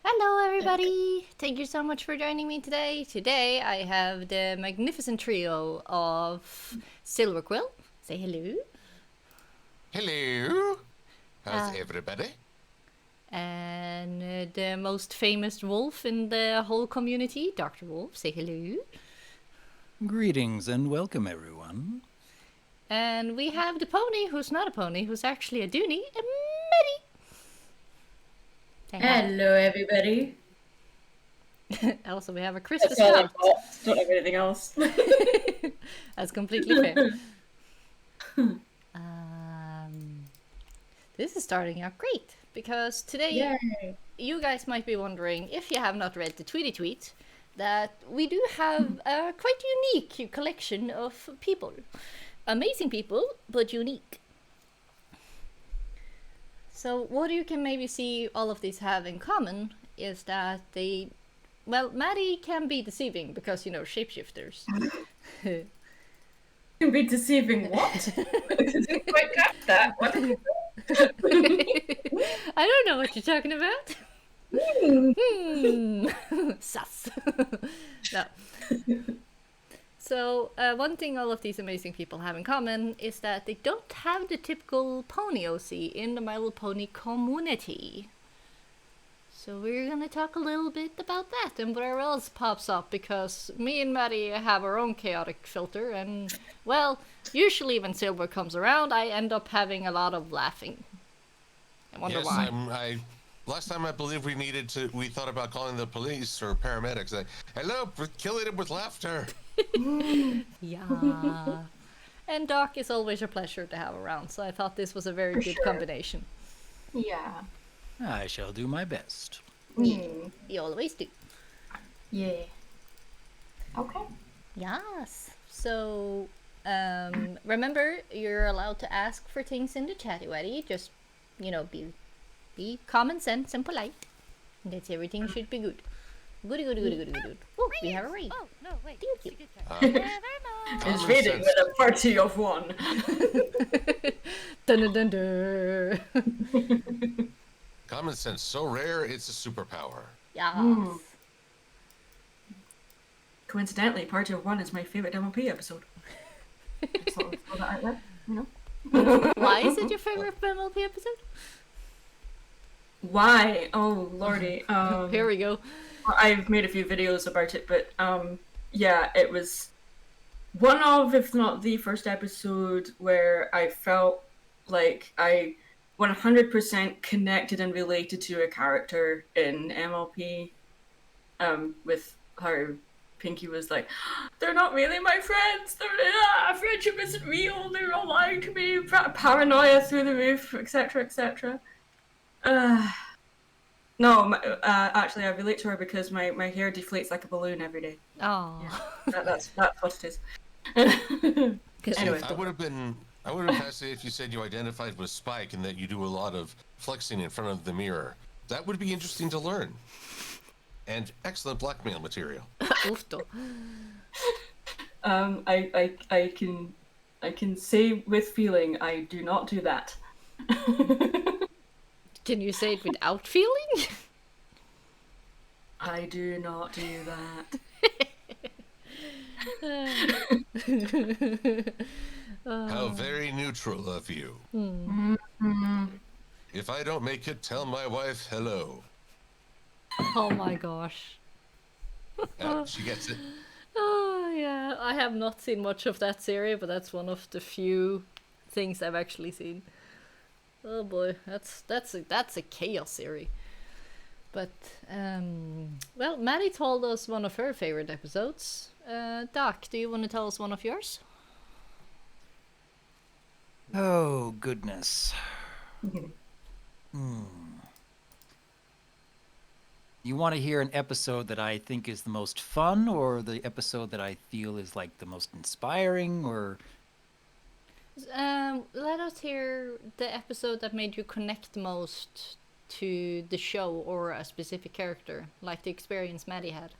Hello, everybody! Thank you so much for joining me today. Today I have the magnificent trio of Silver Quill. Say hello. Hello. How's everybody? And the most famous wolf in the whole community, Dr. Wolf. Say hello. Greetings and welcome, everyone. And we have the pony, who's not a pony, who's actually a Dooney, Maddie. Hello, everybody. Also, we have a Krista That's all I've Scott. got. Don't have anything else. That's completely fair. This is starting out great because today Yay. you guys might be wondering, if you have not read the Tweety Tweet, that we do have a quite unique collection of people. Amazing people, but unique. So what you can maybe see all of these have in common is that they... Well, Maddie can be deceiving because, shapeshifters. Can be deceiving what? I didn't quite catch that. What? I don't know what you're talking about. Sus. No. So, one thing all of these amazing people have in common is that they don't have the typical pony OC in the My Little Pony community. So we're gonna talk a little bit about that and whatever else pops up, because me and Maddie have our own chaotic filter, and, well, usually when Silver comes around, I end up having a lot of laughing. I wonder why. Last time I believe we thought about calling the police or paramedics. Like, hello, killing him with laughter. Yeah. And Doc is always a pleasure to have around, so I thought this was a very good combination. Yeah. I shall do my best. You always do. Yeah. Okay. Yes. So, remember, you're allowed to ask for things in the chatty watty. Just, be common sense and polite. That's everything should be good. Good. Oh, we have a raid. Oh, no, wait. Thank you. It's reading with a party of one. Dun dun dun dun. Common sense, so rare, it's a superpower. Yes. Coincidentally, Party of One is my favorite MLP episode. Just throw that out there, Why is it your favorite MLP episode? Why? Oh, lordy. Here we go. I've made a few videos about it, but yeah, it was one of, if not the first episode where I felt like I 100% connected and related to a character in MLP, with how Pinky was like, they're not really my friends, friendship isn't real, they're all lying to me, paranoia through the roof, etc, etc. No, actually I relate to her because my hair deflates like a balloon every day. Oh. Yeah, that's what it is. Anyway. I would have been fascinated if you said you identified with Spike and that you do a lot of flexing in front of the mirror. That would be interesting to learn. And excellent blackmail material. I can say with feeling I do not do that. Can you say it without feeling? I do not do that. How very neutral of you. If I don't make it, tell my wife hello. Oh my gosh. She gets it. Oh yeah, I have not seen much of that series, but that's one of the few things I've actually seen. Oh boy, that's a chaos series. But well, Maddie told us one of her favorite episodes. Doc, do you want to tell us one of yours? Oh, goodness. You want to hear an episode that I think is the most fun, or the episode that I feel is like the most inspiring, or... Let us hear the episode that made you connect most to the show or a specific character, like the experience Maddie had.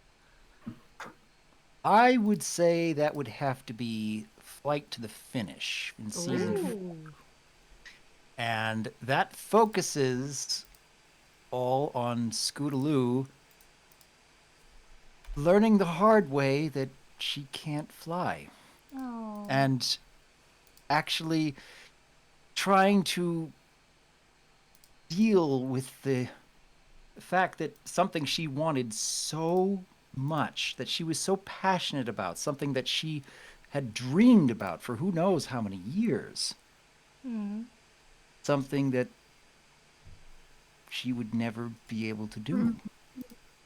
I would say that would have to be Flight to the Finish in season 4. And that focuses all on Scootaloo learning the hard way that she can't fly. Oh. And actually trying to deal with the fact that something she wanted so much, that she was so passionate about, something that she had dreamed about for who knows how many years, something that she would never be able to do.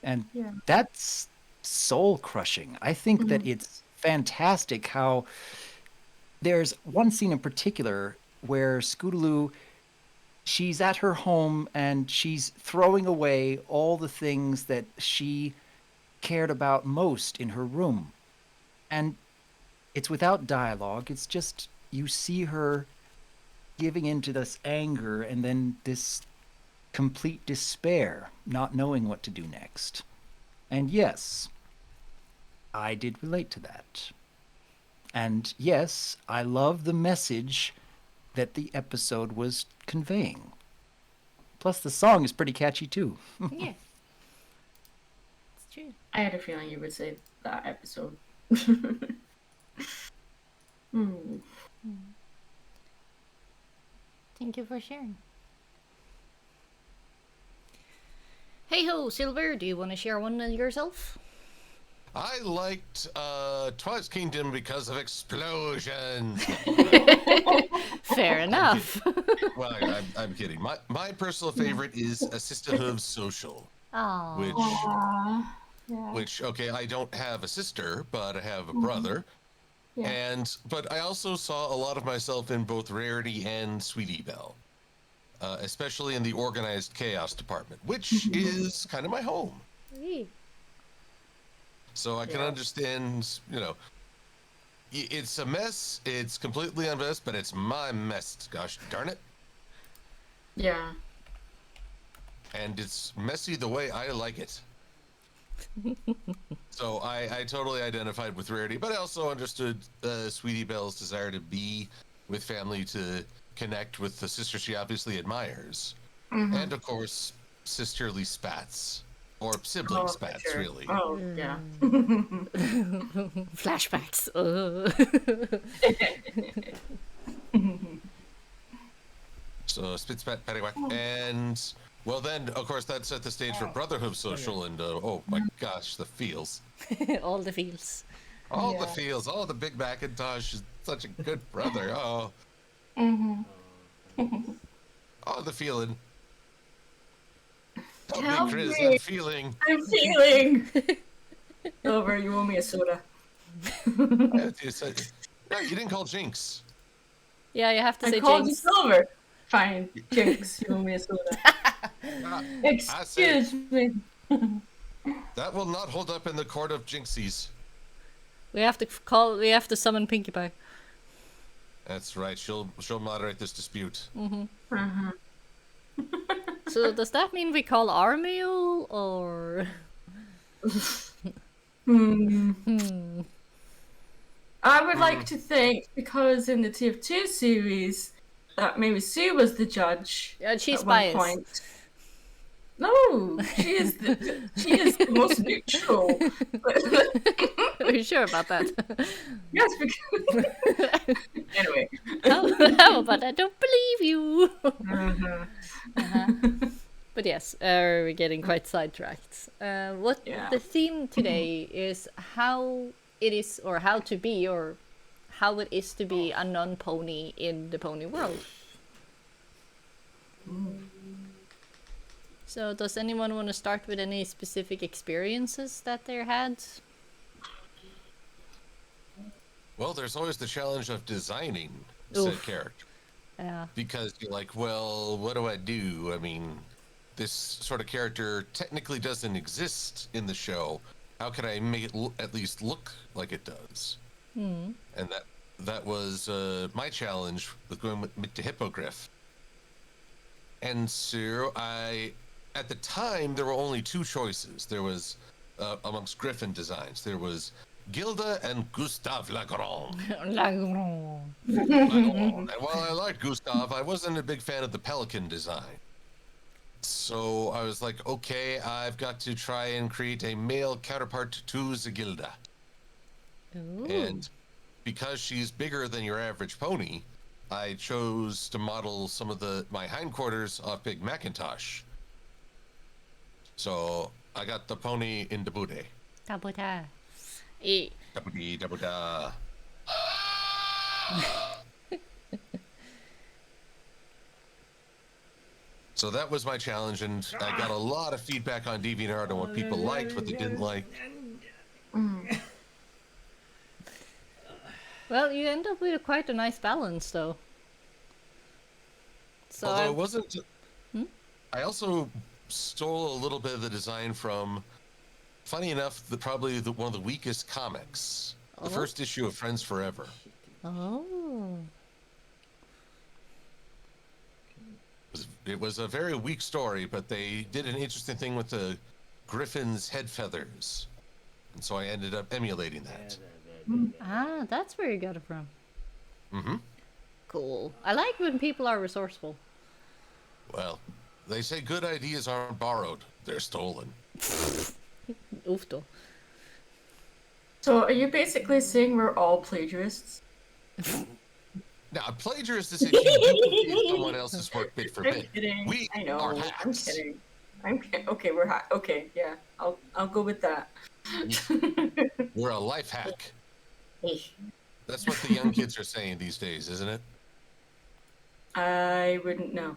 And that's soul crushing. I think that it's fantastic how there's one scene in particular where Scootaloo, she's at her home and she's throwing away all the things that she cared about most in her room. And it's without dialogue. It's just you see her giving into this anger and then this complete despair, not knowing what to do next. And yes, I did relate to that. And yes, I love the message that the episode was conveying. Plus, the song is pretty catchy too. Yeah. It's true. I had a feeling you would say that episode. Thank you for sharing. Hey ho, Silver, do you want to share one yourself? I liked Twice Kingdom because of explosions. Fair enough. Well, I'm kidding. My personal favorite is A Sisterhood Social, Oh. which okay, I don't have a sister, but I have a brother. Yeah. But I also saw a lot of myself in both Rarity and Sweetie Belle, especially in the organized chaos department, which is kind of my home. So I can understand, it's a mess. It's completely a mess, but it's my mess. Gosh darn it. Yeah. And it's messy the way I like it. So I totally identified with Rarity, but I also understood Sweetie Belle's desire to be with family, to connect with the sister she obviously admires. And of course, sisterly spats. Or sibling spats, sure. really. Oh, yeah. Flashbacks. So spit, spat, paddywhack, and well, then of course that set the stage for Brotherhood Social, and oh my gosh, the feels, All the feels. all the feels, oh the Big Macintosh is such a good brother. Oh, oh the feeling. Help me, Chris, I'm feeling. I'm feeling. Silver, you owe me a soda. No, you didn't call Jinx. Yeah, you have to I say called you Jinx. Silver. Fine, Jinx, you owe me a soda. Excuse me. That will not hold up in the court of Jinxies. We have to summon Pinkie Pie. That's right. She'll moderate this dispute. So does that mean we call our mule, or? I would like to think, because in the TF2 series, that maybe Sue was the judge. Yeah, she's at one biased. point. No, she is the most neutral. Are you sure about that? Yes, because anyway. How about I don't believe you? But yes, we're getting quite sidetracked. The theme today is how it is, or how to be, or how it is to be a non-pony in the pony world. So does anyone want to start with any specific experiences that they had? Well, there's always the challenge of designing said character. Yeah. Because you're like, well, what do I do? I mean, this sort of character technically doesn't exist in the show. How can I make it at least look like it does? And that was my challenge with going with the hippogriff. And so at the time, there were only two choices. There was, amongst Griffin designs, there was Gilda and Gustave Lagrange. Lagrange. And while I liked Gustave, I wasn't a big fan of the pelican design. So I was like, okay, I've got to try and create a male counterpart to Zagilda. Ooh. And because she's bigger than your average pony, I chose to model some of my hindquarters off Big Macintosh. So I got the pony in Dabude. Tabuta. Eh. Dabuda. So that was my challenge, and I got a lot of feedback on DeviantArt on what people liked, what they didn't like. Well, you end up with quite a nice balance, though. So Although it wasn't... I also stole a little bit of the design from, funny enough, probably one of the weakest comics. The first issue of Friends Forever. Oh. It was a very weak story, but they did an interesting thing with the griffin's head feathers. And so I ended up emulating that. Ah, that's where you got it from. Mm-hmm. Cool. I like when people are resourceful. Well, they say good ideas aren't borrowed, they're stolen. Oofto. So are you basically saying we're all plagiarists? Now, a plagiarist is if you duplicate someone else's work bit for I'm bit. kidding. We I know. are hacks. I'm kidding. Okay, we're okay, yeah. I'll go with that. We're a life hack. Hey. That's what the young kids are saying these days, isn't it? I wouldn't know.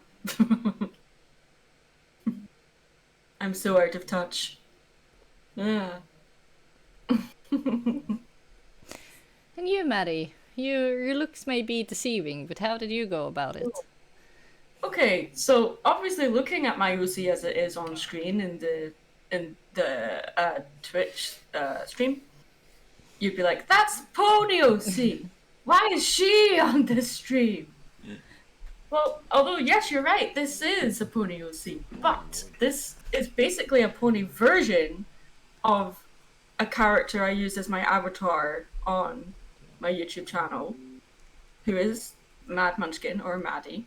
I'm so out of touch. Yeah. And you, Maddie, your looks may be deceiving, but how did you go about it? Okay, so obviously looking at my OC as it is on screen in the Twitch stream, you'd be like, "That's Pony OC. Why is she on this stream?" Well, although yes, you're right, this is a Pony OC, but this is basically a pony version of a character I use as my avatar on my YouTube channel, who is Mad Munchkin, or Maddie,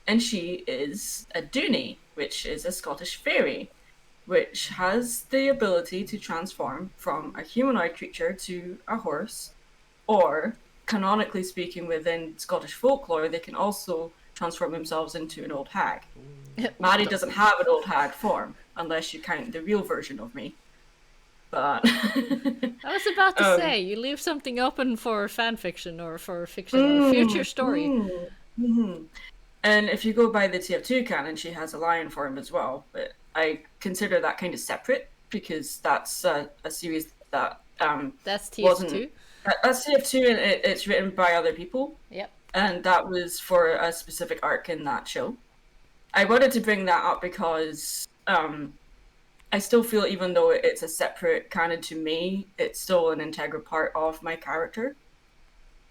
and she is a Dooney, which is a Scottish fairy, which has the ability to transform from a humanoid creature to a horse, or, canonically speaking within Scottish folklore, they can also transform themselves into an old hag. Maddie doesn't have an old hag form, unless you count the real version of me. But I was about to say, you leave something open for fan fiction or for fiction or future story. And if you go by the TF2 canon, she has a lion form as well. But I consider that kind of separate because that's a series that That's TF2? wasn't. That's TF2, and it's written by other people. Yep. And that was for a specific arc in that show. I wanted to bring that up because I still feel, even though it's a separate canon to me, it's still an integral part of my character.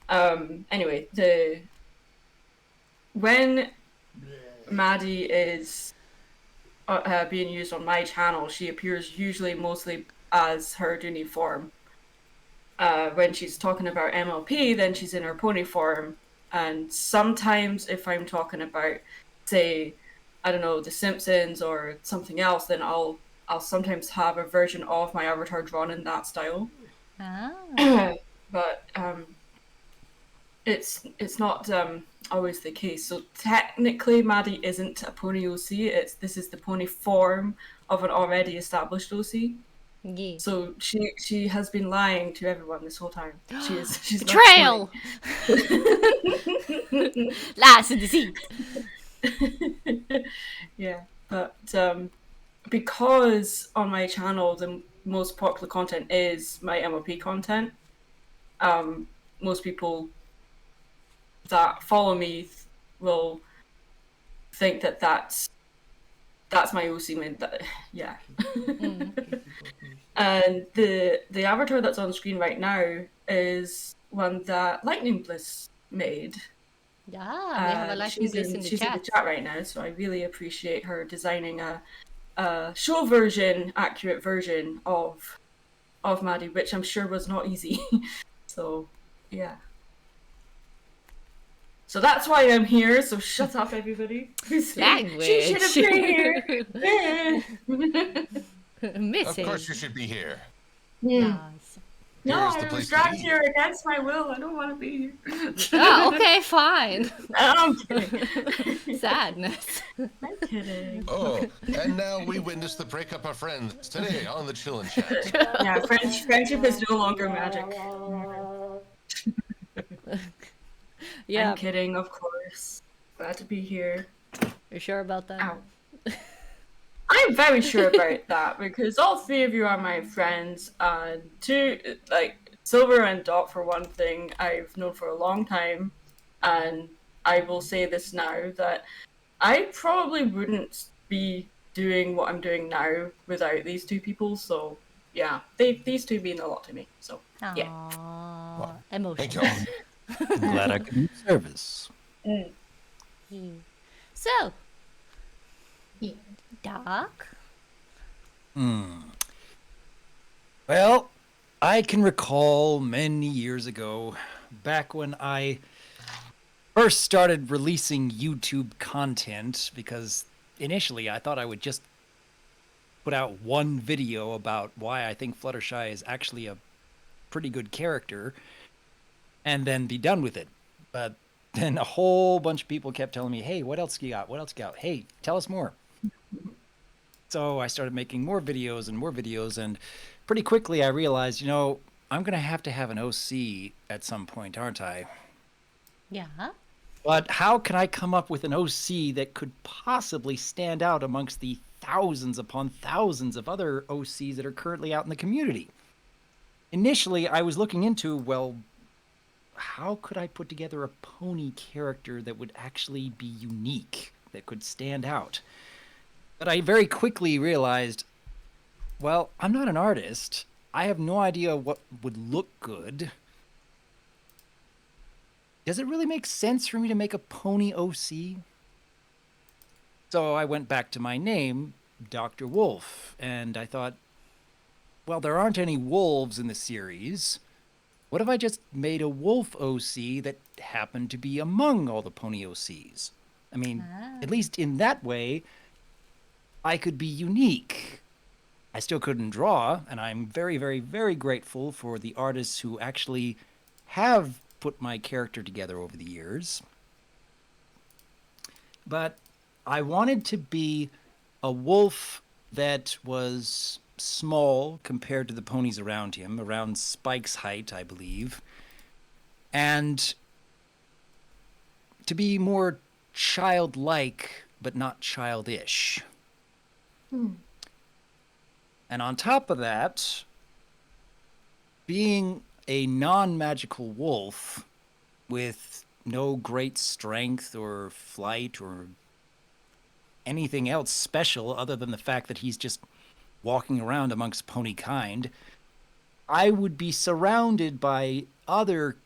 Anyway, when Maddie is being used on my channel, she appears usually mostly as her Dooney form. When she's talking about MLP, then she's in her pony form. And sometimes if I'm talking about, say, I don't know, The Simpsons or something else, then I'll sometimes have a version of my avatar drawn in that style. Ah. But it's not always the case. So technically, Maddie isn't a pony OC. This is the pony form of an already established OC. Yeah. So she has been lying to everyone this whole time. She's Betrayal! Lies and deceit! Yeah, but because on my channel the most popular content is my MLP content, most people that follow me will think that that's my OC. Yeah. And the avatar that's on screen right now is one that Lightning Bliss made. Yeah, we have a Lightning Bliss in the she's chat. in the chat right now, so I really appreciate her designing a show version, accurate version of Maddie, which I'm sure was not easy. So, yeah. So that's why I'm here. So shut up, everybody. Language. She should have been here. Missing. Of course you should be here. Yes. No, Here's the I was place to dragged be. here against my will. I don't want to be here. Oh, okay, fine. I'm kidding. Sadness. I'm kidding. Oh, and now we witness the breakup of friends today on the Chill&Chat. Yeah, friendship is no longer magic. Yeah. I'm kidding, of course. Glad to be here. You sure about that? Ow. I'm very sure about that because all three of you are my friends, and Silver and Dot for one thing, I've known for a long time, and I will say this now that I probably wouldn't be doing what I'm doing now without these two people. So yeah, these two mean a lot to me. So yeah. Aww. Well, Emotion. Thank you. I'm glad I could be of service. So, Doc? Well, I can recall many years ago, back when I first started releasing YouTube content, because initially I thought I would just put out one video about why I think Fluttershy is actually a pretty good character, and then be done with it. But then a whole bunch of people kept telling me, hey, what else you got? What else you got? Hey, tell us more. So I started making more videos, and pretty quickly I realized, I'm going to have an OC at some point, aren't I? Yeah? But how can I come up with an OC that could possibly stand out amongst the thousands upon thousands of other OCs that are currently out in the community? Initially, I was looking into, well, how could I put together a pony character that would actually be unique, that could stand out? But I very quickly realized, well, I'm not an artist. I have no idea what would look good. Does it really make sense for me to make a pony OC? So I went back to my name, Dr. Wolf, and I thought, well, there aren't any wolves in the series. What if I just made a wolf OC that happened to be among all the pony OCs? I mean, at least in that way, I could be unique. I still couldn't draw, and I'm very, very, very grateful for the artists who actually have put my character together over the years. But I wanted to be a wolf that was small compared to the ponies around him, around Spike's height, I believe, and to be more childlike, but not childish. And on top of that, being a non-magical wolf with no great strength or flight or anything else special other than the fact that he's just walking around amongst pony kind, I would be surrounded by other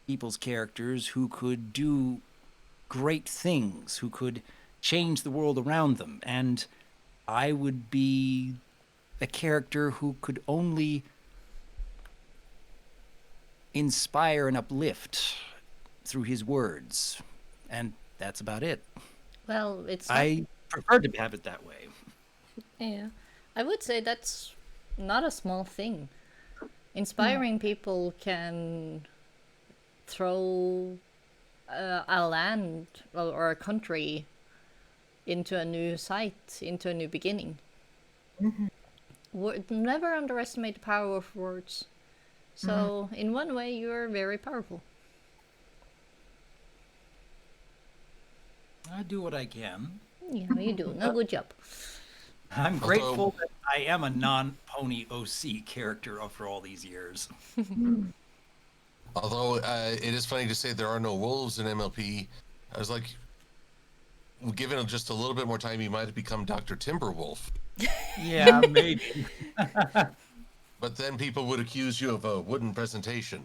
people's characters who could do great things, who could change the world around them, and I would be a character who could only inspire and uplift through his words. And that's about it. Well, it's... I prefer to have it that way. Yeah. I would say that's not a small thing. Inspiring people can throw a land or a country into a new site, into a new beginning. Never underestimate the power of words. So, in one way, you're very powerful. I do what I can. Yeah, you do. A good job. I'm grateful that I am a non-pony OC character for all these years. Although it is funny to say there are no wolves in MLP, I was like, given him just a little bit more time, he might have become Dr. Timberwolf. Yeah, maybe. But then people would accuse you of a wooden presentation.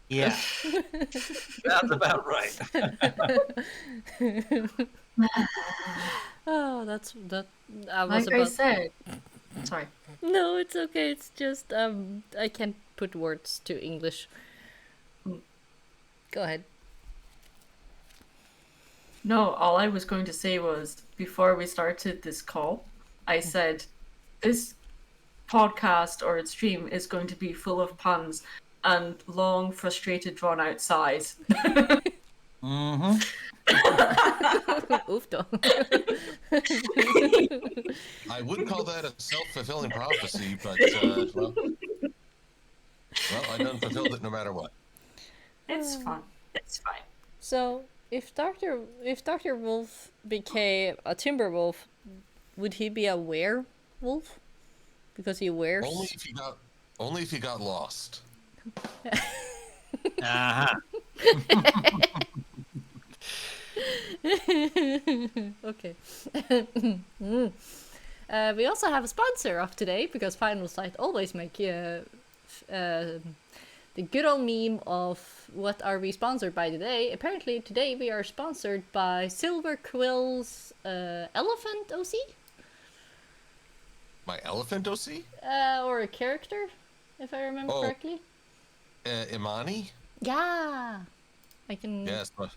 Yeah. That's about right. Oh, that. I was Like I said, sorry. No, it's okay. It's just I can't put words to English. Go ahead. No, all I was going to say was, before we started this call, I said, this podcast or stream is going to be full of puns and long, frustrated, drawn-out sighs. Mm-hmm. Oofdo. I would call that a self-fulfilling prophecy, but well, I done fulfilled it no matter what. It's fun. It's fine. So, if Dr. Wolf became a timber wolf, would he be a werewolf? Because he wears. Only if he got lost. Uh-huh. Okay. We also have a sponsor of today because Final Sight always make the good old meme of what are we sponsored by today. Apparently today we are sponsored by Silver Quill's elephant OC. My elephant OC? Or a character, if I remember correctly. Imani? Yeah. I can. Yes, but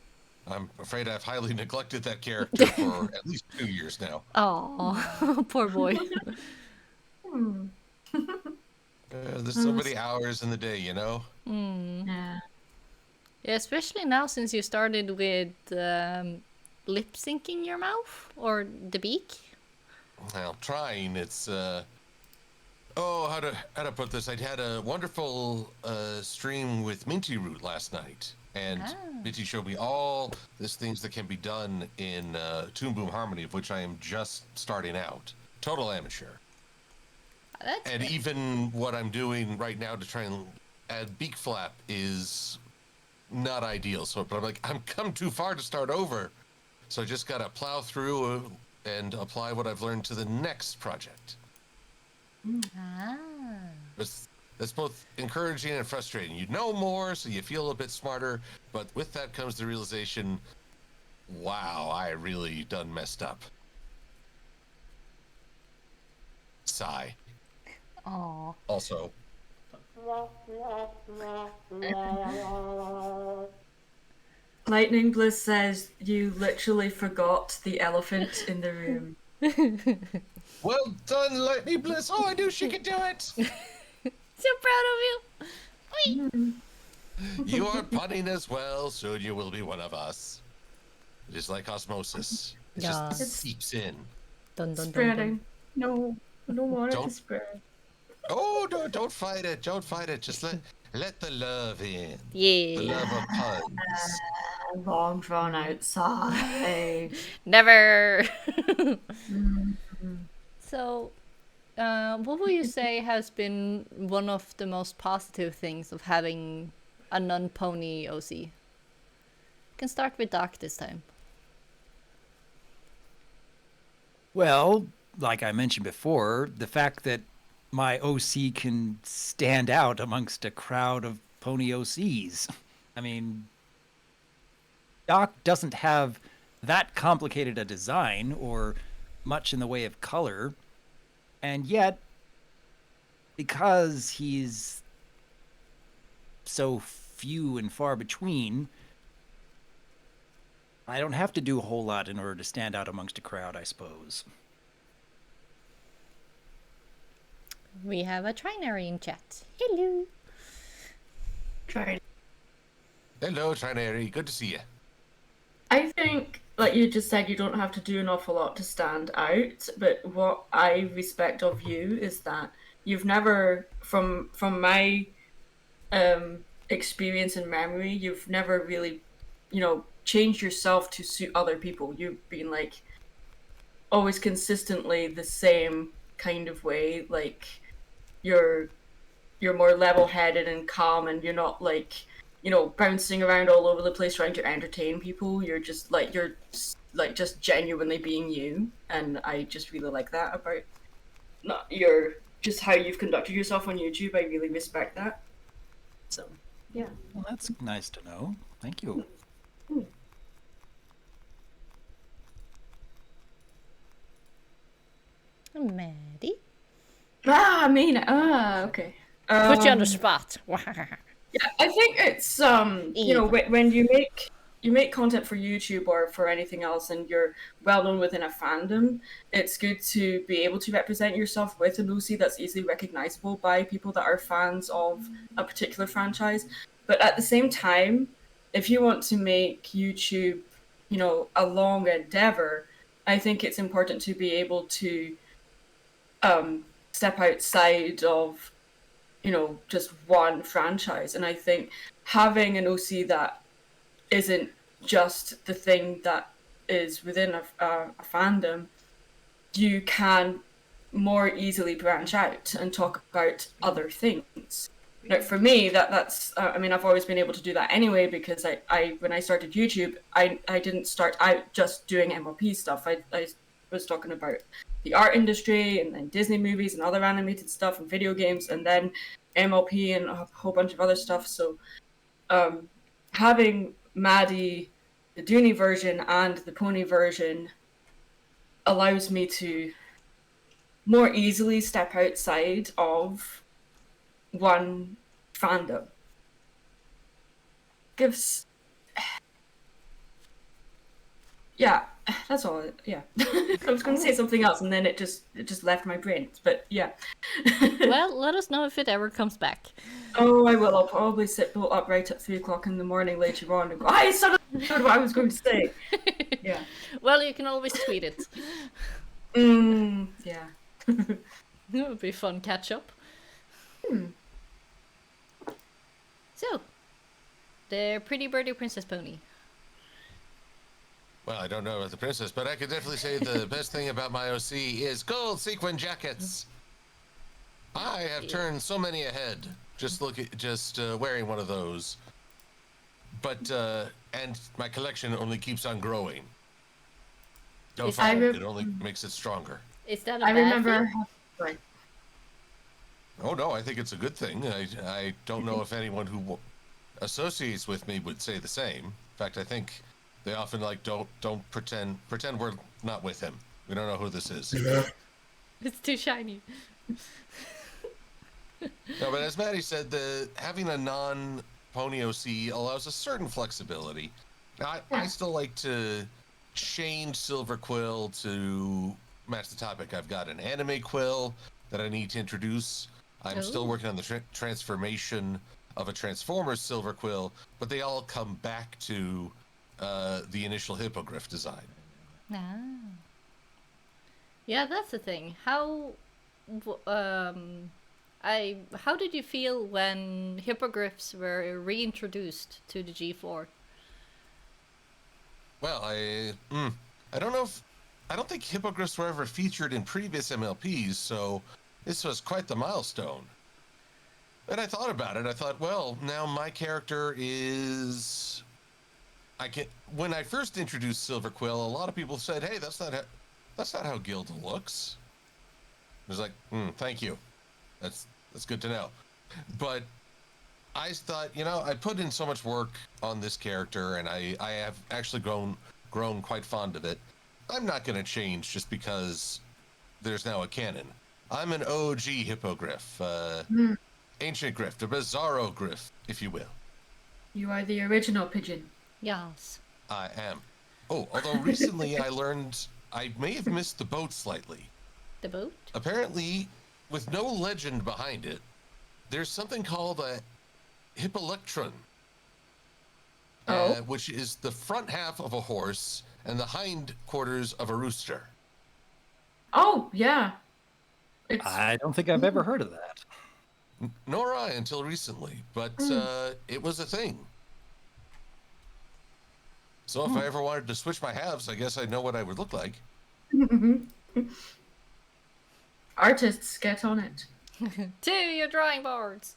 I'm afraid I've highly neglected that character for at least 2 years now. Oh, poor boy. There's so many hours in the day, you know? Yeah. Yeah, especially now since you started with lip syncing your mouth or the beak. Well, trying. It's how to put this? I had a wonderful stream with Minty Root last night, and Minty showed me all these things that can be done in Toon Boom Harmony, of which I am just starting out. Total amateur. And even what I'm doing right now to try and add beak flap is not ideal. So, but I'm like, I'm come too far to start over. So I just gotta plow through and apply what I've learned to the next project. That's both encouraging and frustrating. You know more, so you feel a bit smarter, but with that comes the realization, wow, I really done messed up. Sigh. Aww. Also. Lightning Bliss says you literally forgot the elephant in the room. Well done, Lightning Bliss. Oh, I knew she could do it. So proud of you. Whee! You are punning as well, soon you will be one of us. It is like osmosis. It just seeps in. Dun, dun, Spreading. dun, dun. No, I don't want it to spread. Oh, no, don't fight it. Don't fight it. Just let the love in. Yeah. The love of puns. Long drawn out sigh. Never. So, what would you say has been one of the most positive things of having a non-pony OC? You can start with Doc this time. Well, like I mentioned before, the fact that my OC can stand out amongst a crowd of pony OCs. I mean, Doc doesn't have that complicated a design or much in the way of color, and yet, because he's so few and far between, I don't have to do a whole lot in order to stand out amongst a crowd, I suppose. We have a Trinary in chat. Hello. Hello, Trinary. Good to see you. I think, like you just said, you don't have to do an awful lot to stand out. But what I respect of you is that you've never, from my experience and memory, you've never really, changed yourself to suit other people. You've been like always consistently the same kind of way. Like you're more level-headed and calm, and you're not like bouncing around all over the place trying to entertain people. You're just just genuinely being you, and I just really like that about just how you've conducted yourself on YouTube. I really respect that. So yeah. Well, that's nice to know. Thank you. Maddie? Okay. Put you on the spot. Yeah, I think it's you know, when you make content for YouTube or for anything else and you're well known within a fandom, it's good to be able to represent yourself with an OC that's easily recognizable by people that are fans of a particular franchise. But at the same time, if you want to make YouTube, you know, a long endeavor, I think it's important to be able to step outside of, you know, just one franchise. And I think having an OC that isn't just the thing that is within a fandom, you can more easily branch out and talk about other things. Now, for me, that's I mean, I've always been able to do that anyway because I when I started YouTube, I didn't start out just doing MLP stuff. I was talking about the art industry and then Disney movies and other animated stuff and video games and then MLP and a whole bunch of other stuff. So having Maddie, the Dooney version and the Pony version allows me to more easily step outside of one fandom. Gives, yeah, that's all. Yeah, I was going to say something else, and then it just left my brain. But yeah. Well, let us know if it ever comes back. Oh, I will. I'll probably sit bolt upright at 3:00 in the morning later on and go, I suddenly know what I was going to say. Yeah. Well, you can always tweet it. Yeah. It would be fun catch up. So, the Pretty Birdie Princess Pony. Well, I don't know about the princess, but I could definitely say the best thing about my OC is gold sequin jackets. I have turned so many ahead. Just wearing one of those. But and my collection only keeps on growing. Don't fight it. It only makes it stronger. Is that a bad thing? Right. Oh no, I think it's a good thing. I don't know if anyone who associates with me would say the same. In fact, I think they often don't pretend we're not with him. We don't know who this is. It's too shiny. No, but as Maddie said, having a non-pony OC allows a certain flexibility. Now, I still like to change Silver Quill to match the topic. I've got an anime quill that I need to introduce. I'm still working on the transformation of a Transformers Silver Quill, but they all come back to the initial hippogriff design. Ah. Yeah, that's the thing. How did you feel when hippogriffs were reintroduced to the G4? Well, I don't think hippogriffs were ever featured in previous MLPs, so this was quite the milestone. And I thought about it. I thought, well, now my character is. When I first introduced Silver Quill, a lot of people said, "Hey, that's not how Gilda looks." I was like, "Thank you. That's good to know." But I thought, I put in so much work on this character, and I have actually grown quite fond of it. I'm not going to change just because there's now a canon. I'm an OG hippogriff, ancient griff, a bizarro griff, if you will. You are the original pigeon. Yes. I am. Oh, although recently I learned I may have missed the boat slightly. The boat? Apparently, with no legend behind it, there's something called a hippolectron, which is the front half of a horse and the hind quarters of a rooster. Oh, yeah. I don't think I've ever heard of that. Nor I until recently, but it was a thing. So if I ever wanted to switch my halves, I guess I'd know what I would look like. Artists, get on it. To your drawing boards.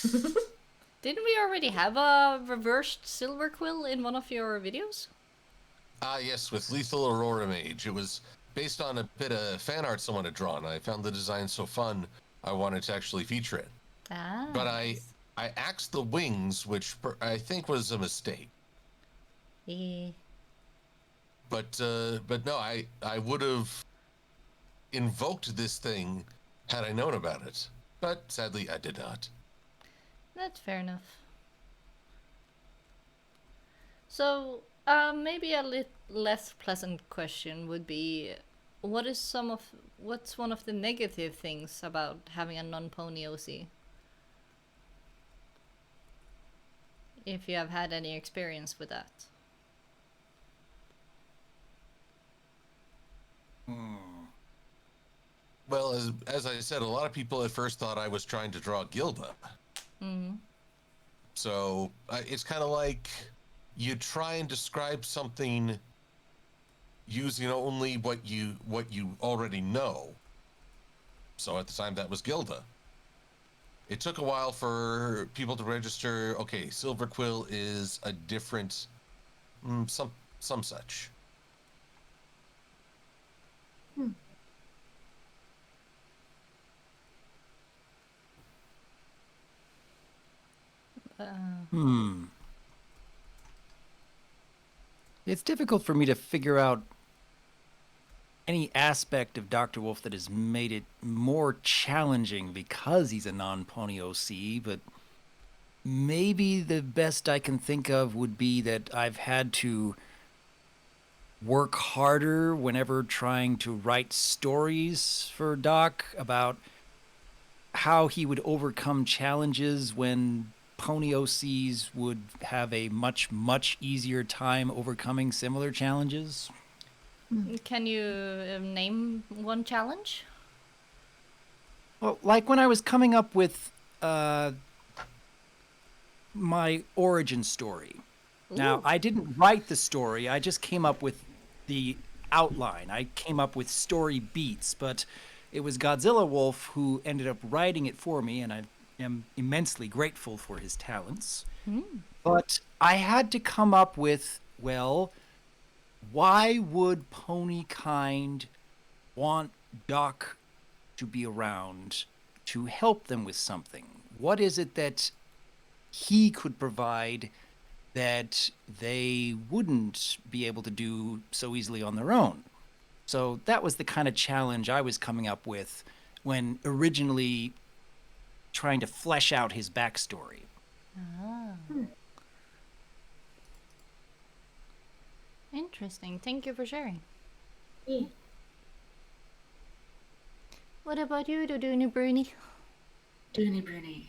Didn't we already have a reversed Silver Quill in one of your videos? Yes, with Lethal Aurora Mage. It was based on a bit of fan art someone had drawn. I found the design so fun, I wanted to actually feature it. Ah. But I axed the wings, which I think was a mistake. But no, I would have invoked this thing had I known about it. But sadly, I did not. That's fair enough. So, maybe a less pleasant question would be, what's one of the negative things about having a non-pony OC? If you have had any experience with that. Well, as I said, a lot of people at first thought I was trying to draw Gilda. So it's kind of like you try and describe something using only what you already know. So at the time, that was Gilda. It took a while for people to register. Okay, Silver Quill is a different, some such. It's difficult for me to figure out any aspect of Dr. Wolf that has made it more challenging because he's a non-pony OC, but maybe the best I can think of would be that I've had to work harder whenever trying to write stories for Doc about how he would overcome challenges when pony OCs would have a much, much easier time overcoming similar challenges. Can you name one challenge? Well, like when I was coming up with my origin story. Now, I didn't write the story. I just came up with the outline. I came up with story beats, but it was Godzilla Wolf who ended up writing it for me, and I am immensely grateful for his talents. But I had to come up with, well, why would pony kind want Doc to be around to help them with something? What is it that he could provide that they wouldn't be able to do so easily on their own? So that was the kind of challenge I was coming up with when originally trying to flesh out his backstory. Interesting. Thank you for sharing. Yeah. What about you, Duduni Brony? Brony. Brony.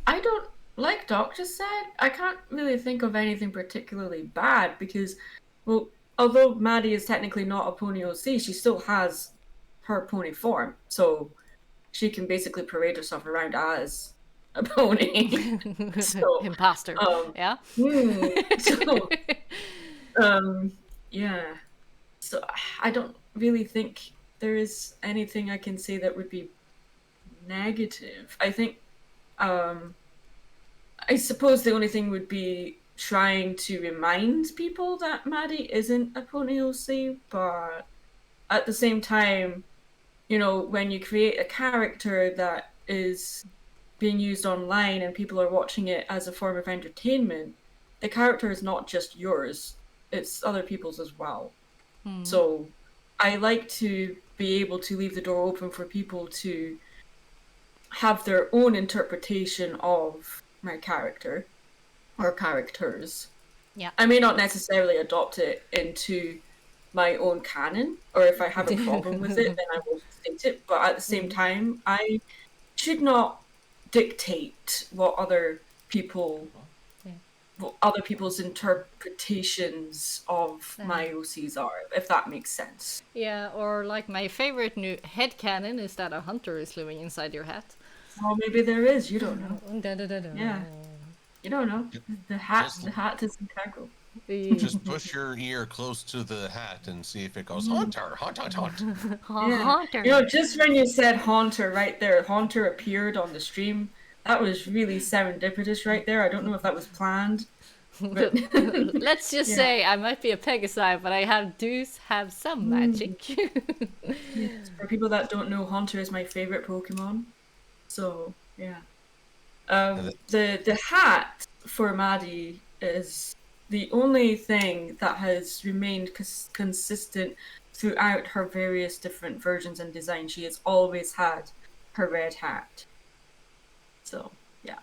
I don't, like Doc just said, I can't really think of anything particularly bad because, well, although Maddie is technically not a pony OC, she still has her pony form, so she can basically parade herself around as a pony. So, Imposter. Yeah? So, yeah. So I don't really think there is anything I can say that would be negative. I think, I suppose the only thing would be trying to remind people that Maddie isn't a pony OC, but at the same time, when you create a character that is being used online and people are watching it as a form of entertainment, the character is not just yours, it's other people's as well. So I like to be able to leave the door open for people to have their own interpretation of my character or characters. Yeah. I may not necessarily adopt it into my own canon, or if I have a problem with it, then I will state it. But at the same time, I should not dictate what other people's interpretations of my OCs are, if that makes sense. Yeah, or like my favorite new headcanon is that a hunter is living inside your hat. Well, maybe there is. You don't know. Da-da-da-da. Yeah. You don't know. The hat is integral. Just push your ear close to the hat and see if it goes Haunter, haunt, haunt, haunt. Yeah. Haunter. Just when you said Haunter right there, Haunter appeared on the stream. That was really serendipitous right there. I don't know if that was planned. But Let's just say I might be a Pegasi, but I do have some magic. For people that don't know, Haunter is my favorite Pokemon. So yeah. The hat for Maddie is the only thing that has remained consistent throughout her various different versions and designs. She has always had her red hat. So yeah.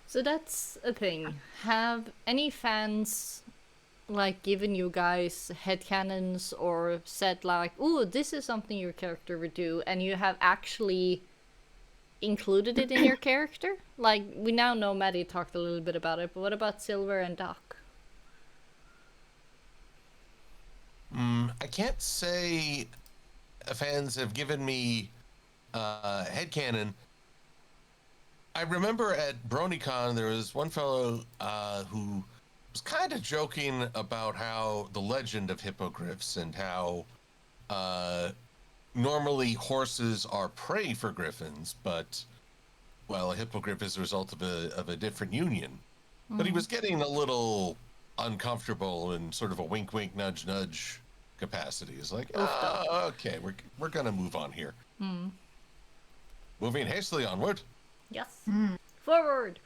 So that's a thing. Have any fans like given you guys headcanons or said like, "Ooh, this is something your character would do," and you have actually included it in your character? Like, we now know Maddie talked a little bit about it, but what about Silver and Doc? I can't say fans have given me headcanon. I remember at BronyCon there was one fellow who was kind of joking about how the legend of hippogriffs and how normally horses are prey for griffins, but well, a hippogriff is a result of a different union. But he was getting a little uncomfortable in sort of a wink, wink, nudge, nudge capacity. It's like, okay, we're gonna move on here. Moving hastily onward. Yes. Forward.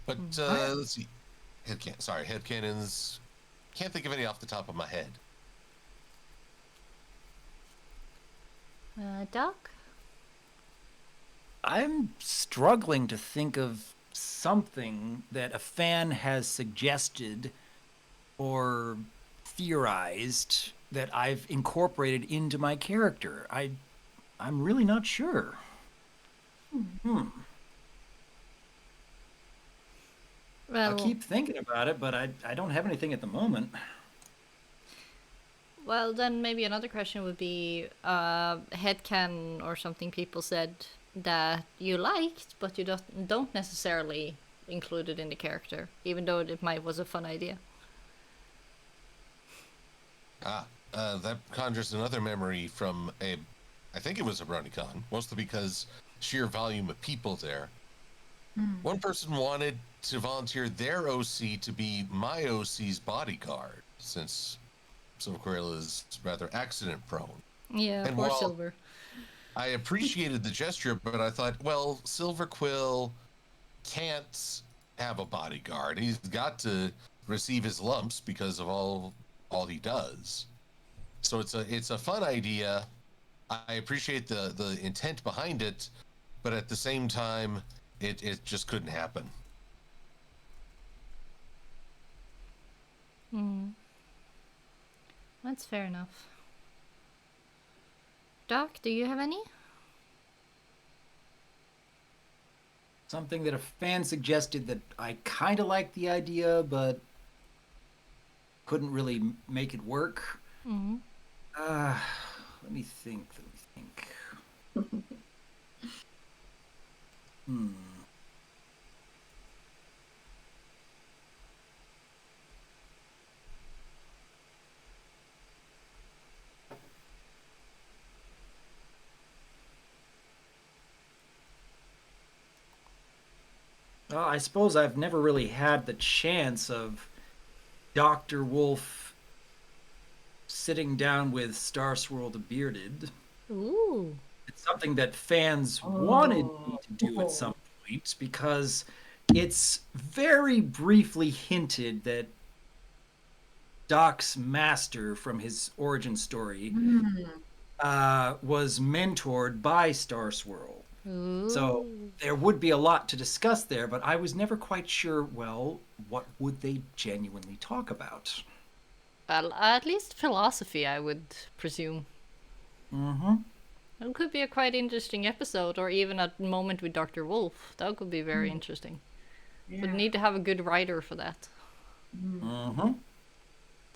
But let's see. Headcanons. Can't think of any off the top of my head. Doc? I'm struggling to think of something that a fan has suggested or theorized that I've incorporated into my character. I'm really not sure. Well, I'll keep thinking about it, but I don't have anything at the moment. Well, then maybe another question would be headcanon or something people said that you liked, but you don't necessarily include it in the character, even though it was a fun idea. That conjures another memory from I think it was a BronyCon, mostly because sheer volume of people there. One person wanted to volunteer their OC to be my OC's bodyguard, since Silver Quill is rather accident prone. Yeah, and poor Silver. I appreciated the gesture, but I thought, well, Silver Quill can't have a bodyguard. He's got to receive his lumps because of all he does. So it's a fun idea. I appreciate the intent behind it, but at the same time, it just couldn't happen. That's fair enough. Doc, do you have any? Something that a fan suggested that I kind of liked the idea, but couldn't really make it work. Let me think. I suppose I've never really had the chance of Dr. Wolf sitting down with Star Swirl the Bearded. Ooh. It's something that fans wanted me to do at some point, because it's very briefly hinted that Doc's master from his origin story was mentored by Star Swirl. So there would be a lot to discuss there, but I was never quite sure, well, what would they genuinely talk about? Well, at least philosophy, I would presume. It could be a quite interesting episode, or even a moment with Dr. Wolf. That could be very interesting. Yeah. Would need to have a good writer for that.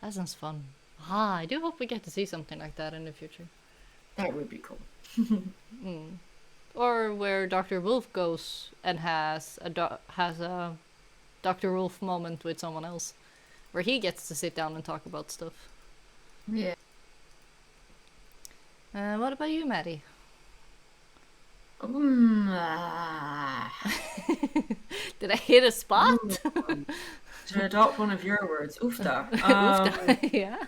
That sounds fun. I do hope we get to see something like that in the future. That would be cool. Or where Dr. Wolf goes and has a Dr. Wolf moment with someone else, where he gets to sit down and talk about stuff. Yeah. What about you, Maddie? Did I hit a spot? To adopt one of your words, oofda. Oofda, yeah.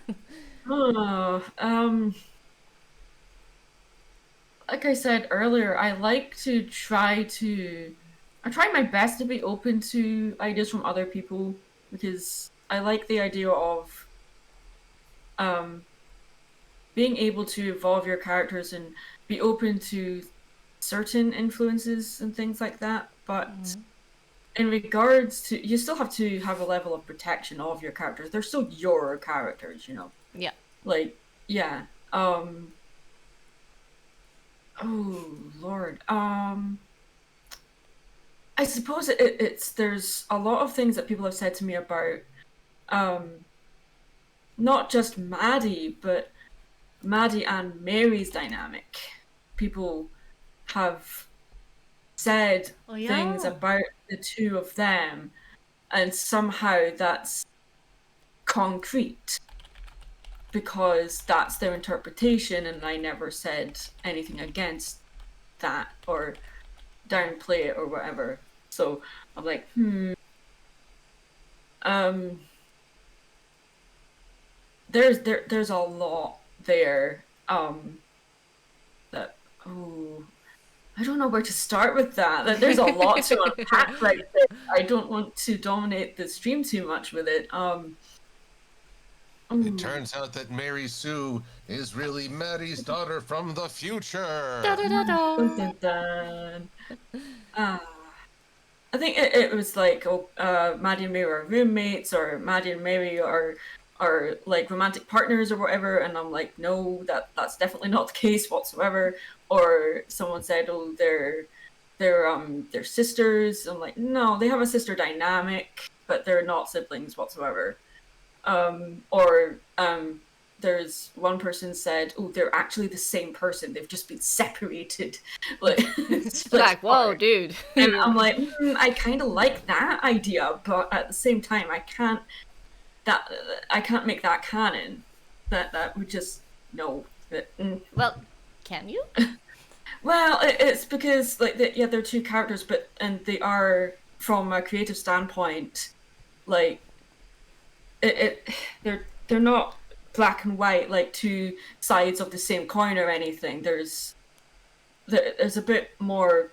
Like I said earlier, I try my best to be open to ideas from other people, because I like the idea of being able to evolve your characters and be open to certain influences and things like that. But in regards to, you still have to have a level of protection of your characters. They're still your characters, you know. Yeah. Like, yeah. Oh Lord. I suppose it's there's a lot of things that people have said to me about not just Maddie, but Maddie and Mary's dynamic. People have said things about the two of them, and somehow that's concrete because that's their interpretation, and I never said anything against that or downplay it or whatever. So I'm like, there's a lot there that I don't know where to start with that. There's a lot to unpack right there. I don't want to dominate the stream too much with it. It turns out that Mary Sue is really Maddie's daughter from the future. Da, da, da, da. Dun, dun, dun. I think it was like, Maddie and Mary are roommates, or Maddie and Mary are like romantic partners or whatever, and I'm like, no, that's definitely not the case whatsoever. Or someone said, oh, they're sisters. I'm like, no, they have a sister dynamic, but they're not siblings whatsoever. There's one person said, oh, they're actually the same person. They've just been separated. Like, like, whoa, dude. And I'm like, I kind of like that idea, but at the same time, I can't make that canon. That would just, no. Well, can you? Well, it's because like they're two characters, and they are, from a creative standpoint, like they're not black and white, like two sides of the same coin or anything. There's a bit more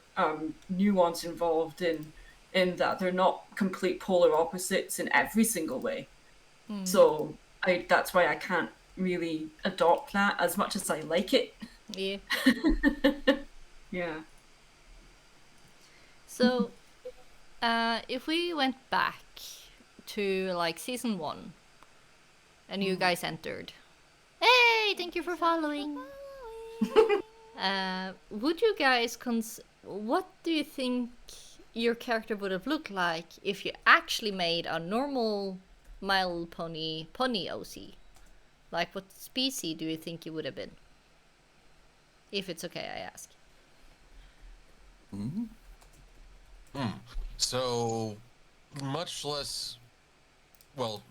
nuance involved in that. They're not complete polar opposites in every single way. So that's why I can't really adopt that as much as I like it. Yeah. Yeah. So, if we went back to like season 1, and you guys entered, hey, thank you for following. Would you guys what do you think your character would have looked like if you actually made a normal My Little Pony OC? Like, what species do you think you would have been? If it's okay, I ask. So, much less, well,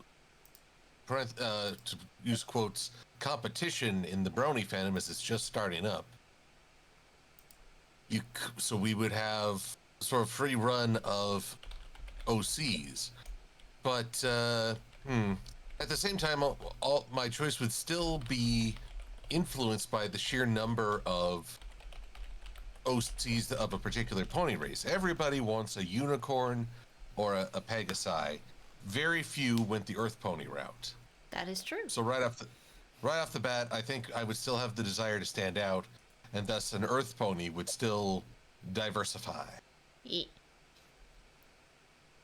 to use quotes, competition in the Brony fandom as it's just starting up. So we would have sort of free run of OCs, but at the same time, all my choice would still be influenced by the sheer number of OCs of a particular pony race. Everybody wants a unicorn or a Pegasi. Very few went the Earth pony route. That is true. So right off the bat, I think I would still have the desire to stand out, and thus an Earth pony would still diversify. Yeah.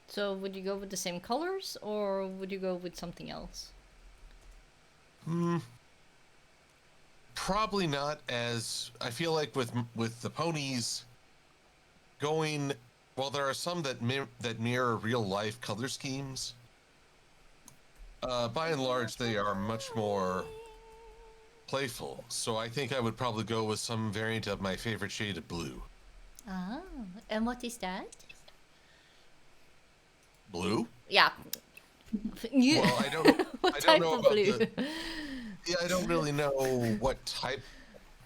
So would you go with the same colors, or would you go with something else? Probably not, as I feel like with the ponies going, well, there are some that mirror real life color schemes. By and large, they are much more playful. So I think I would probably go with some variant of my favorite shade of blue. Ah, and what is that? Blue? Yeah. Well, I don't know about blue? Yeah, I don't really know what type.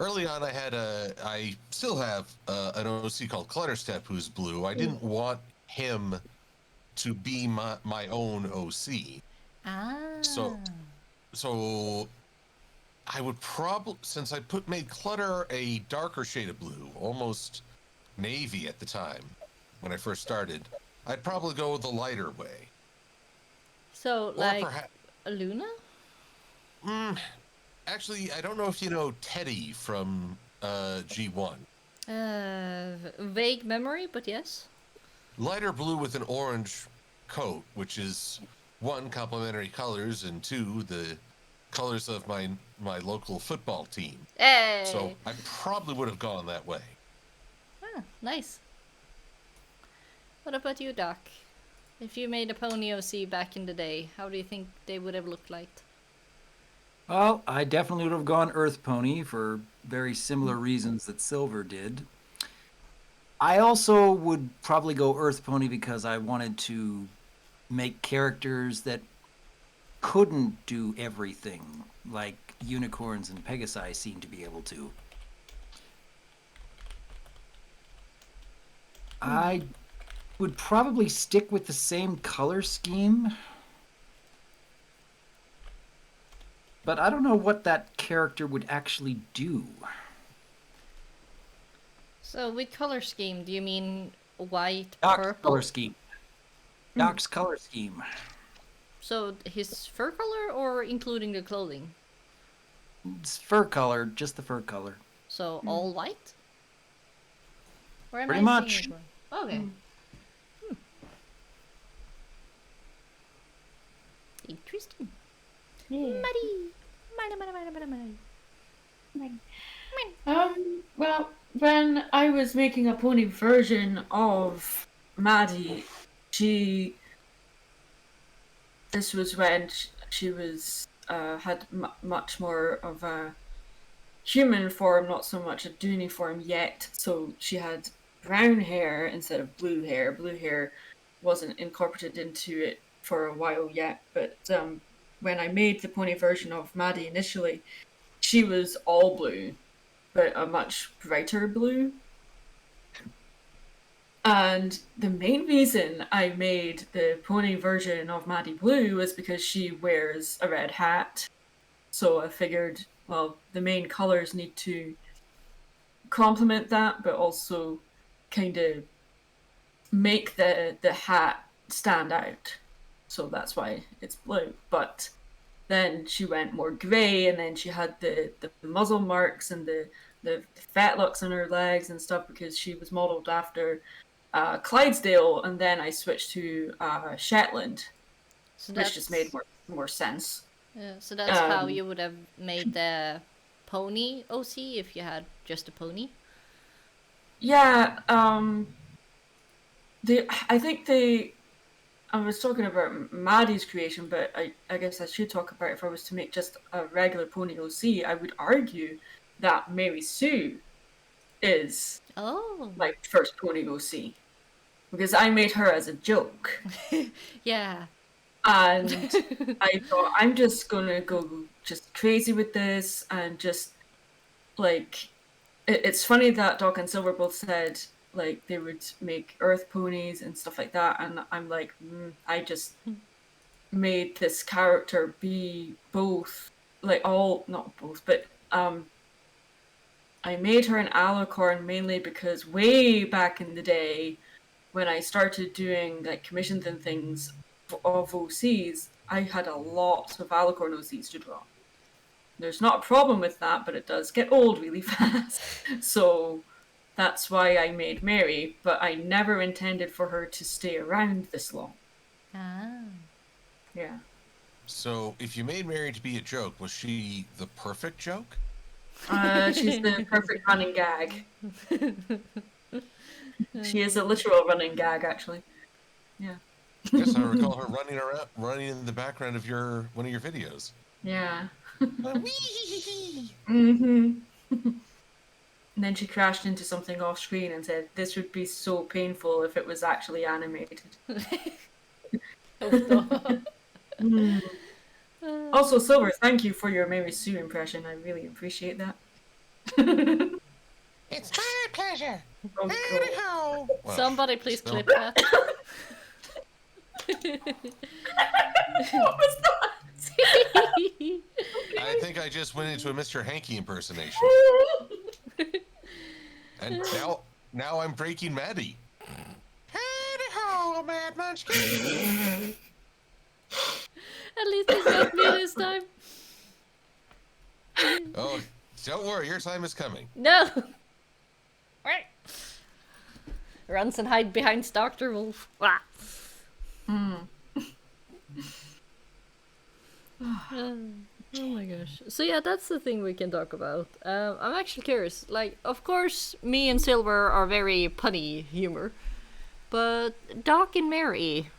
Early on, I still have an OC called Clutterstep who's blue. I didn't want him to be my own OC. Ah. So I would probably, since I made Clutter a darker shade of blue, almost navy at the time when I first started, I'd probably go the lighter way. So, like a Luna? Actually, I don't know if you know Teddy from G1. Vague memory, but yes. Lighter blue with an orange coat, which is one, complementary colors, and two, the colors of my local football team. Hey! So I probably would have gone that way. Ah, nice. What about you, Doc? If you made a pony OC back in the day, how do you think they would have looked like? Well, I definitely would have gone Earth Pony for very similar reasons that Silver did. I also would probably go Earth Pony because I wanted to make characters that couldn't do everything like unicorns and Pegasi seem to be able to. I would probably stick with the same color scheme. But I don't know what that character would actually do. So, with color scheme, do you mean white, Doc's purple? color scheme. Doc's color scheme. So, his fur color or including the clothing? It's fur color, just the fur color. So, all white? Or am Pretty I much. seeing it wrong? Okay. Interesting. Yeah. Muddy. Well, when I was making a pony version of Maddie, this was when she was had much more of a human form, not so much a Dooney form yet. So she had brown hair instead of blue hair. Blue hair wasn't incorporated into it for a while yet, but when I made the pony version of Maddie initially, she was all blue, but a much brighter blue. And the main reason I made the pony version of Maddie blue was because she wears a red hat. So I figured, well, the main colors need to complement that, but also kind of make the hat stand out. So that's why it's blue. But then she went more grey, and then she had the muzzle marks and the fetlocks on her legs and stuff because she was modelled after Clydesdale, and then I switched to Shetland, So which just made more sense. so that's how you would have made the pony OC if you had just a pony? Yeah, I think I was talking about Maddie's creation, but I guess I should talk about if I was to make just a regular pony OC, I would argue that Mary Sue is my first pony OC. Because I made her as a joke. Yeah. And I thought, I'm just gonna go just crazy with this and just, like, it's funny that Doc and Silver both said, like, they would make earth ponies and stuff like that, and I'm like, I just made this character be both, like, not both, but, I made her an alicorn mainly because way back in the day, when I started doing like commissions and things of OCs, I had a lot of alicorn OCs to draw. There's not a problem with that, but it does get old really fast. So that's why I made Mary, but I never intended for her to stay around this long. Ah. Yeah. So if you made Mary to be a joke, was she the perfect joke? She's the perfect running gag. She is a literal running gag, actually. Yeah. Yes, I recall her running in the background of one of your videos. Yeah. Wee! Mm-hmm. And then she crashed into something off screen and said, "This would be so painful if it was actually animated." Also, Silver, thank you for your Mary Sue impression. I really appreciate that. It's my pleasure. Oh, God. Well, Somebody please clip that. What was that? I think I just went into a Mr. Hanky impersonation. And now I'm breaking Maddie. Howdy-ho, Mad Munchkin. At least it's not me this time. Oh, don't worry, your time is coming. No! Runs and hide behind Dr. Wolf. Ah. Oh my gosh. So yeah, that's the thing we can talk about. I'm actually curious. Like, of course, me and Silver are very punny humor, but Doc and Mary,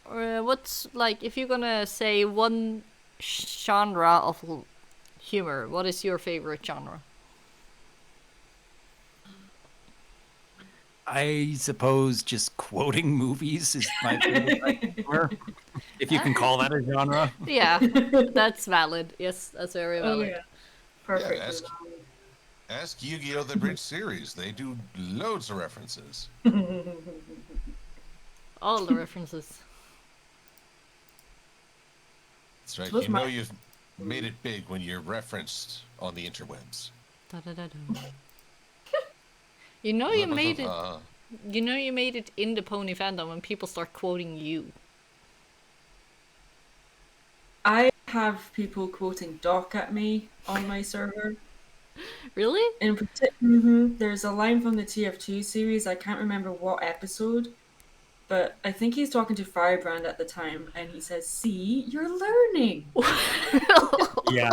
what's like if you're gonna say one genre of humor? What is your favorite genre? I suppose just quoting movies is my favorite genre, if you can call that a genre. Yeah, that's valid. Yes, that's very Oh valid. yeah, perfect. Yeah, ask Yu-Gi-Oh! The Bridge series. They do loads of references. All the references. That's right. Those You know might- you've made it big when you're referenced on the interwebs. Da-da-da-da. You know you made it. You know you made it in the pony fandom when people start quoting you. I have people quoting Doc at me on my server. Really? In particular, there's a line from the TF2 series. I can't remember what episode, but I think he's talking to Firebrand at the time, and he says, "See, you're learning." Yeah.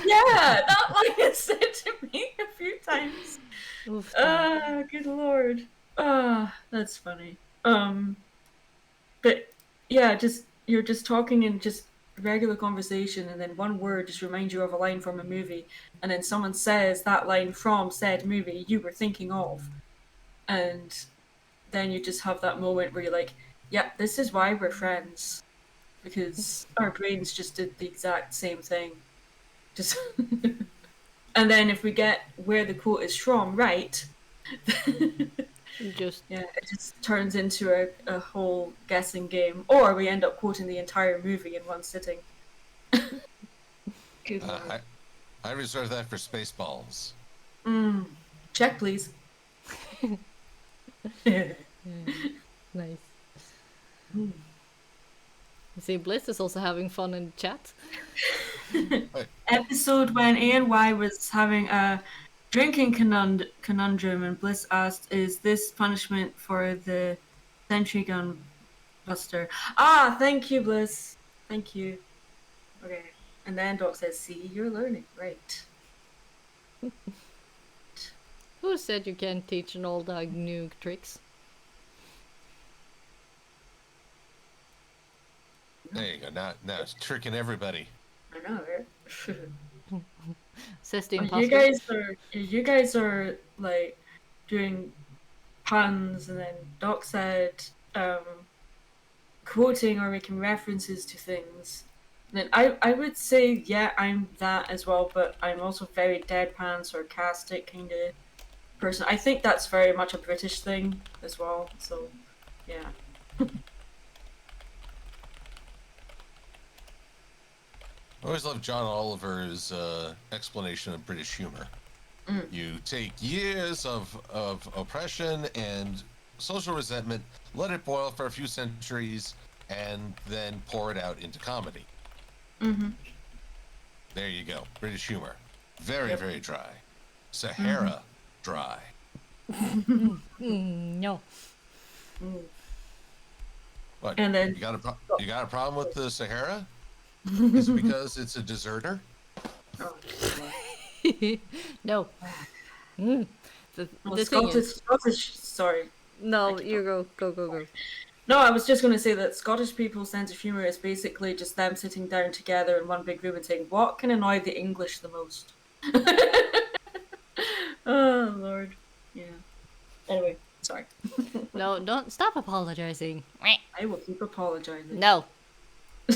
Yeah, that line is said to me a few times. Oof. Good lord. That's funny. But yeah, just you're just talking in just regular conversation, and then one word just reminds you of a line from a movie, and then someone says that line from said movie you were thinking of, and then you just have that moment where you're like, yeah, this is why we're friends, because our brains just did the exact same thing. Just and then if we get where the quote is from right, Just yeah, it just turns into a whole guessing game, or we end up quoting the entire movie in one sitting. Good lord. I reserve that for Spaceballs. Check, please. nice. You see, Bliss is also having fun in chat. Episode when ANY was having a drinking conundrum, and Bliss asked, "Is this punishment for the sentry gun buster?" Ah, thank you, Bliss. Thank you. Okay. And then Doc says, "See, you're learning. Right." Who said you can't teach an old dog new tricks? There you go. Now it's tricking everybody. I know, right? Says the Well, imposter. you guys are like doing puns, and then Doc said quoting or making references to things. And then I would say, yeah, I'm that as well, but I'm also very deadpan, sarcastic kind of person. I think that's very much a British thing as well. So, yeah. I always love John Oliver's explanation of British humor. You take years of oppression and social resentment, let it boil for a few centuries, and then pour it out into comedy. There you go. British humor. Very, very dry. Sahara, dry. No. What? And then you got a problem with the Sahara? Is it because it's a deserter? oh, No. The well, thing is, Scottish. Sorry. no, you go. No, I was just going to say that Scottish people's sense of humour is basically just them sitting down together in one big room and saying, "What can annoy the English the most?" Oh, Lord. Yeah. Anyway, sorry. No, don't stop apologizing. I will keep apologizing. No.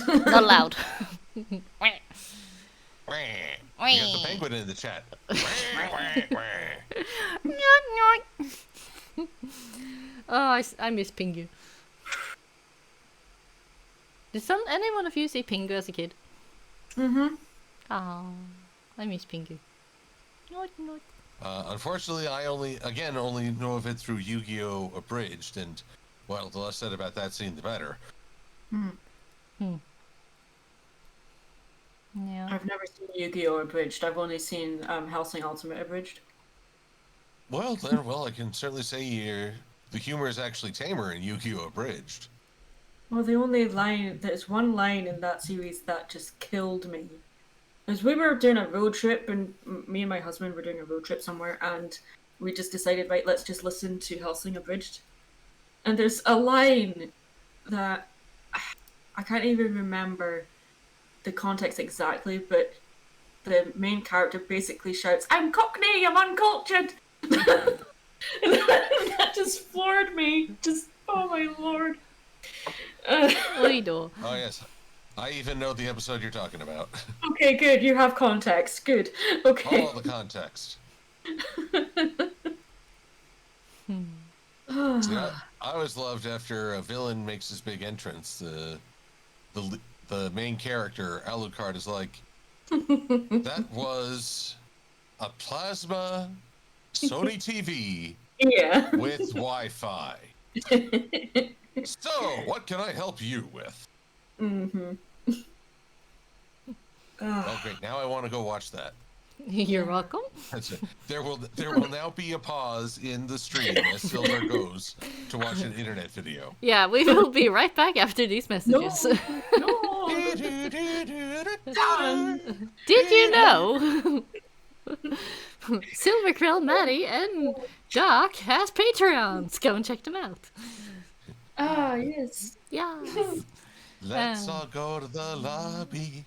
Not allowed. We got the penguin in the chat. Oh, I miss Pingu. Did any one of you see Pingu as a kid? Mm-hmm. Oh, I miss Pingu. Not. Unfortunately, I only know of it through Yu-Gi-Oh! Abridged, and well, the less said about that scene, the better. Yeah. I've never seen Yu-Gi-Oh! Abridged. I've only seen Hellsing Ultimate Abridged. Well, then, I can certainly say the humor is actually tamer in Yu-Gi-Oh! Abridged. Well, there's one line in that series that just killed me. As we were doing a road trip, and me and my husband were doing a road trip somewhere, and we just decided, right, let's just listen to Hellsing Abridged. And there's a line that I can't even remember the context exactly, but the main character basically shouts, "I'm Cockney, I'm uncultured!" And that just floored me. Just, oh my lord. Oido. Oh, yes. I even know the episode you're talking about. Okay, good. You have context. Good. Okay. All the context. See, I always loved after a villain makes his big entrance, the main character, Alucard, is like, that was a plasma Sony TV Yeah. with Wi-Fi. So, what can I help you with? Okay, now I want to go watch that. You're welcome. That's it. There will now be a pause in the stream as Silver goes to watch an internet video. Yeah, we will be right back after these messages. No. Did you know Silver Quill, Maddie, and Doc has Patreons? Go and check them out. Ah, yes. Yes. Let's all go to the lobby.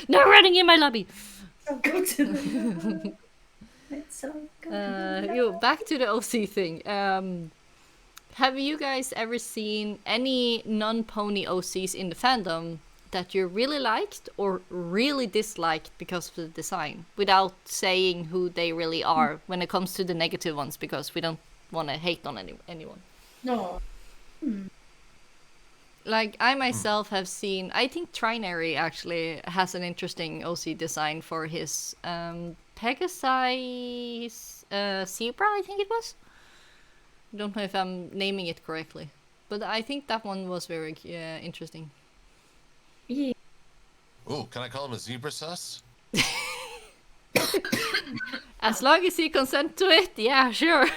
No running in my lobby. Go to the... Let's all go to the... Back to the OC thing. Have you guys ever seen any non-pony OCs in the fandom that you really liked or really disliked because of the design, without saying who they really are when it comes to the negative ones, because we don't want to hate on anyone? No. Like, I myself have seen, I think Trinary actually has an interesting OC design for his Pegasi Zebra, I think it was. I don't know if I'm naming it correctly, but I think that one was very interesting. Yeah. Oh, can I call him a zebra sus? As long as you consent to it, yeah, sure.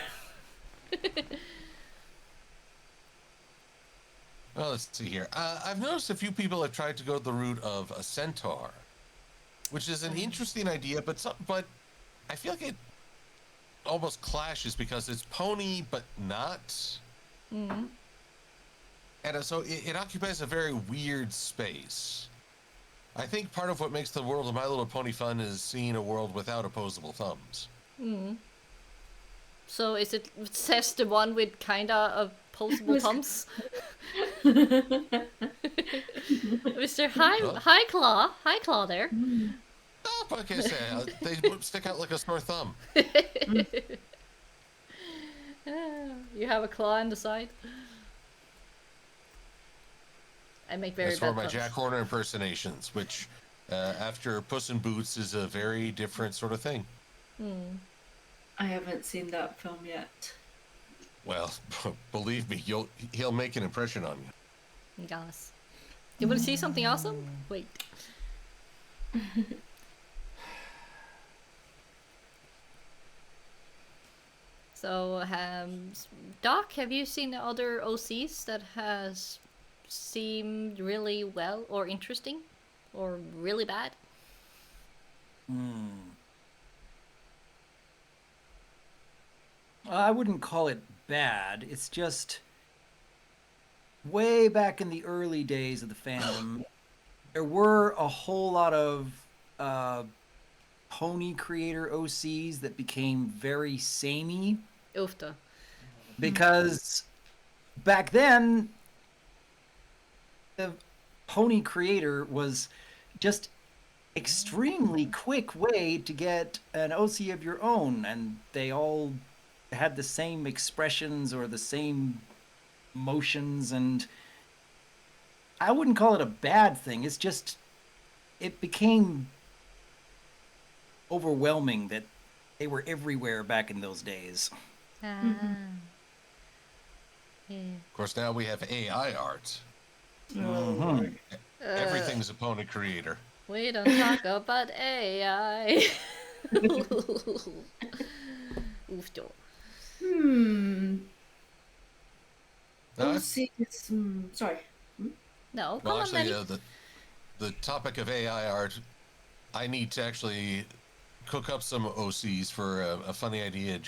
Well, let's see here. I've noticed a few people have tried to go the route of a centaur, which is an interesting idea, but I feel like it almost clashes because it's pony, but not. Mm. And so it occupies a very weird space. I think part of what makes the world of My Little Pony fun is seeing a world without opposable thumbs. Mm. So is it says the one with kinda opposable thumbs? Mr. High Claw there. Oh, like I said, they stick out like a sore thumb. You have a claw on the side. I make very That's bad for my puns. Jack Horner impersonations, which after Puss in Boots is a very different sort of thing. I haven't seen that film yet. Well, believe me, he'll make an impression on you. Yes. You want to see something awesome? Wait. So, Doc, have you seen other OCs that has seemed really well or interesting or really bad? I wouldn't call it bad. It's just way back in the early days of the fandom, there were a whole lot of pony creator OCs that became very samey. Oofta. Because back then, the pony creator was just extremely quick way to get an OC of your own, and they all had the same expressions or the same motions, and I wouldn't call it a bad thing. It's just it became overwhelming that they were everywhere back in those days. Yeah. Of course, now we have AI art. Mhm. Everything's a pony creator. We don't talk about AI. Oof, door. Let's see. Sorry. No, come Well, on, actually, Maddie. the topic of AI art, I need to actually cook up some OCs for a funny idea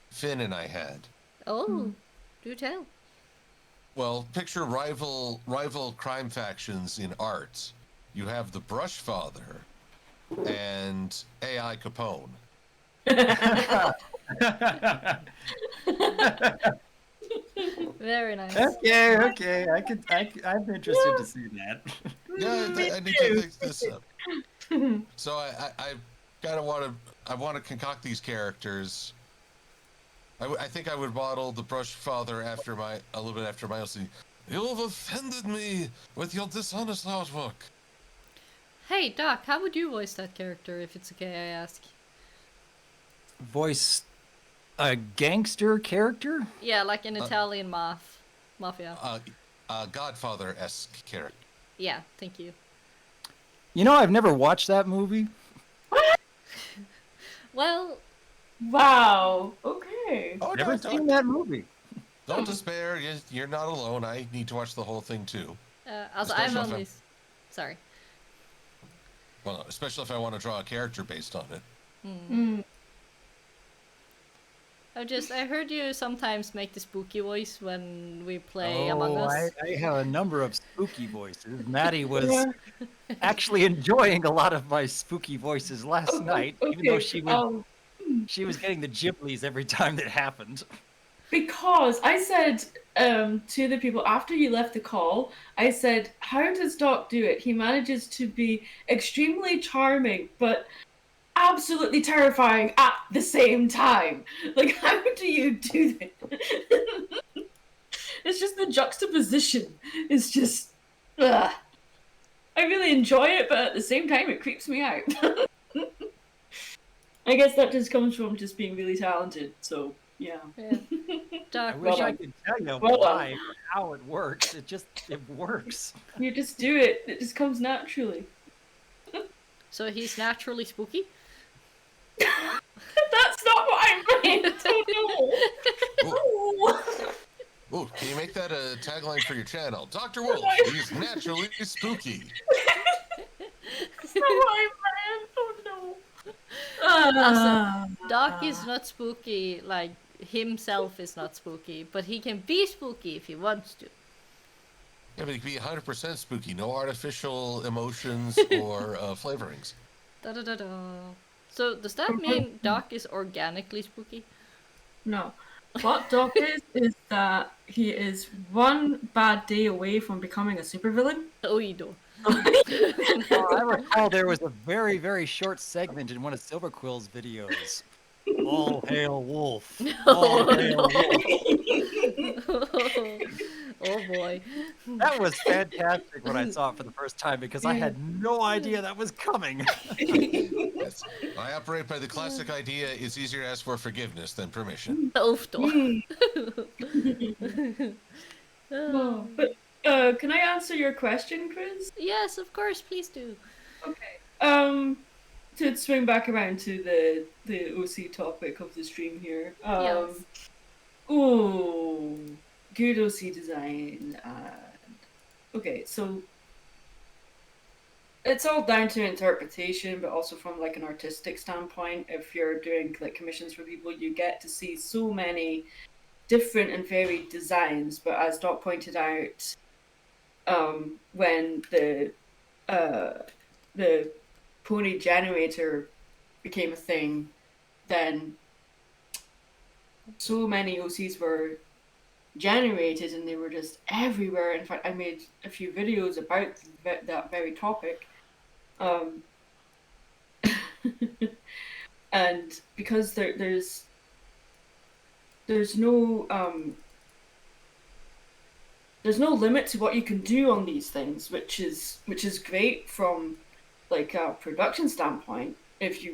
Finn and I had. Oh, do tell. Well, picture rival crime factions in art. You have the Brush Father and AI Capone. Very nice. Okay. I'm interested to see that. Yeah, I need to fix this up. So I kind of want to concoct these characters. I think I would model the Brush Father a little bit after my OC. You have offended me with your dishonest artwork. Hey, Doc, how would you voice that character if it's okay I ask? Voice a gangster character? Yeah, like an Italian mafia. Godfather-esque character. Yeah, thank you. You know, I've never watched that movie. Well, Wow. Okay. Oh, Never seen that movie. Don't despair. You're not alone. I need to watch the whole thing too. also, I'm only... Sorry. Well, especially if I want to draw a character based on it. I heard you sometimes make the spooky voice when we play Among Us. I have a number of spooky voices. Maddie was actually enjoying a lot of my spooky voices last night, even though she was getting the Ghiblies every time that happened. Because I said to the people after you left the call, I said, how does Doc do it? He manages to be extremely charming, but absolutely terrifying at the same time. Like, how do you do that? It's just the juxtaposition. It's just... I really enjoy it, but at the same time, it creeps me out. I guess that just comes from just being really talented, so... Yeah. Doc, I wish I could tell you why or how it works. It works. You just do it. It just comes naturally. So he's naturally spooky? That's not what I meant. Oh, no. Ooh, can you make that a tagline for your channel? Dr. Wolf, he's naturally spooky. That's not what I meant. Oh, no. Doc is not spooky, like, himself is not spooky, but he can be spooky if he wants to. Yeah, but he can be 100% spooky. No artificial emotions or flavorings. Da-da-da-da. So, does that mean Doc is organically spooky? No. What Doc is that he is one bad day away from becoming a supervillain. Oh, you do. I recall there was a very, very short segment in one of Silver Quill's videos. All hail Wolf. All hail Wolf. Oh boy. That was fantastic when I saw it for the first time because I had no idea that was coming. Yes. I operate by the classic idea, it's easier to ask for forgiveness than permission. But can I answer your question, Chris? yes, of course, please do. Okay. To swing back around to the OC topic of the stream here. Yes. Ooh, good OC design. Okay, so it's all down to interpretation, but also from like an artistic standpoint. If you're doing like commissions for people, you get to see so many different and varied designs. But as Doc pointed out, when the pony generator became a thing, then so many OCs were generated and they were just everywhere. In fact, I made a few videos about that very topic. And because there's no limit to what you can do on these things, which is great from like a production standpoint. If you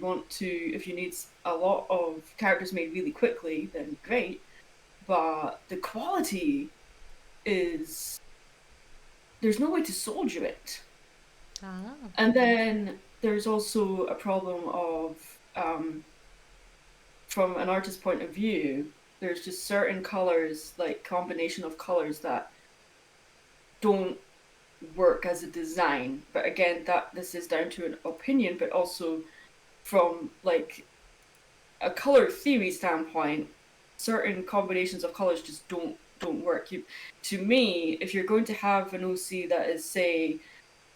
need a lot of characters made really quickly, then great. But the quality is there's no way to soldier it. Ah. And then there's also a problem of, from an artist's point of view, there's just certain colors, like combination of colors that don't work as a design. But again, this is down to an opinion, but also from like a color theory standpoint, certain combinations of colors just don't work. To me, if you're going to have an OC that is, say,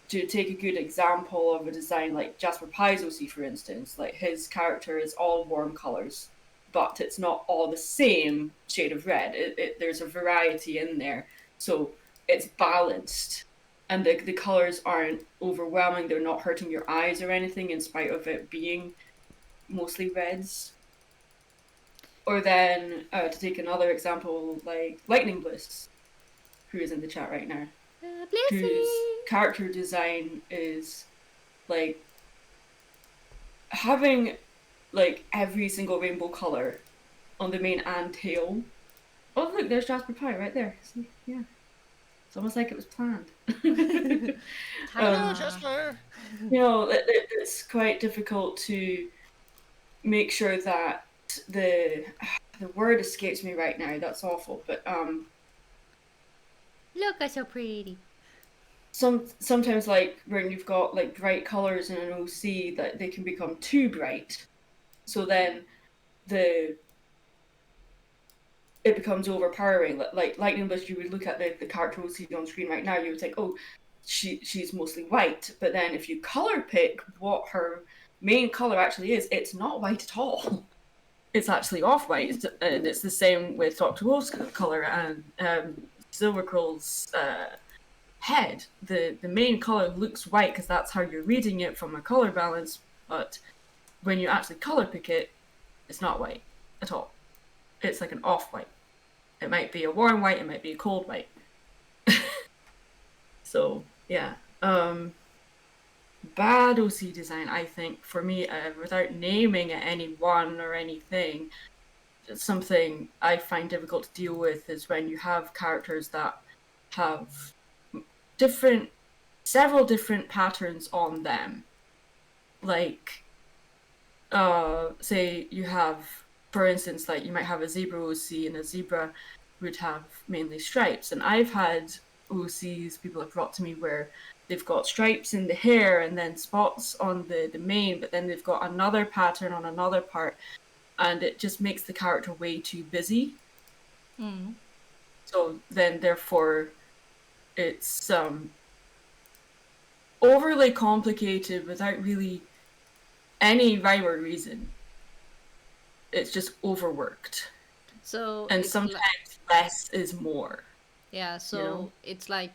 to take a good example of a design like Jasper Pye's OC, for instance, like his character is all warm colors, but it's not all the same shade of red. There's a variety in there, so it's balanced, and the colors aren't overwhelming. They're not hurting your eyes or anything, in spite of it being mostly reds. Or then, to take another example, like Lightning Bliss, who is in the chat right now, whose character design is like having like every single rainbow color on the mane and tail. Oh look, there's Jasper Pye right there. See? Yeah, it's almost like it was planned. Hello, Jasper. You know, it's quite difficult to make sure that the word escapes me right now. That's awful, but Look, I'm so pretty. Sometimes, like when you've got like bright colors in an OC, that they can become too bright, so then it becomes overpowering. Like Lightning Bliss, you would look at the character OC on screen right now, you would think, oh, she's mostly white. But then if you color pick what her main color actually is, it's not white at all. It's actually off-white, and it's the same with Dr. Wolf's color and Silver Quill's head. The main color looks white because that's how you're reading it from a color balance, but when you actually color pick it, it's not white at all. It's like an off-white. It might be a warm white, it might be a cold white. So yeah, bad OC design, I think, for me, without naming it any one or anything, something I find difficult to deal with is when you have characters that have several different patterns on them. Like, say you have, for instance, like you might have a zebra OC, and a zebra would have mainly stripes. And I've had OCs people have brought to me where they've got stripes in the hair and then spots on the mane, but then they've got another pattern on another part, and it just makes the character way too busy. Mm. So then, therefore, it's overly complicated without really any rhyme or reason. It's just overworked. So and sometimes less is more. Yeah, so you know? It's like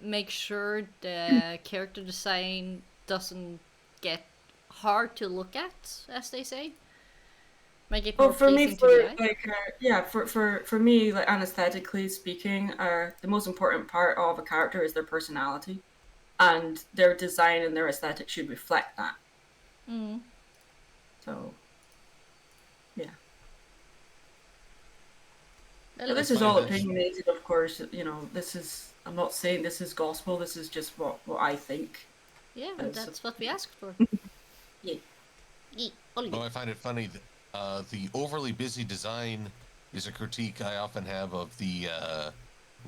make sure the character design doesn't get hard to look at, as they say. Make it more for me, pleasing to the eye. like for me, like anesthetically speaking, the most important part of a character is their personality, and their design and their aesthetic should reflect that. Mm. So, yeah. Well, This is all opinionated, of course. You know, I'm not saying this is gospel. This is just what I think. Yeah, that's what we asked for. Yeah. Oh, I find it funny that the overly busy design is a critique I often have of the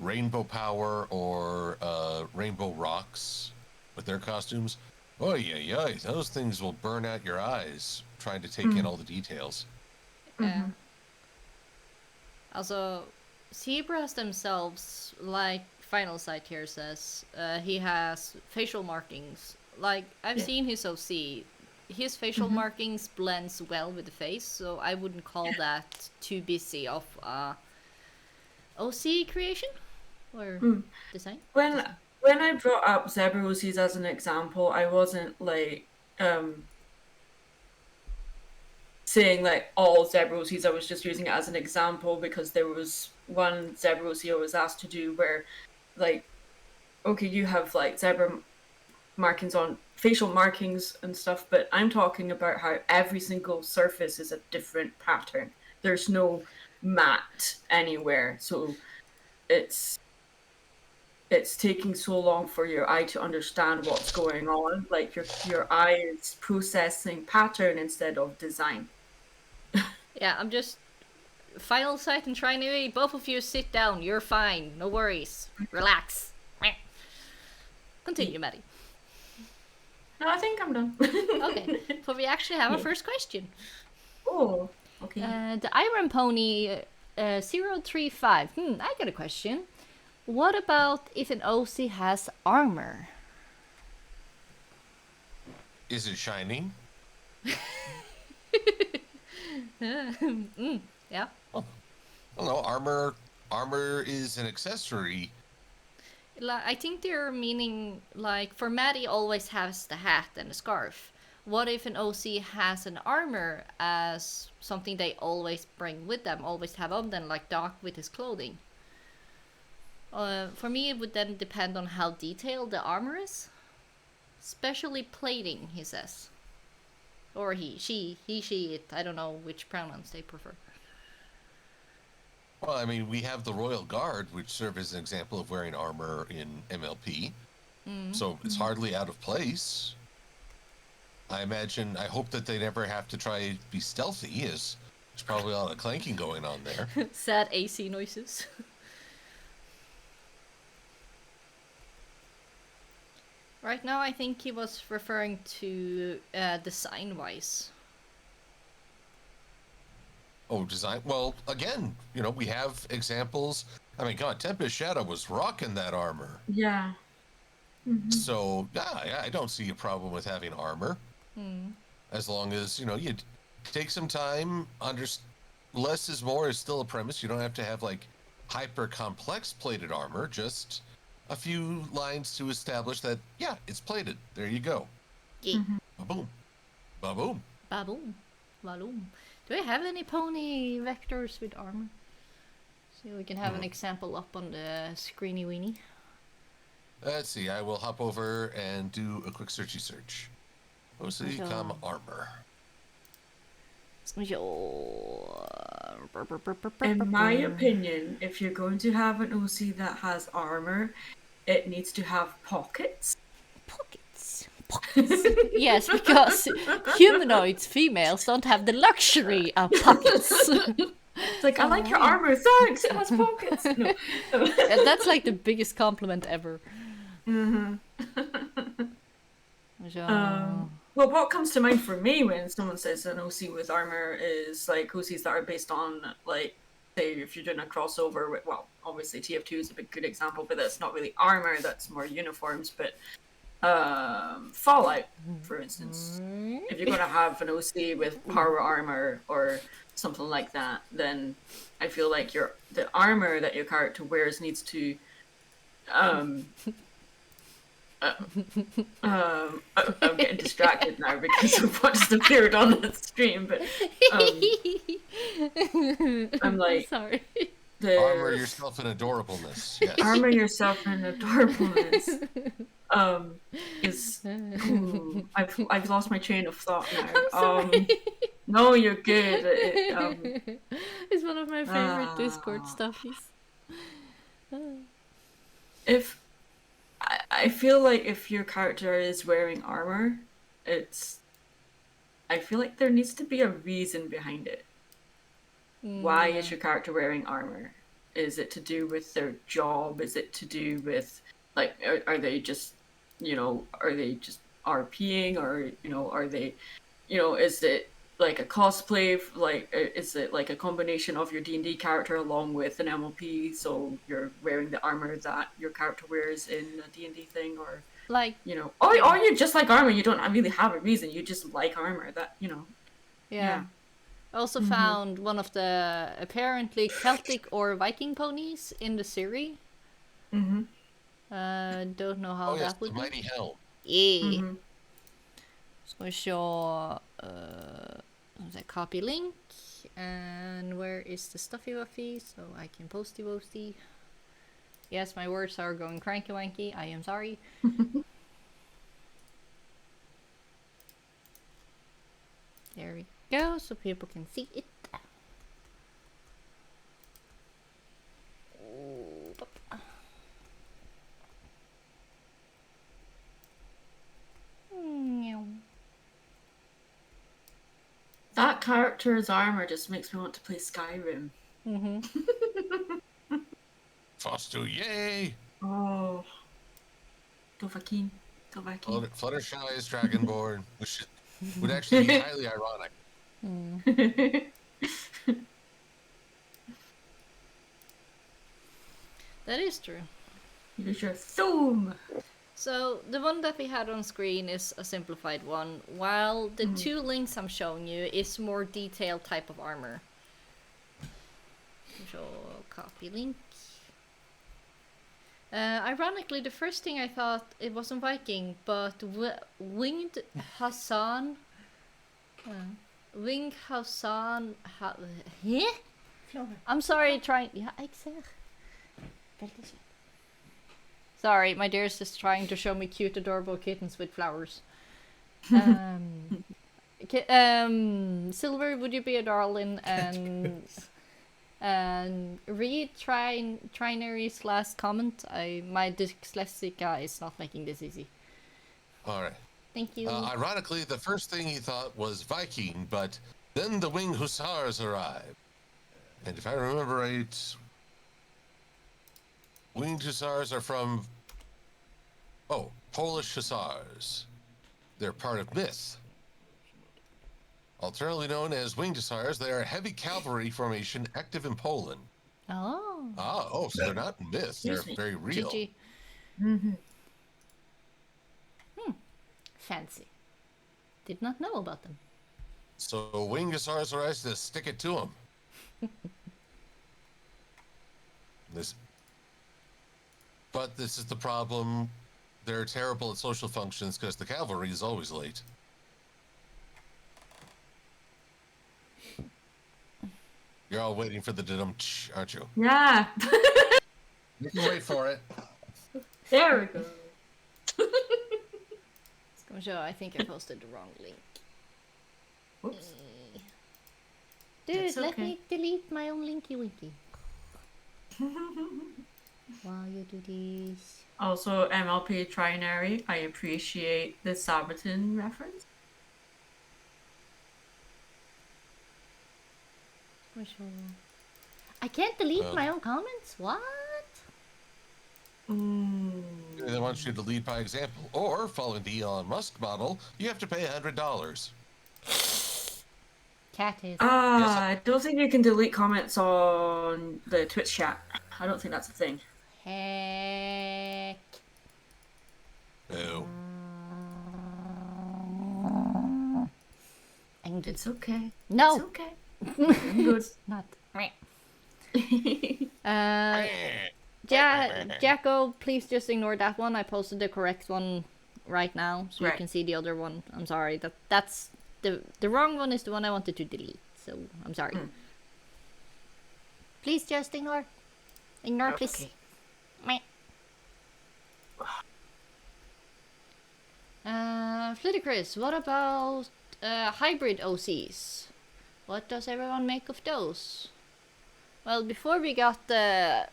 Rainbow Power or Rainbow Rocks with their costumes. Oh, yeah, those things will burn out your eyes trying to take in all the details. Yeah. Also, zebras themselves, like Final Sight here says, he has facial markings. Like, I've seen his OC. His facial markings blends well with the face, so I wouldn't call that too busy of OC creation or design. When I brought up zebra OCs as an example, I wasn't like saying like all zebra OCs. I was just using it as an example because there was one zebra OC I was asked to do where, like, okay, you have like zebra markings on facial markings and stuff, but I'm talking about how every single surface is a different pattern. There's no matte anywhere, so it's it's taking so long for your eye to understand what's going on. Like your eye is processing pattern instead of design. Yeah, I'm just final sight and trinity. Both of you sit down. You're fine. No worries. Relax. Continue, Maddie. No, I think I'm done. Okay, so we actually have a first question. Oh, okay. The Iron Pony 035. I got a question. What about if an OC has armor? Is it shining? Yeah. Oh, no, armor is an accessory. I think they're meaning, like, for Maddie always has the hat and the scarf. What if an OC has an armor as something they always bring with them, always have on them, like Doc with his clothing? For me, it would then depend on how detailed the armor is. Especially plating, he says. Or he, she, it. I don't know which pronouns they prefer. Well, I mean, we have the Royal Guard, which serve as an example of wearing armor in MLP. So it's hardly out of place. I hope that they never have to try to be stealthy, as there's probably a lot of clanking going on there. Sad AC noises. Right now, I think he was referring to design-wise. Oh, design. Well, again, we have examples. I mean, God, Tempest Shadow was rocking that armor. Yeah. Mm-hmm. So, yeah, I don't see a problem with having armor. As long as, you take some time. Less is more is still a premise. You don't have to have, like, hyper complex plated armor. Just a few lines to establish that, yeah, it's plated. There you go. Yeah. Ba-boom. Ba-boom. Ba-boom. Ba-boom. Do I have any pony vectors with armor? So we can have an example up on the screeny weenie. Let's see. I will hop over and do a quick searchy search. OC, armor. In my opinion, if you're going to have an OC that has armor, it needs to have pockets. Pockets. Yes, because humanoids, females, don't have the luxury of pockets. It's like, I like your armor, thanks, it has pockets. No. And that's like the biggest compliment ever. Well, what comes to mind for me when someone says an OC with armor is like OCs that are based on, like, say, if you're doing a crossover with, well, obviously TF2 is a big good example, but that's not really armor, that's more uniforms, but Fallout, for instance. If you're going to have an OC with power armor or something like that, then I feel like the armor that your character wears needs to I'm getting distracted now because of what just appeared on the stream, but I'm like, sorry. Armor yourself in adorableness. Yes. Armor yourself in adorableness. I've lost my train of thought now. No, you're good. It's one of my favorite Discord stuffies. If I feel like if your character is wearing armor, I feel like there needs to be a reason behind it. Why is your character wearing armor? Is it to do with their job? Is it to do with, like, are they just, are they just RPing, or, are they, is it like a cosplay, like, is it like a combination of your D&D character along with an MLP, so you're wearing the armor that your character wears in a D&D thing, or, like, or you just like armor, you don't really have a reason, you just like armor, that, Yeah. I also found one of the apparently Celtic or Viking ponies in the series. Don't know how that would the Mighty Helm. Yeah. So I show the copy link, and where is the stuffy wuffy so I can posty woasty. Yes, my words are going cranky wanky. I am sorry. There we go, so people can see it. character's armor just makes me want to play Skyrim. Fostu, yay! Oh. Dovahkiin. Dovahkiin. Fluttershy's Dragonborn, which would actually be highly ironic. That is true. Use your thumb. So the one that we had on screen is a simplified one, while the two links I'm showing you is more detailed type of armor. So copy link. Ironically, the first thing I thought it wasn't Viking, but Winged Hassan. Winged Hassan. I'm sorry, trying. Ja, ik zeg. Sorry, my dear is just trying to show me cute, adorable kittens with flowers. Silver, would you be a darling and read Trinary's last comment? My dyslexia is not making this easy. All right. Thank you. Ironically, the first thing he thought was Viking, but then the Winged Hussars arrived. And if I remember right, Winged Hussars are from, Polish Hussars. They're part of myth. Alternately known as Winged Hussars, they are a heavy cavalry formation active in Poland. Oh. So they're not myth, they're very real. GG. Fancy. Did not know about them. So Winged Hussars are to stick it to them. But this is the problem. They're terrible at social functions because the cavalry is always late. You're all waiting for the dum-tsh, aren't you? Yeah. You can wait for it. There we go. It's gonna show. I think I posted the wrong link. Whoops. Dude, It's let okay. me delete my own linky winky. While you do this. Also, MLP Trinary, I appreciate the Sabaton reference. For sure. I can't delete my own comments? What? They want you to lead by example. Or, following the Elon Musk model, you have to pay $100. Cat is. I don't think you can delete comments on the Twitch chat. I don't think that's a thing. Heck. No. It's okay. No. It's okay. I'm good. Not. Jacko, please just ignore that one. I posted the correct one right now, so you Right. can see the other one. I'm sorry. That's the wrong one is the one I wanted to delete. So I'm sorry. Please just ignore. Ignore, please. Okay. Meh. Flitticris, what about hybrid OCs? What does everyone make of those? Well, before we got the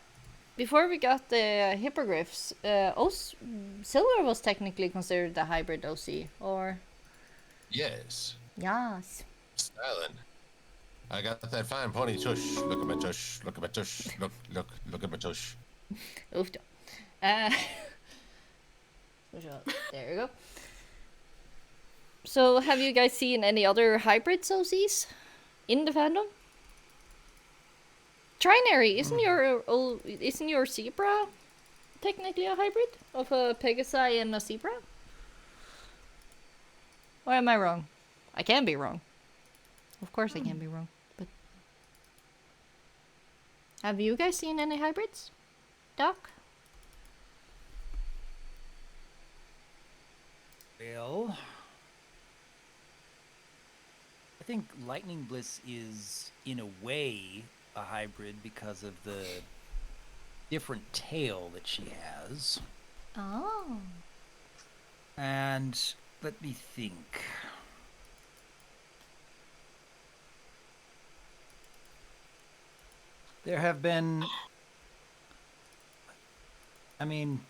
hippogriffs, Silver was technically considered the hybrid OC, or Yes. yes. Styling. I got that fine pony tush. Look at my tush. Look at my tush. Look at my tush. Oofda. There you go. So, have you guys seen any other hybrids OCs in the fandom? Trinary, isn't your zebra technically a hybrid of a Pegasi and a zebra? Or am I wrong? I can be wrong. Of course I can be wrong. But have you guys seen any hybrids? Doc? Well, I think Lightning Bliss is, in a way, a hybrid because of the different tail that she has. Oh. And let me think. There have been... I mean,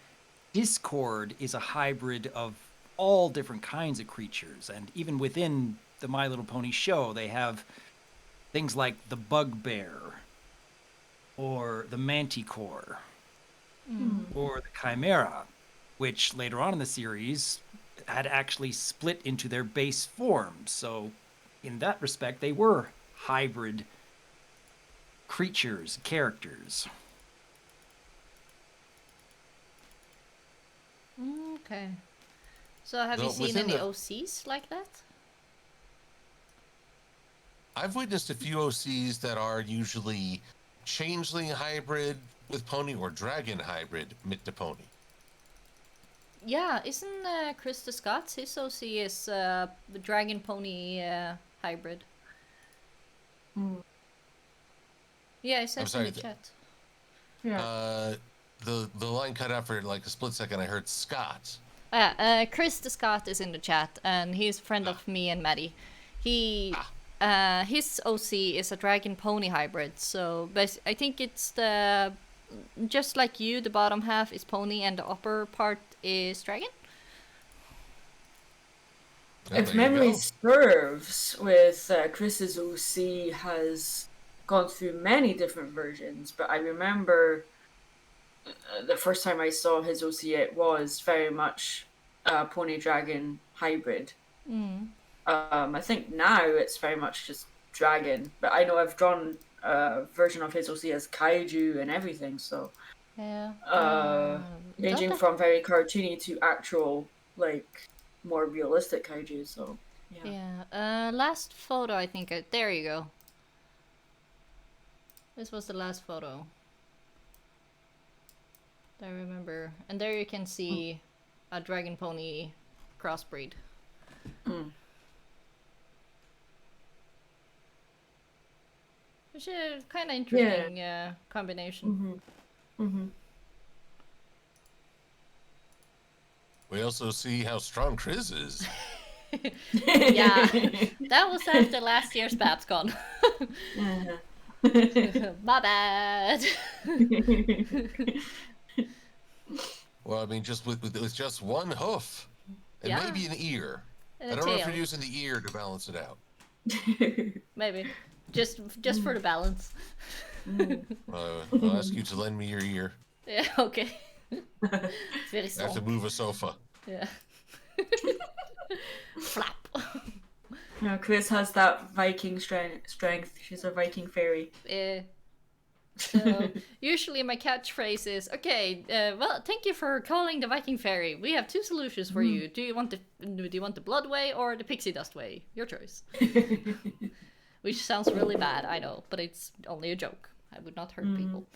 Discord is a hybrid of all different kinds of creatures. And even within the My Little Pony show, they have things like the bugbear, or the manticore, or the chimera, which later on in the series had actually split into their base forms. So in that respect, they were hybrid creatures, characters. Okay. So have you seen any OCs like that? I've witnessed a few OCs that are usually changeling hybrid with pony or dragon hybrid mid to pony. Yeah, isn't Chris the Scots, his OC is the dragon pony hybrid. Yeah, I said in the chat. Yeah. The line cut out for like a split second. I heard Scott. Chris the Scott is in the chat, and he's a friend of me and Maddie. His OC is a dragon pony hybrid. So, but I think it's just like you. The bottom half is pony, and the upper part is dragon. If memory serves, with Chris's OC has gone through many different versions, but I remember the first time I saw his OC, it was very much pony dragon hybrid. I think now it's very much just dragon, but I know I've drawn a version of his OC as kaiju and everything, so yeah. ranging from very cartoony to actual, like, more realistic kaiju. So yeah. Last photo, I think. There you go. This was the last photo. I remember, and there you can see a dragon pony crossbreed. Which is kind of interesting combination. We also see how strong Chris is. Yeah, that was after last year's BabsCon. My bad. Well, I mean, just with just one hoof and maybe an ear. And I don't know if tail. you're using the ear to balance it out. Maybe just for the balance. I'll ask you to lend me your ear. Yeah. Okay. It's very I small. have to move a sofa. Yeah. Flap. No, Chris has that Viking strength. She's a Viking fairy. So usually my catchphrase is, okay, well, thank you for calling the Viking Fairy. We have two solutions for you. Do you want the blood way or the pixie dust way? Your choice. Which sounds really bad, I know, but it's only a joke. I would not hurt people.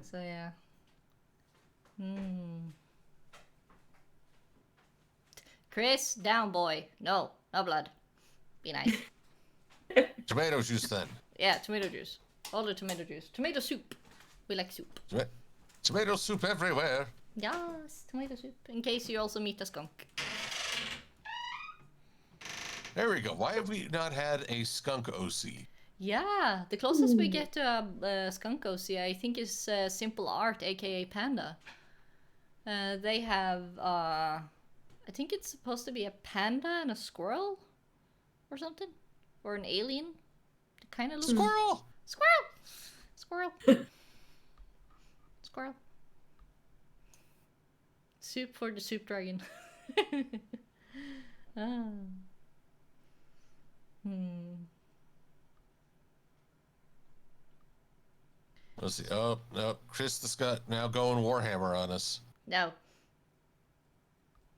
So yeah. Chris, down boy. No blood. Be nice. Tomato juice then. Yeah, tomato juice. All the tomato juice. Tomato soup. We like soup. Tomato soup everywhere. Yes, tomato soup. In case you also meet a skunk. There we go. Why have we not had a skunk OC? Yeah, the closest we get to a skunk OC, I think, is Simple Art, aka Panda. They have, I think it's supposed to be a panda and a squirrel? Or something? Or an alien? Kind of Squirrel! Squirrel! Squirrel. Soup for the soup dragon. Let's see. Oh, no. Chris the Scott now going Warhammer on us. No.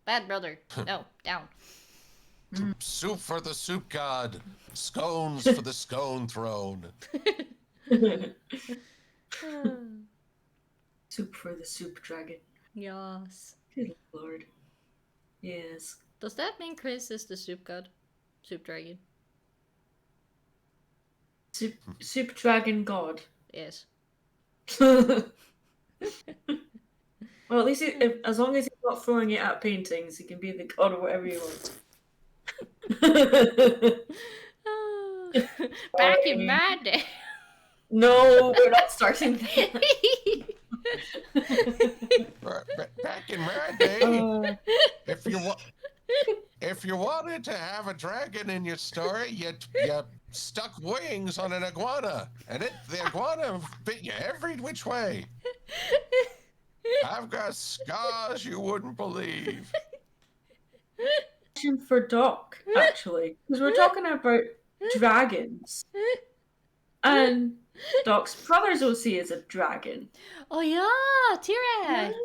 Bad brother. No, down. Soup for the soup god. Scones for the scone throne. Soup for the soup dragon. Yes. Good lord. Yes. Does that mean Chris is the soup god? Soup dragon? Soup dragon god. Yes. Well, at least as long as he's not throwing it at paintings, he can be the god of whatever he wants. Back in my day. No, we're not starting that. Back in my day, if you wanted to have a dragon in your story, you stuck wings on an iguana, and the iguana bit you every which way. I've got scars you wouldn't believe. Question for Doc, actually, because we're talking about dragons, and Doc's brother's OC is a dragon. Oh yeah, T-Rex.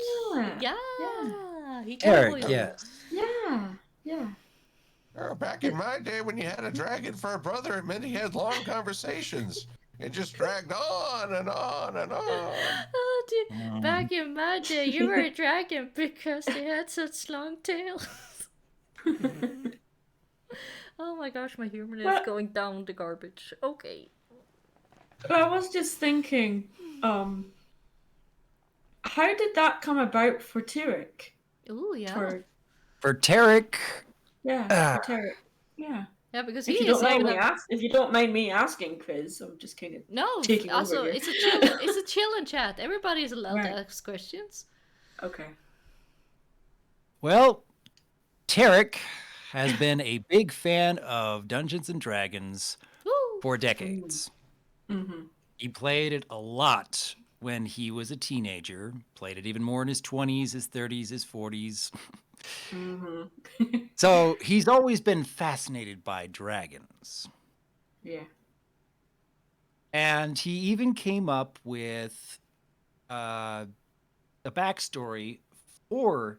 Yeah. He Eric, totally yes. Yeah. Oh, back in my day, when you had a dragon for a brother, it meant he had long conversations. It just dragged on and on and on. Oh, dude. Back in my day, you were a dragon because they had such long tails. Oh my gosh, my humor is going down the garbage. Okay. I was just thinking, how did that come about for Tarek? Ooh, yeah. For Tarek. For Tarek. Yeah. Yeah, because If you don't mind me asking, Quiz, I'm just kind of taking also over here. it's a chill&chat. Everybody is allowed to ask questions. Okay. Well, Tarek has been a big fan of Dungeons and Dragons for decades. Mm-hmm. He played it a lot when he was a teenager. Played it even more in his 20s, his 30s, his 40s. Mm-hmm. So he's always been fascinated by dragons. Yeah. And he even came up with a backstory for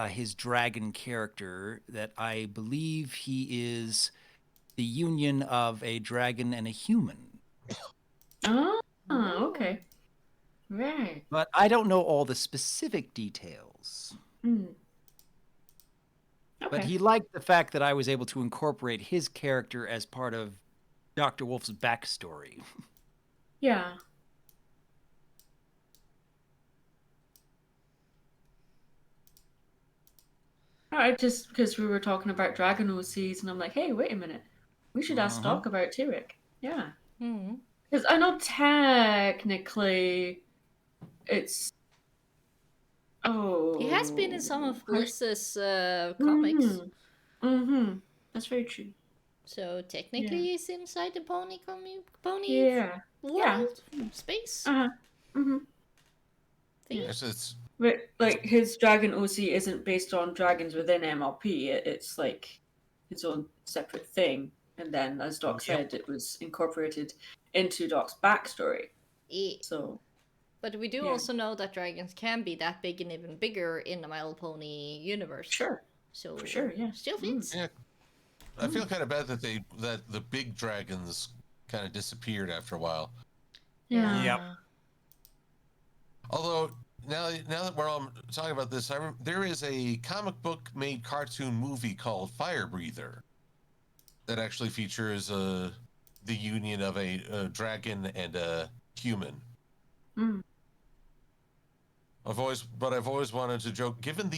his dragon character that I believe he is the union of a dragon and a human. Oh, okay. Right. But I don't know all the specific details. Mm. Okay. But he liked the fact that I was able to incorporate his character as part of Dr. Wolf's backstory. Yeah. I just, because we were talking about Dragon OCs, and I'm like, hey, wait a minute. We should ask Doc about Tarek. Yeah. Because I know technically it's... Oh. He has been in some of Bliss's comics. Mm-hmm. That's very true. So technically he's inside the pony world, space. Mm-hmm. Yes, it's... But, like, his Dragon OC isn't based on dragons within MLP. It's, like, its own separate thing. And then, as Doc said, it was incorporated into Doc's backstory. So... But we do also know that dragons can be that big and even bigger in the My Little Pony universe. Sure. So for sure, yeah. Still fits. Yeah. I feel kind of bad that the big dragons kind of disappeared after a while. Yeah. Yep. Although now that we're all talking about this, there is a comic book made cartoon movie called Fire Breather that actually features the union of a dragon and a human. I've always wanted to joke, given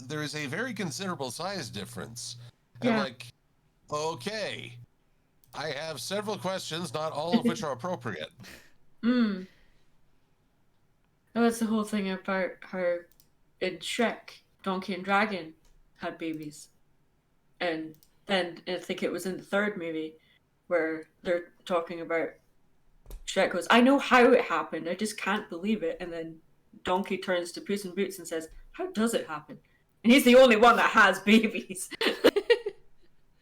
there is a very considerable size difference. And I'm like, okay, I have several questions, not all of which are appropriate. That's the whole thing about how in Shrek, Donkey and Dragon had babies. And then I think it was in the third movie where they're talking about Shrek goes, I know how it happened, I just can't believe it. And then Donkey turns to Puss in Boots and says, how does it happen? And he's the only one that has babies.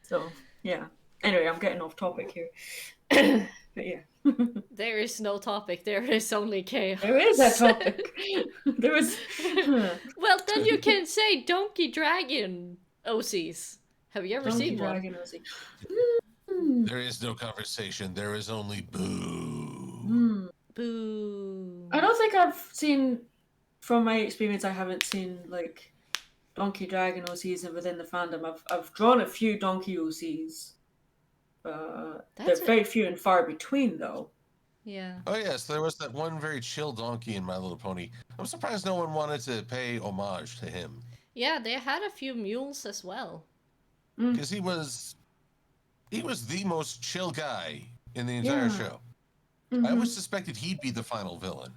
So, yeah. Anyway, I'm getting off topic here. But yeah. There is no topic, there is only chaos. There is a topic. There was... Well, then you can say Donkey Dragon OCs. Have you ever seen Dragon one? OC. There is no conversation. There is only boo. Boo. I don't think I've seen, from my experience, I haven't seen, like, Donkey Dragon OCs within the fandom. I've drawn a few Donkey OCs. They're very few and far between, though. Yeah. Oh, yes, there was that one very chill donkey in My Little Pony. I'm surprised no one wanted to pay homage to him. Yeah, they had a few mules as well. Because he was the most chill guy in the entire show. I always suspected he'd be the final villain.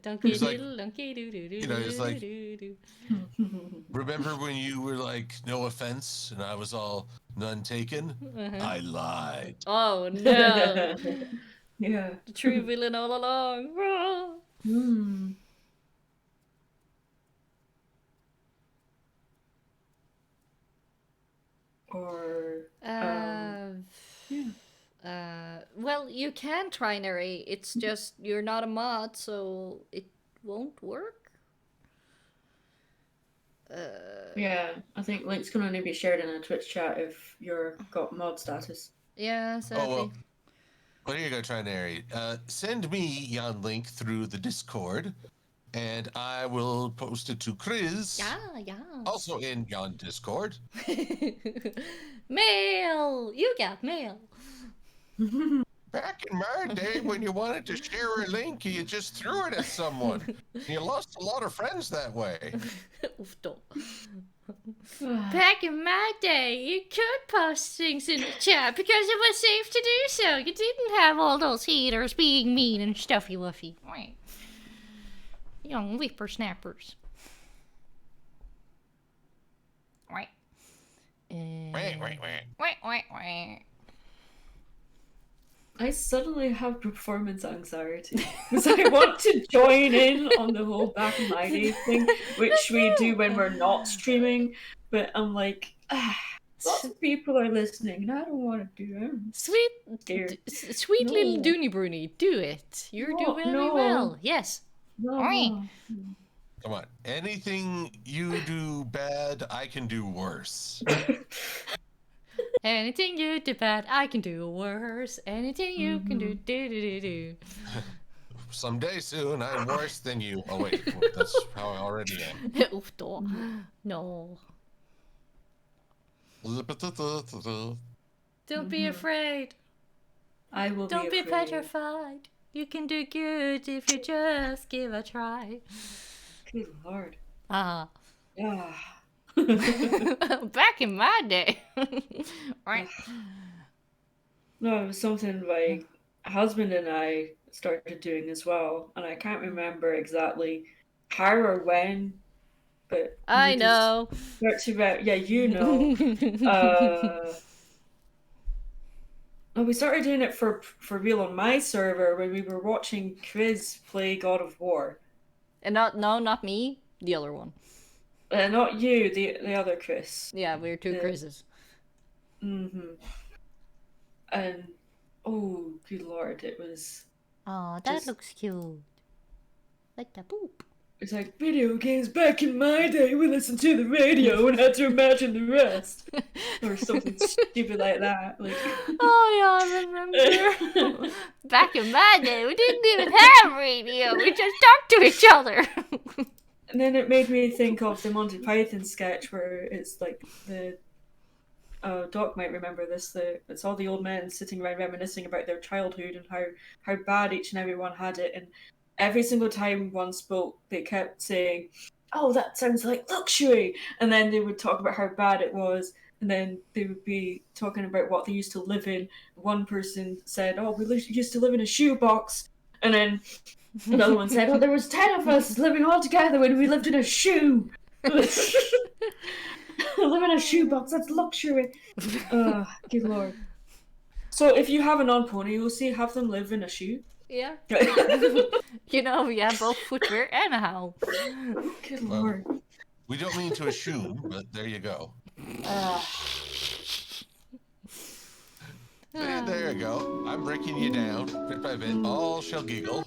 Donkey He's like, doodle, donkey doo doo doo you know, it's like, doo doo. remember when you were like, no offense, and I was all none taken? I lied. Oh no! Yeah. The true villain all along. Hmm. Or well, you can try narrate. It's just you're not a mod, so it won't work. yeah, I think links can only be shared in a Twitch chat if you're got mod status. Yeah, sadly. Oh, well. What are you going to try and narrate? Send me yon link through the Discord, and I will post it to Chris. Yeah. Also in yon Discord. Mail! You got mail. Back in my day, when you wanted to share a link, you just threw it at someone. You lost a lot of friends that way. Back in my day, you could post things in the chat because it was safe to do so. You didn't have all those haters being mean and stuffy wuffy. Young whippersnappers. Wait. Wait. I suddenly have performance anxiety because I want to join in on the whole back in my day thing, which we do when we're not streaming. But I'm like, lots of people are listening, and I don't want to do it. Sweet No. little Dooney Brony, do it. You do very well. Yes. No. Come on. Anything you do bad, I can do worse. Anything you do bad, I can do worse. Anything you can do. Someday soon, I'm worse than you. Oh, wait. That's how I already am. No. Don't Don't be afraid. I will Don't be be afraid. petrified. You can do good if you just give a try. Good lord. Ah. Yeah. Back in my day. Right. No, it was something my husband and I started doing as well, and I can't remember exactly how or when, but I know. yeah, you know. We started doing it for real on my server when we were watching Chris play God of War. And not me. The other one. Not you, the other Chris. Yeah, we're two Chris's. And oh, good lord, it was. Oh, that looks cute. Like the poop. It's like video games back in my day. We listened to the radio and had to imagine the rest, or something stupid like that. Like, oh yeah, I remember. Back in my day, we didn't even have radio. We just talked to each other. And then it made me think of the Monty Python sketch where it's like the Doc might remember this. It's all the old men sitting around reminiscing about their childhood and how bad each and every one had it, and every single time one spoke, they kept saying, "Oh, that sounds like luxury," and then they would talk about how bad it was, and then they would be talking about what they used to live in. One person said, "Oh, we used to live in a shoebox," and then another one said, "Oh, there was 10 of us living all together when we lived in a shoe." Live in a shoebox, that's luxury. Good lord. So if you have a non-pony, you'll see have them live in a shoe. Yeah. You know, we have both footwear and a house. Good lord. We don't mean to assume, but there you go. There you go. I'm breaking you down bit by bit. All shall giggle.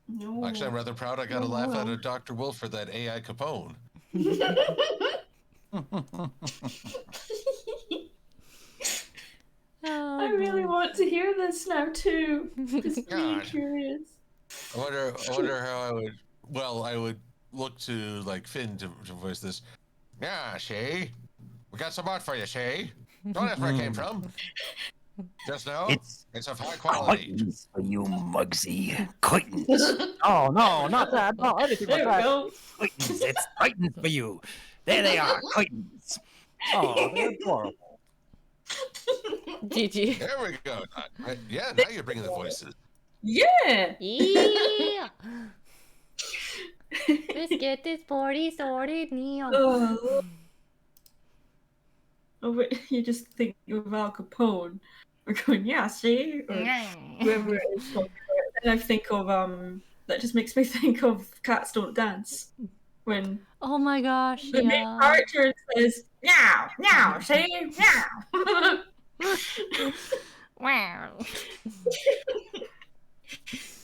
No. Actually, I'm rather proud I got a laugh out of Dr. Wolf for that AI Capone. I really want to hear this now too. Just being God. curious. I wonder how I would. Well, I would look to like Finn to voice this. Yeah, Shay, we got some art for you, Shay. Don't ask where it came from. Just know it's of high quality. Coitons for you, Mugsy. Coitons. Oh no, not that. No, anything but There we that. go. Coitons. It's coitons for you. There they are, coitons. Oh, they're adorable. GG. There we go. Yeah, now you're bringing the voices. Yeah. Yeah. Let's get this party started, Neon. Oh, wait, you just think of Al Capone. We're going, yeah, see? Or whoever it is talking about it. And I think of, that just makes me think of Cats Don't Dance. When Oh my gosh, the main yeah. character says, meow, meow, see? Meow. Wow.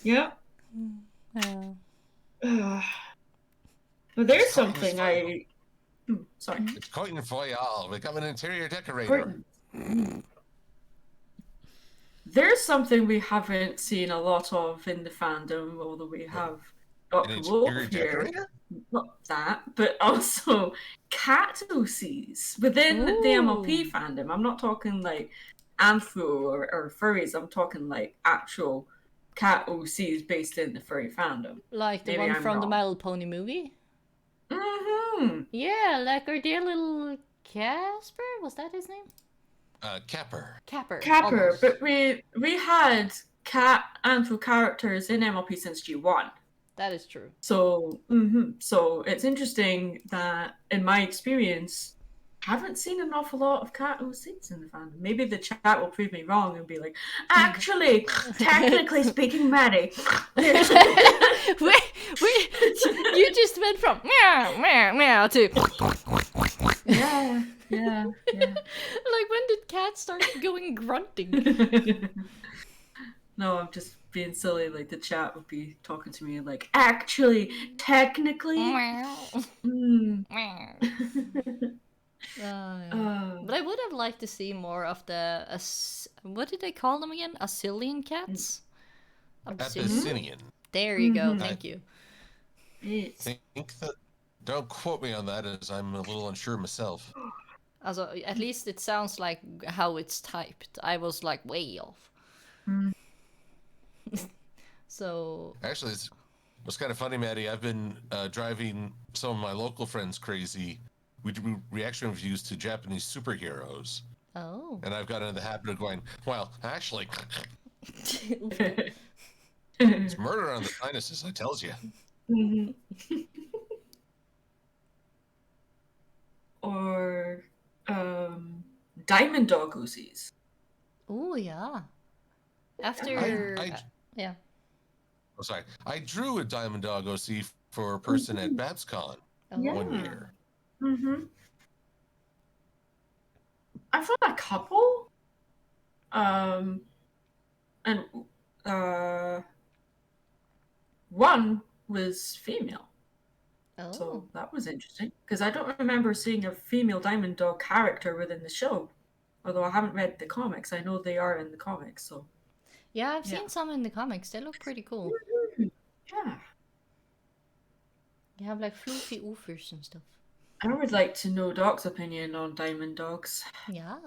Yep. Yeah. But there's something I... sorry. It's Coitin Foyal. Become an interior decorator. Curtains. There's something we haven't seen a lot of in the fandom, although we have An Dr. Wolf interior here. decorator? Not that, but also cat OCs within the MLP fandom. I'm not talking like Anthro or furries. I'm talking like actual cat OCs based in the furry fandom. Like the Maybe one I'm from the wrong. My Little Pony movie? Mm-hmm. Yeah, like our dear little Casper? Was that his name? Capper. Capper. Capper, almost. but we had cat Anthro characters in MLP since G1. That is true. So, so it's interesting that, in my experience, I haven't seen an awful lot of cat OCs in the fandom. Maybe the chat will prove me wrong and be like, actually, technically speaking, Maddie. wait, you just went from meow, meow, meow to... yeah. Like, when did cats start going grunting? No, I'm just being silly. Like, the chat would be talking to me like, actually, technically. But I would have liked to see more of the what did they call them again? Abyssinian cats? Abyssinian. There you go. Thank you. Think that. Don't quote me on that, as I'm a little unsure myself. Also, at least it sounds like how it's typed. I was like way off. So Actually, it was kind of funny, Maddie. I've been driving some of my local friends crazy. We do reaction reviews to Japanese superheroes. Oh. And I've got into the habit of going, well, actually, Mm-hmm. it's murder on the sinuses, I tells you. Or Diamond Dog OCs. Oh yeah. After yeah. Oh, sorry. I drew a Diamond Dog OC for a person at BabsCon one year. I've done a couple. And one was female. Oh. So that was interesting. Because I don't remember seeing a female Diamond Dog character within the show. Although I haven't read the comics. I know they are in the comics, so... Yeah, I've seen some in the comics. They look pretty cool. Yeah. You have like floofy oofers and stuff. I would like to know Doc's opinion on Diamond Dogs. Yeah.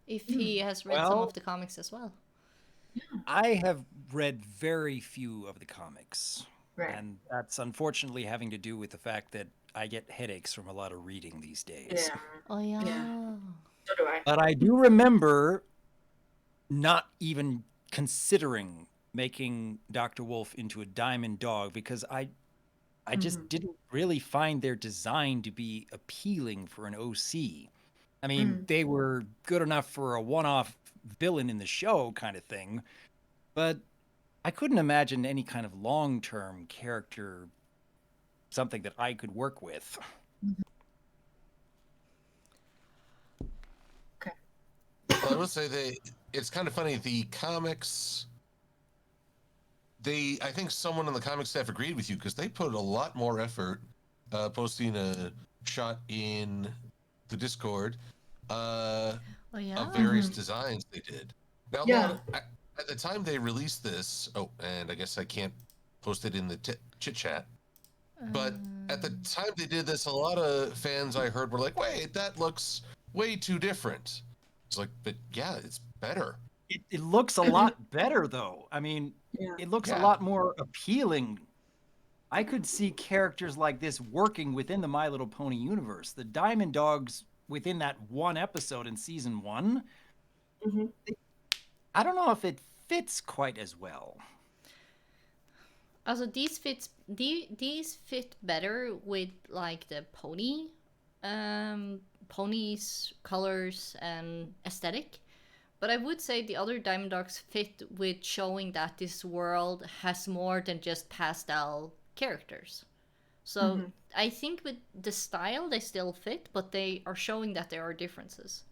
If he has read some of the comics as well. I have read very few of the comics. Right. And that's unfortunately having to do with the fact that I get headaches from a lot of reading these days. Yeah. Oh yeah. So do I. But I do remember not even considering making Dr. Wolf into a Diamond Dog because I just didn't really find their design to be appealing for an OC. I mean, they were good enough for a one-off villain in the show kind of thing, but I couldn't imagine any kind of long-term character, something that I could work with. Okay. Well, I will say it's kind of funny. The comics, I think someone on the comic staff agreed with you because they put a lot more effort posting a shot in the Discord of various designs they did. Now, at the time they released this, and I guess I can't post it in the chit-chat, but at the time they did this, a lot of fans I heard were like, wait, that looks way too different. It's like, but yeah, it's better. It looks a lot better, though. I mean, it looks a lot more appealing. I could see characters like this working within the My Little Pony universe. The Diamond Dogs within that one episode in season 1, Mm-hmm. I don't know if it fits quite as well. Also, these fit better with like the pony's colors and aesthetic. But I would say the other Diamond Dogs fit with showing that this world has more than just pastel characters. So I think with the style they still fit, but they are showing that there are differences,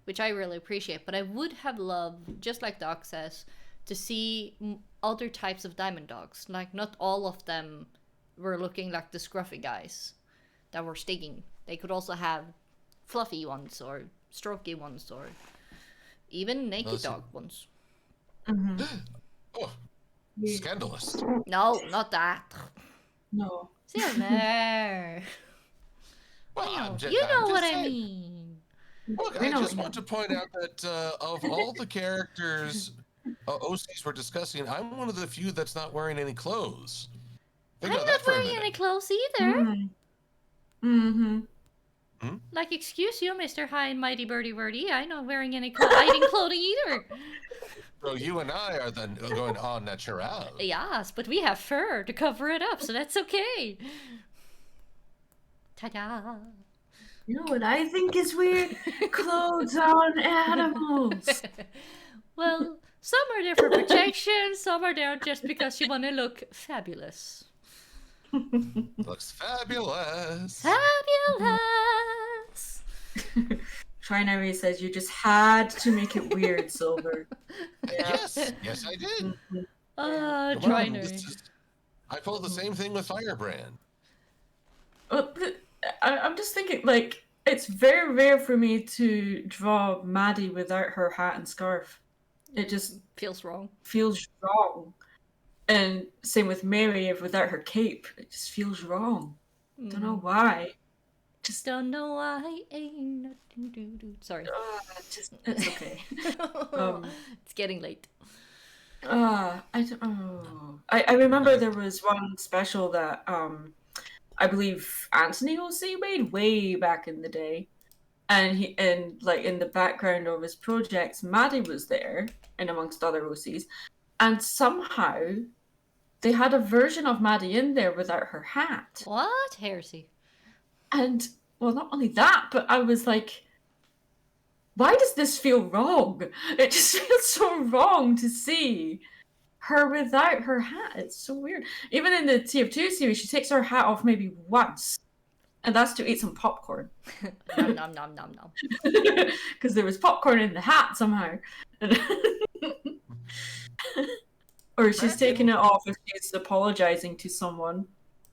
which I really appreciate. But I would have loved, just like Doc says, to see other types of Diamond Dogs. Like, not all of them were looking like the scruffy guys that were stinging. They could also have fluffy ones or strokey ones or even naked dog ones. Oh, scandalous. No, not that. No. Silver. Well, You know what I saying. mean. Look, I just want to point out that of all the characters OCs were discussing, I'm one of the few that's not wearing any clothes. Think I'm about not that for a wearing minute. any clothes either. Mm-hmm. Like, excuse you, Mr. High and Mighty Birdie Birdie. I'm not wearing any hiding clothing either. So you and I are then going on natural. Yes, but we have fur to cover it up, so that's okay. Ta-da. You know what I think is weird? Clothes on animals. Well, some are there for protection, some are there just because you want to look fabulous. Looks fabulous. Fabulous! Trinary says you just had to make it weird, Silver. Yes, I did. Trinary. I pulled the same thing with Firebrand. I'm just thinking, like, it's very rare for me to draw Maddie without her hat and scarf. It just feels wrong. Feels wrong. And same with Mary, if without her cape, it just feels wrong. Don't know why. Just don't know why. Ain't nothing to do. Sorry. It's okay. It's getting late. I remember there was one special that I believe Anthony O.C. made way back in the day, and like in the background of his projects, Maddie was there, and amongst other OCs, and somehow they had a version of Maddie in there without her hat. What? Heresy. And, well, not only that, but I was like, why does this feel wrong? It just feels so wrong to see her without her hat. It's so weird. Even in the TF2 series, she takes her hat off maybe once. And that's to eat some popcorn. Nom, nom, nom, nom, nom. Because there was popcorn in the hat somehow. Or she's taking it off if she's apologizing to someone.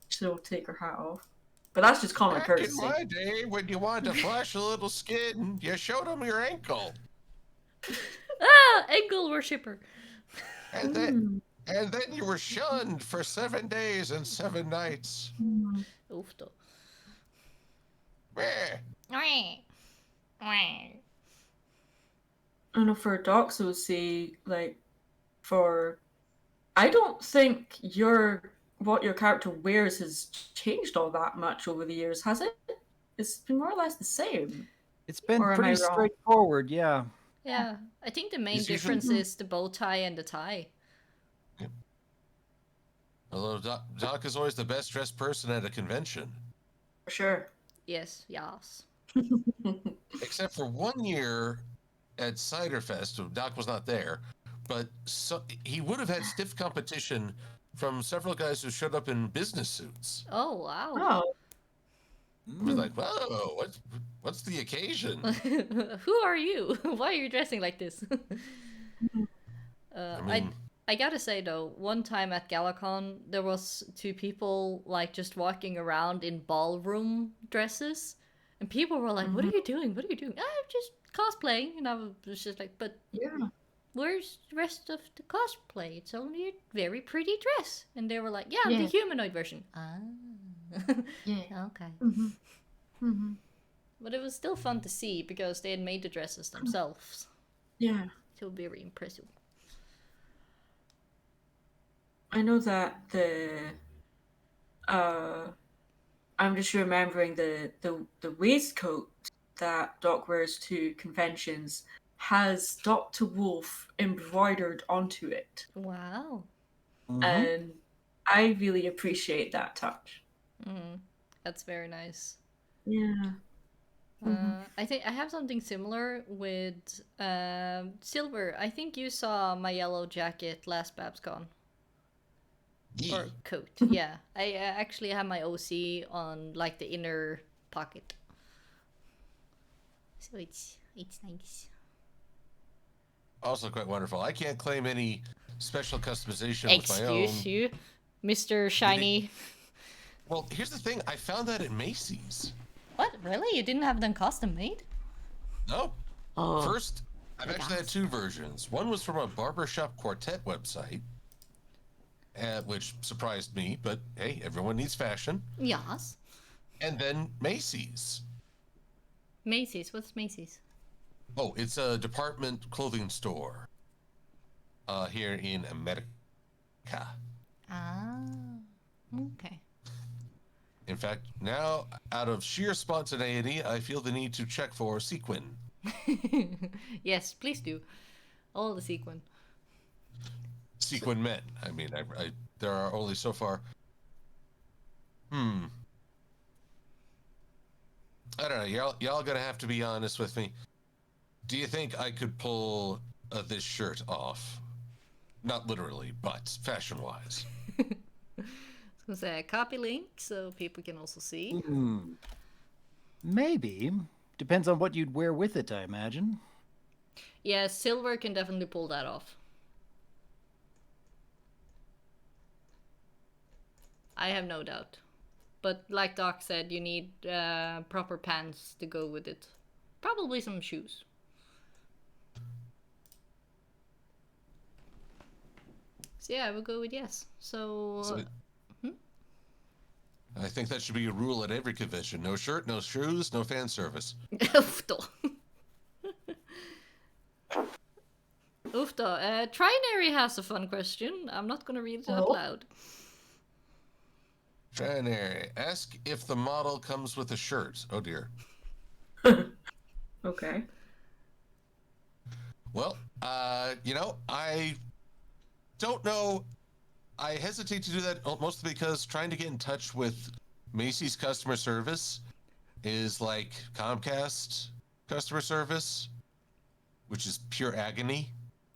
She'll take her hat off. But that's just common courtesy. In my day, when you wanted to flash a little skin, you showed them your ankle. Ankle worshipper. And then you were shunned for 7 days and 7 nights. Oof, though. I know for Docs OC, like, I don't think what your character wears has changed all that much over the years, has it? It's been more or less the same. It's been pretty straightforward, yeah. Yeah, I think the main difference is the bow tie and the tie. Yeah. Although Doc is always the best dressed person at a convention. For sure. Yes. Except for 1 year at Ciderfest, Doc was not there, but he would have had stiff competition from several guys who showed up in business suits. Oh, wow. Oh. I was like, whoa, what's the occasion? Who are you? Why are you dressing like this? I gotta say though, one time at Galacon, there was 2 people like just walking around in ballroom dresses, and people were like, "What are you doing? What are you doing?" I'm just cosplaying, and I was just like, "But yeah, where's the rest of the cosplay? It's only a very pretty dress." And they were like, "Yeah, the humanoid version." Yeah. Okay. But it was still fun to see because they had made the dresses themselves. Yeah. So very impressive. I know that I'm just remembering the waistcoat that Doc wears to conventions has Dr. Wolf embroidered onto it. Wow. And I really appreciate that touch. That's very nice. Yeah. I think I have something similar with Silver. I think you saw my yellow jacket last BabsCon. Yeah. Or coat. Yeah. I actually have my OC on like the inner pocket. So it's nice. Also quite wonderful. I can't claim any special customization with my own. Excuse you, Mr. Shiny. Well, here's the thing. I found that at Macy's. What? Really? You didn't have them custom made? No. Oh. First, I've actually had two versions. One was from a barbershop quartet website, which surprised me, but hey, everyone needs fashion. Yes. And then Macy's. Macy's? What's Macy's? Oh, it's a department clothing store here in America. Ah, okay. In fact, now, out of sheer spontaneity, I feel the need to check for sequin. Yes, please do. All the sequin. Sequin men. I mean, there are only so far. I don't know. Y'all gonna have to be honest with me. Do you think I could pull this shirt off? Not literally, but fashion-wise. I was gonna say a copy link so people can also see. Maybe. Depends on what you'd wear with it, I imagine. Yeah, Silver can definitely pull that off. I have no doubt. But like Doc said, you need proper pants to go with it. Probably some shoes. So yeah, I would go with yes. So I think that should be a rule at every convention. No shirt, no shoes, no fan service. Oofda. Oofda. Trinary has a fun question. I'm not gonna read it out loud. Trinary, ask if the model comes with a shirt. Oh dear. Okay. Well, I don't know. I hesitate to do that mostly because trying to get in touch with Macy's customer service is like Comcast customer service, which is pure agony.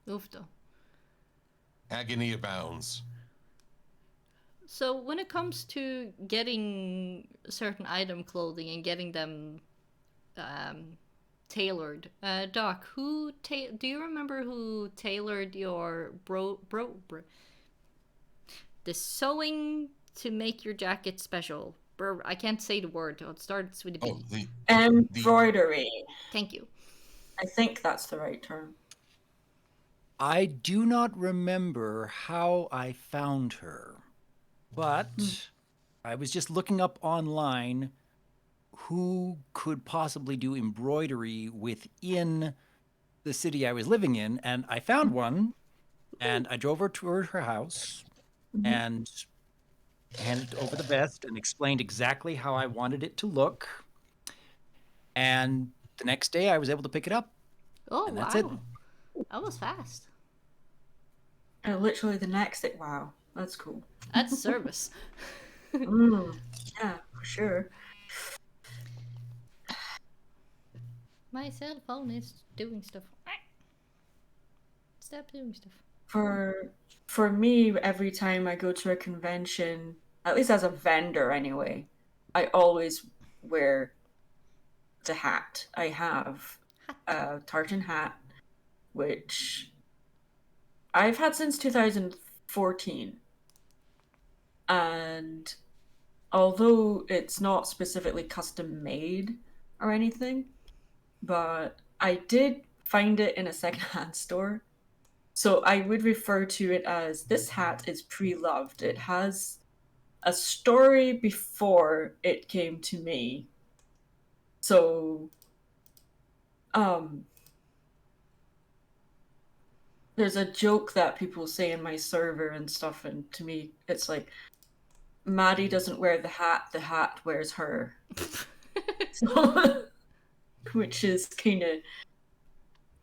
Oofda. Agony abounds. So when it comes to getting certain item clothing and getting them tailored, Doc, do you remember who tailored your the sewing to make your jacket special? I can't say the word. It starts with a B. Oh, Embroidery. Thank you. I think that's the right term. I do not remember how I found her, but I was just looking up online who could possibly do embroidery within the city I was living in, and I found one, and I drove her to her house and handed over the vest and explained exactly how I wanted it to look. And the next day I was able to pick it up. Oh, and wow. that's it. That was fast. Literally the next day. Wow, that's cool. That's service. Yeah, for sure. My cell phone is doing stuff. Stop doing stuff. For me, every time I go to a convention, at least as a vendor anyway, I always wear the hat. I have a tartan hat, which I've had since 2014. And although it's not specifically custom made or anything, but I did find it in a secondhand store. So I would refer to it as this hat is pre-loved. It has a story before it came to me. So there's a joke that people say in my server and stuff, and to me it's like Maddie doesn't wear the hat wears her. So which is kind of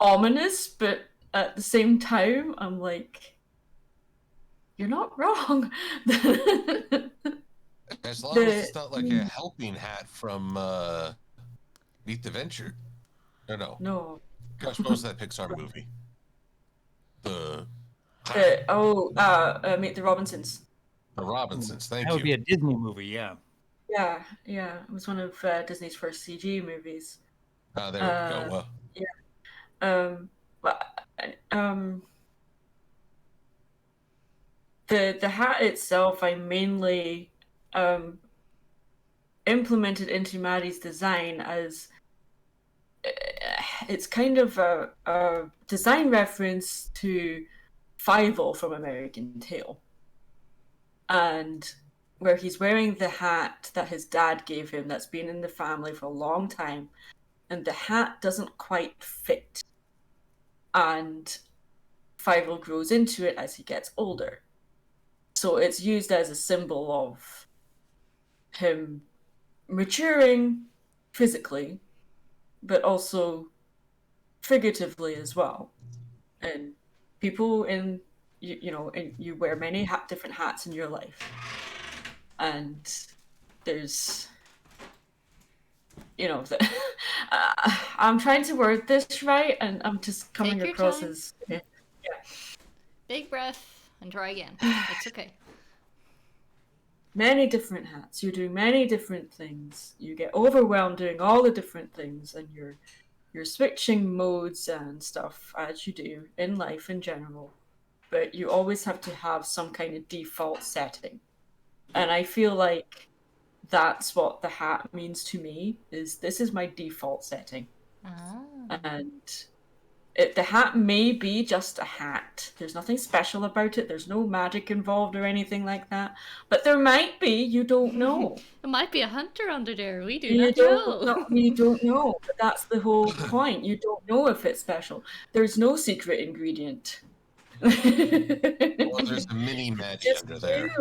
ominous, but at the same time, I'm like, you're not wrong. As long as it's not like a helping hat from Meet the Venture. No. No. Gosh, what was that Pixar movie? Meet the Robinsons. The Robinsons, thank That you. would be a Disney movie, yeah. Yeah. It was one of Disney's first CG movies. There we go. The hat itself, I mainly implemented into Maddie's design as it's kind of a design reference to Fievel from American Tail, and where he's wearing the hat that his dad gave him that's been in the family for a long time, and the hat doesn't quite fit, and Fievel grows into it as he gets older. So it's used as a symbol of him maturing physically, but also figuratively as well. And people you wear many different hats in your life. And there's, I'm trying to word this right, and I'm just coming Take your across time. as... Big breath and try again. It's okay. Many different hats. You're doing many different things. You get overwhelmed doing all the different things, and you're switching modes and stuff as you do in life in general. But you always have to have some kind of default setting. And I feel like that's what the hat means to me, is this is my default setting. And the hat may be just a hat. There's nothing special about it. There's no magic involved or anything like that. But there might be. You don't know. There might be a hunter under there. We do You not don't know. You don't know. But that's the whole point. You don't know if it's special. There's no secret ingredient. Well, there's a mini Maddie under there.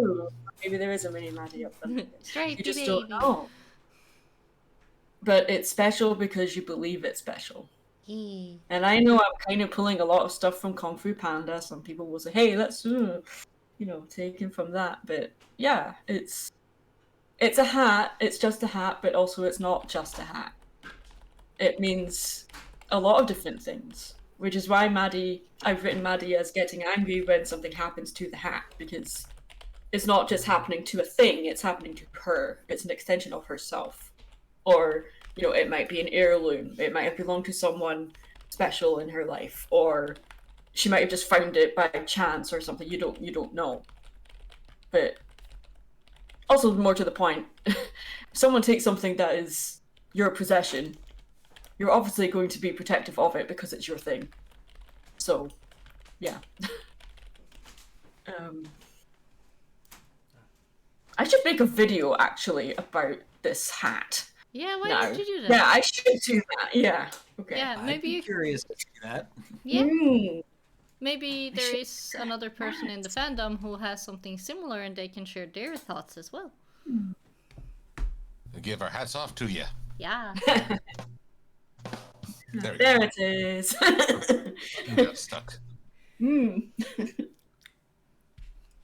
Maybe there is a mini Maddie up there. Stripey You just baby. don't know. But it's special because you believe it's special. And I know I'm kind of pulling a lot of stuff from Kung Fu Panda. Some people will say, hey, let's, take him from that. But yeah, it's a hat. It's just a hat, but also it's not just a hat. It means a lot of different things, which is why I've written Maddie as getting angry when something happens to the hat, because it's not just happening to a thing, it's happening to her. It's an extension of herself. Or, it might be an heirloom. It might have belonged to someone special in her life, or she might have just found it by chance or something. You don't know. But also, more to the point, if someone takes something that is your possession, you're obviously going to be protective of it because it's your thing. So, yeah. I should make a video actually about this hat. Yeah, why did you do that? Yeah, I should do that. Yeah. Okay. Yeah, maybe I'd be curious to see that. Yeah. Mm. Maybe there is another person in the fandom who has something similar and they can share their thoughts as well. Give our hats off to you. Yeah. There it is. Got stuck.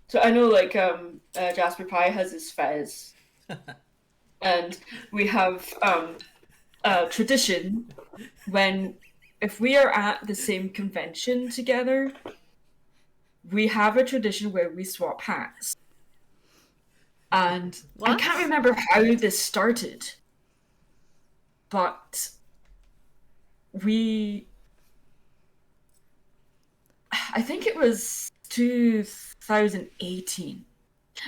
So I know, Jasper Pie has his fez, and we have a tradition if we are at the same convention together, we have a tradition where we swap hats. And What? I can't remember how this started, but I think it was 2018.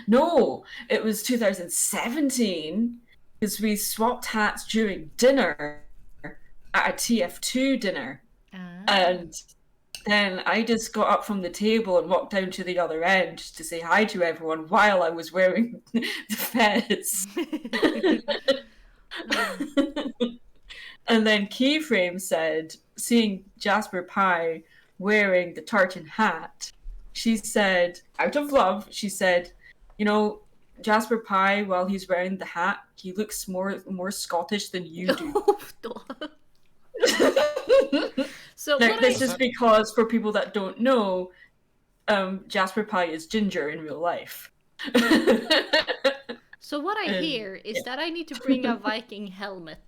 No, it was 2017, because we swapped hats during dinner at a TF2 dinner. And then I just got up from the table and walked down to the other end to say hi to everyone while I was wearing the fez. And then Keyframe said, seeing Jasper Pie wearing the tartan hat, she said, out of love, she said, Jasper Pie, while he's wearing the hat, he looks more Scottish than you do. So Now, what this I, is because, for people that don't know, Jasper Pie is ginger in real life. so what I And- hear is that I need to bring a Viking helmet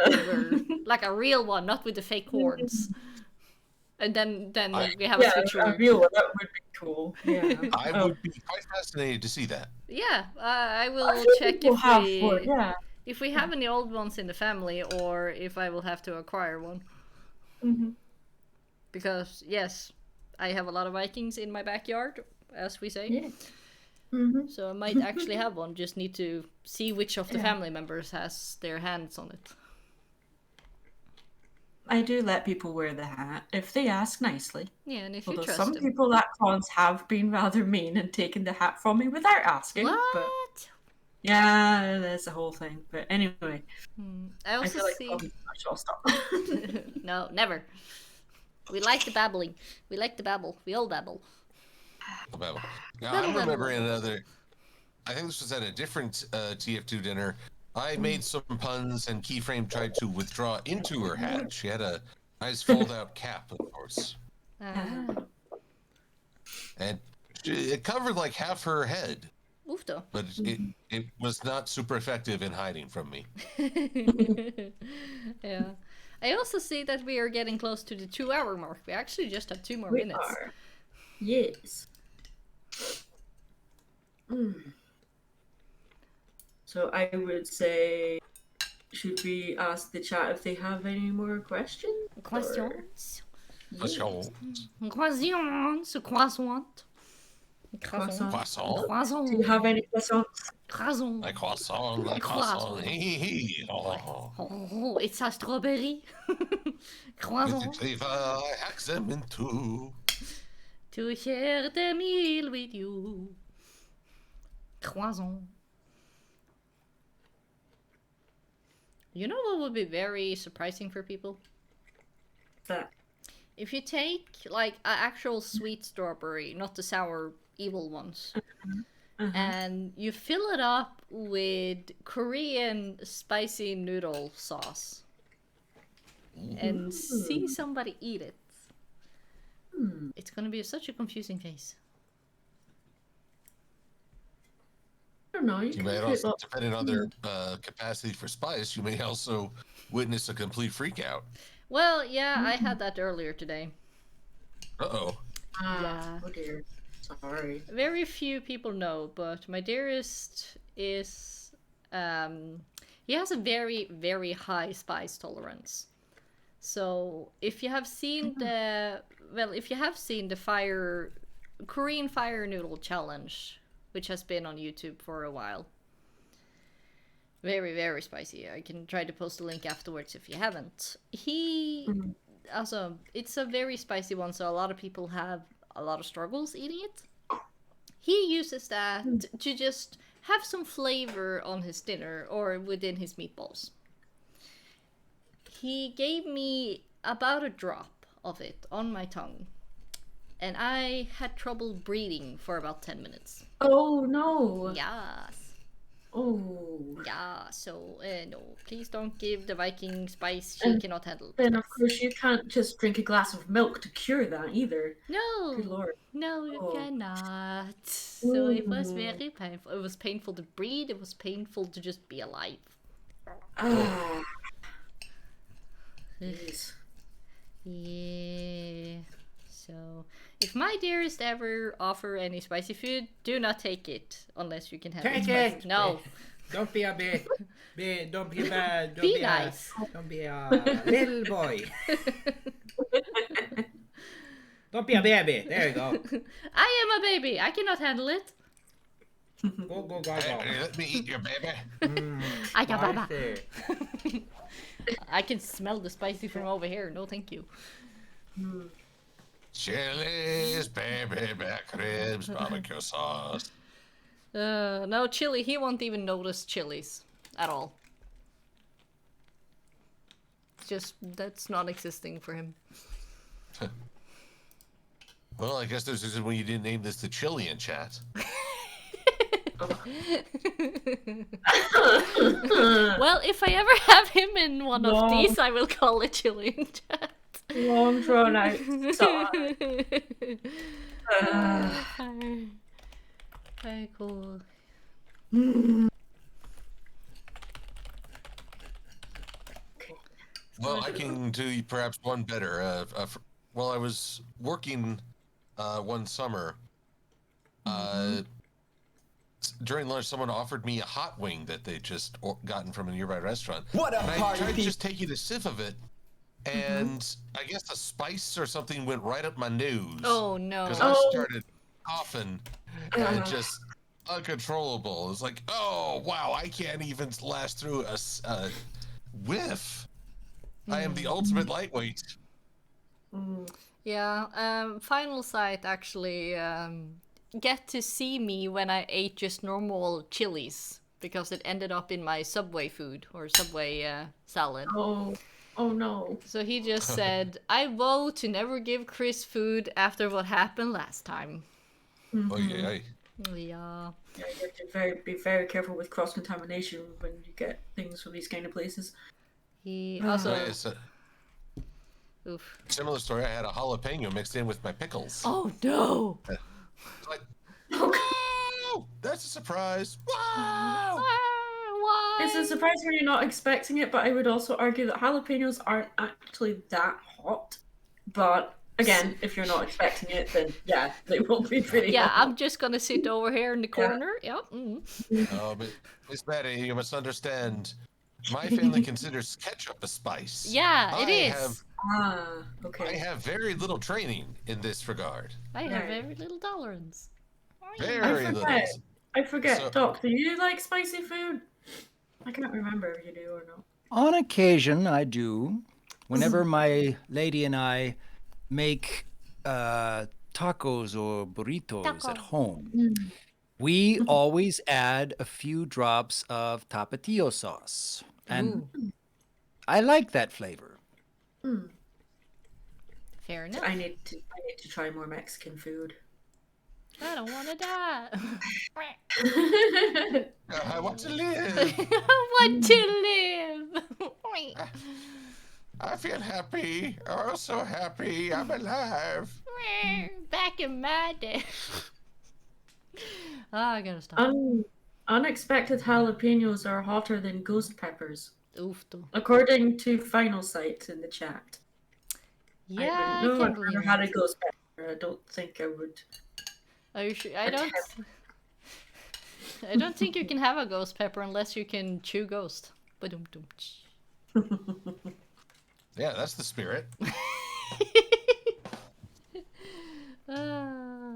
over, like a real one, not with the fake horns. And then we have a Yeah, a switcheroo. real one, that would be cool. Yeah. I would be quite fascinated to see that. Yeah, I will I think check we'll if have we one, yeah. if we have any old ones in the family, or if I will have to acquire one. Mm-hmm. Because yes, I have a lot of Vikings in my backyard, as we say. Yeah. Mm-hmm. So I might actually have one. Just need to see which of the Yeah. family members has their hands on it. I do let people wear the hat if they ask nicely. Yeah, and if you Although trust some them. people at cons have been rather mean and taken the hat from me without asking. What? But yeah, that's the whole thing. But anyway, I I also feel like see. talking too much. I'll stop. No, never. We like the babbling. We like to babble. We all babble. Now, I'm remembering another. I think this was at a different TF2 dinner. I made some puns, and Keyframe tried to withdraw into her hat. She had a nice fold-out cap, of course, and it covered like half her head. Oof, though. But it was not super effective in hiding from me. Yeah. I also see that we are getting close to the 2-hour mark. We actually just have 2 more We minutes. are. Yes. So I would say, should we ask the chat if they have any more questions? Questions? Croissant. Croissants. Croissant. Croissant. Croissant. Croissant. Do you have any questions? Croissant. Like croissant. Like croissant. Hee. Oh. Oh, it's a strawberry. Croissant. With the flavor, I hack them in two. To share the meal with you. Croissant. You know what would be very surprising for people? That. If you take, like, an actual sweet strawberry, not the sour, evil ones, and you fill it up with Korean spicy noodle sauce, and see somebody eat it, it's gonna be such a confusing face. I don't know. You may also, depending on their capacity for spice, you may also witness a complete freakout. Well, yeah, I had that earlier today. Uh-oh. Yeah. Oh dear. Sorry. Very few people know, but my dearest is he has a very, very high spice tolerance. So if you have seen the Korean fire noodle challenge, which has been on YouTube for a while, very, very spicy. I can try to post a link afterwards if you haven't. Also, it's a very spicy one, so a lot of people have a lot of struggles eating it. He uses that to just have some flavor on his dinner or within his meatballs. He gave me about a drop of it on my tongue, and I had trouble breathing for about 10 minutes. Oh no. Yes. Oh. Yeah, so no, please don't give the Viking spice. She cannot handle. And of course, you can't just drink a glass of milk to cure that either. No, Good lord. no, you Oh. cannot. So it was very painful. It was painful to breathe. It was painful to just be alive. Ah. Jeez. Yeah. So, if my dearest ever offer any spicy food, do not take it unless you can handle Take spicy. it! No. Don't be a bit. Don't be bad. Don't Be be nice. Don't be a little boy. Don't be a baby. There you go. I am a baby. I cannot handle it. Go. Hey, let me eat your baby. I got baba. Spicy. I can smell the spicy from over here. No, thank you. Chilies, baby back ribs, barbecue sauce. No, chili. He won't even notice chilies at all. Just that's not existing for him. Well, I guess there's a reason when you didn't name this the Chill&Chat. Well, if I ever have him in one of these, I will call it Chill&Chat. Long drawn out sigh. Very cool. Okay. Well, I can do perhaps one better. While I was working one summer, during lunch, someone offered me a hot wing that they just gotten from a nearby restaurant. What a and I party tried piece. just taking a sip of it, and I guess a spice or something went right up my nose. Oh no. Because I started coughing and just uncontrollable. It's like, oh wow, I can't even last through a whiff. I am the ultimate lightweight. Yeah, Final Sight actually get to see me when I ate just normal chilies because it ended up in my Subway food or Subway salad. Oh no. So he just said, I vow to never give Chris food after what happened last time. Oh yeah. Yeah. Yeah, you have to be very careful with cross contamination when you get things from these kind of places. He also. It's a Oof. similar story. I had a jalapeno mixed in with my pickles. Oh no! It's like, wow, that's a surprise. Wow. Why? It's a surprise when you're not expecting it, but I would also argue that jalapenos aren't actually that hot. But again, if you're not expecting it, then yeah, they will be pretty Yeah, hot. I'm just gonna sit over here in the corner. Yep. But Miss Betty, you must understand. My family considers ketchup a spice. Yeah, it is. I Okay. have very little training in this regard. I have Right. very little tolerance. Very little. I forget. So- Doc, do you like spicy food? I can't remember if you do or not. On occasion, I do. Whenever my lady and I make tacos or burritos at home, we always add a few drops of tapatio sauce. And I like that flavor. Fair enough. I need to try more Mexican food. I don't want to die. I want to live. I want to live. I feel happy. Oh, so happy. I'm alive. Back in my day. I gotta stop. Unexpected jalapenos are hotter than ghost peppers, Oof, though. according to Final Sight in the chat. Yeah, I I can I've believe never had a it. ghost pepper. I don't think I would. Are you sure? I don't think you can have a ghost pepper unless you can chew ghost. Ba-dum-dum. Yeah, that's the spirit. Ah.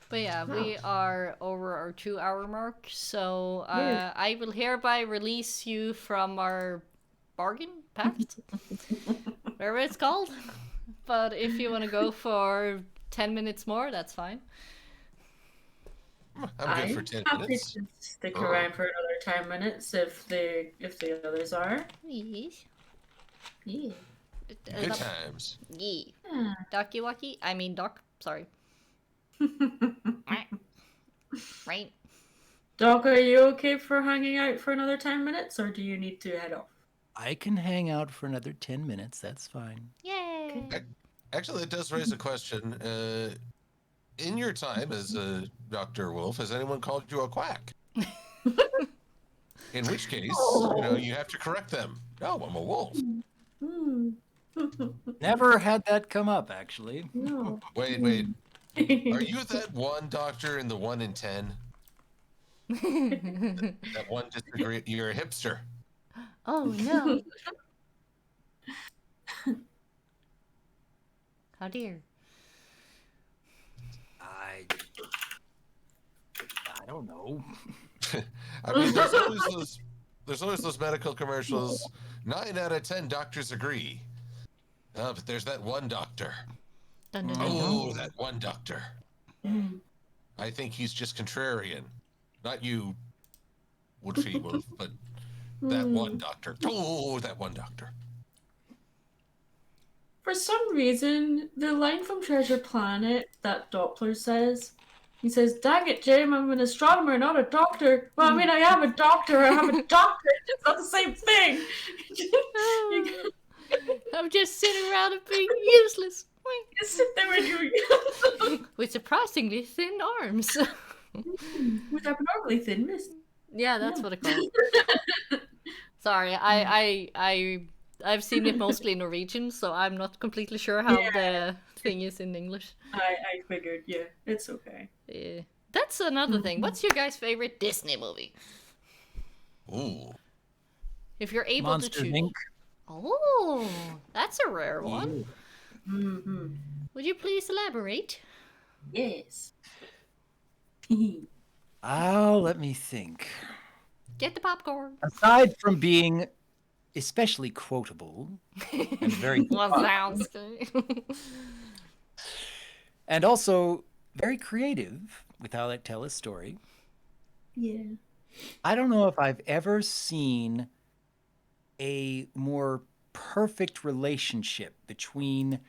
But yeah, we are over our 2-hour mark, so I will hereby release you from our bargain pact, whatever it's called. But if you want to go for 10 minutes more, that's fine. I'm good for 10 happy minutes. to stick around for another 10 minutes if the others are. Yes. Yeah. Good times. Yeah. Ducky Wacky? I mean, Doc. Sorry. Right. Doc, are you okay for hanging out for another 10 minutes, or do you need to head off? I can hang out for another 10 minutes. That's fine. Yay. Actually, it does raise a question. In your time as a Dr. Wolf, has anyone called you a quack? In which case, you have to correct them. No, I'm a wolf. Never had that come up, actually. No. Wait. Are you that one doctor in the 1 in 10? That one disagree? You're a hipster. Oh no. How dear. I don't know. I mean, there's always those medical commercials. 9 out of 10 doctors agree. But there's that one doctor. Dun, dun, dun, dun. Oh, that one doctor. I think he's just contrarian. Not you, Woodfee Wolf, but that one doctor. Oh, that one doctor. For some reason, the line from Treasure Planet that Doppler says He says, "Dang it, Jim, I'm an astronomer, not a doctor." Well, I mean, I am a doctor. I have a doctorate. It's not the same thing. I'm just sitting around and being useless. You sit there and you With surprisingly thin arms. with abnormally thin wrists. Yeah, that's what I call it. Sorry, I've seen it mostly in Norwegian, so I'm not completely sure how the thing is in English. I figured, yeah, it's okay. Yeah. That's another thing. What's your guys' favorite Disney movie? Ooh. If you're able Monsters, to choose. Inc. Oh, that's a rare one. Mm-hmm. Would you please elaborate? Yes. Oh, let me think. Get the popcorn. Aside from being especially quotable and very Well, sounds good. and also very creative with how they tell a story. Yeah. I don't know if I've ever seen a more perfect relationship between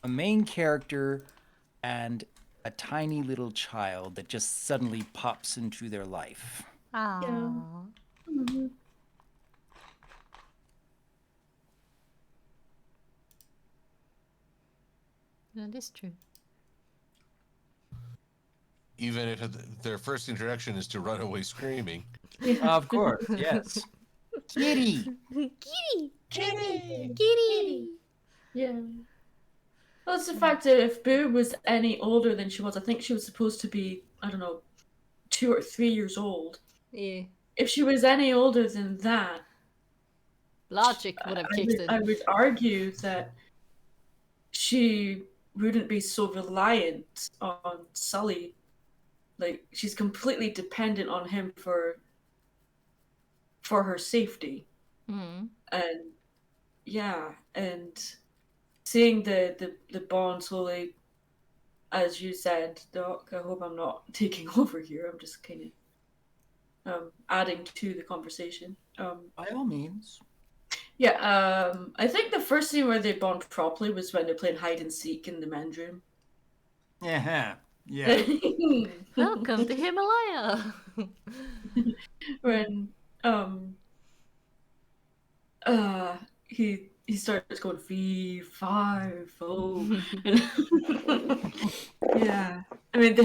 a main character and a tiny little child that just suddenly pops into their life. Aww. Mm-hmm. That is true. Even if their first introduction is to run away screaming. Of course, yes. Kitty! Kitty! Kitty! Kitty! Yeah. Well, it's the fact that if Boo was any older than she was, I think she was supposed to be, I don't know, 2 or 3 years old. Yeah. If she was any older than that, Logic would have kicked in. I would argue that she wouldn't be so reliant on Sully. Like, she's completely dependent on him for her safety. Mm. And yeah, and seeing the bond slowly, as you said, Doc, I hope I'm not taking over here. I'm just kind of adding to the conversation. By all means. Yeah, I think the first scene where they bond properly was when they're playing hide and seek in the men's room. Yeah. Yeah. Welcome to Himalaya. When he starts going V5O. Yeah, I mean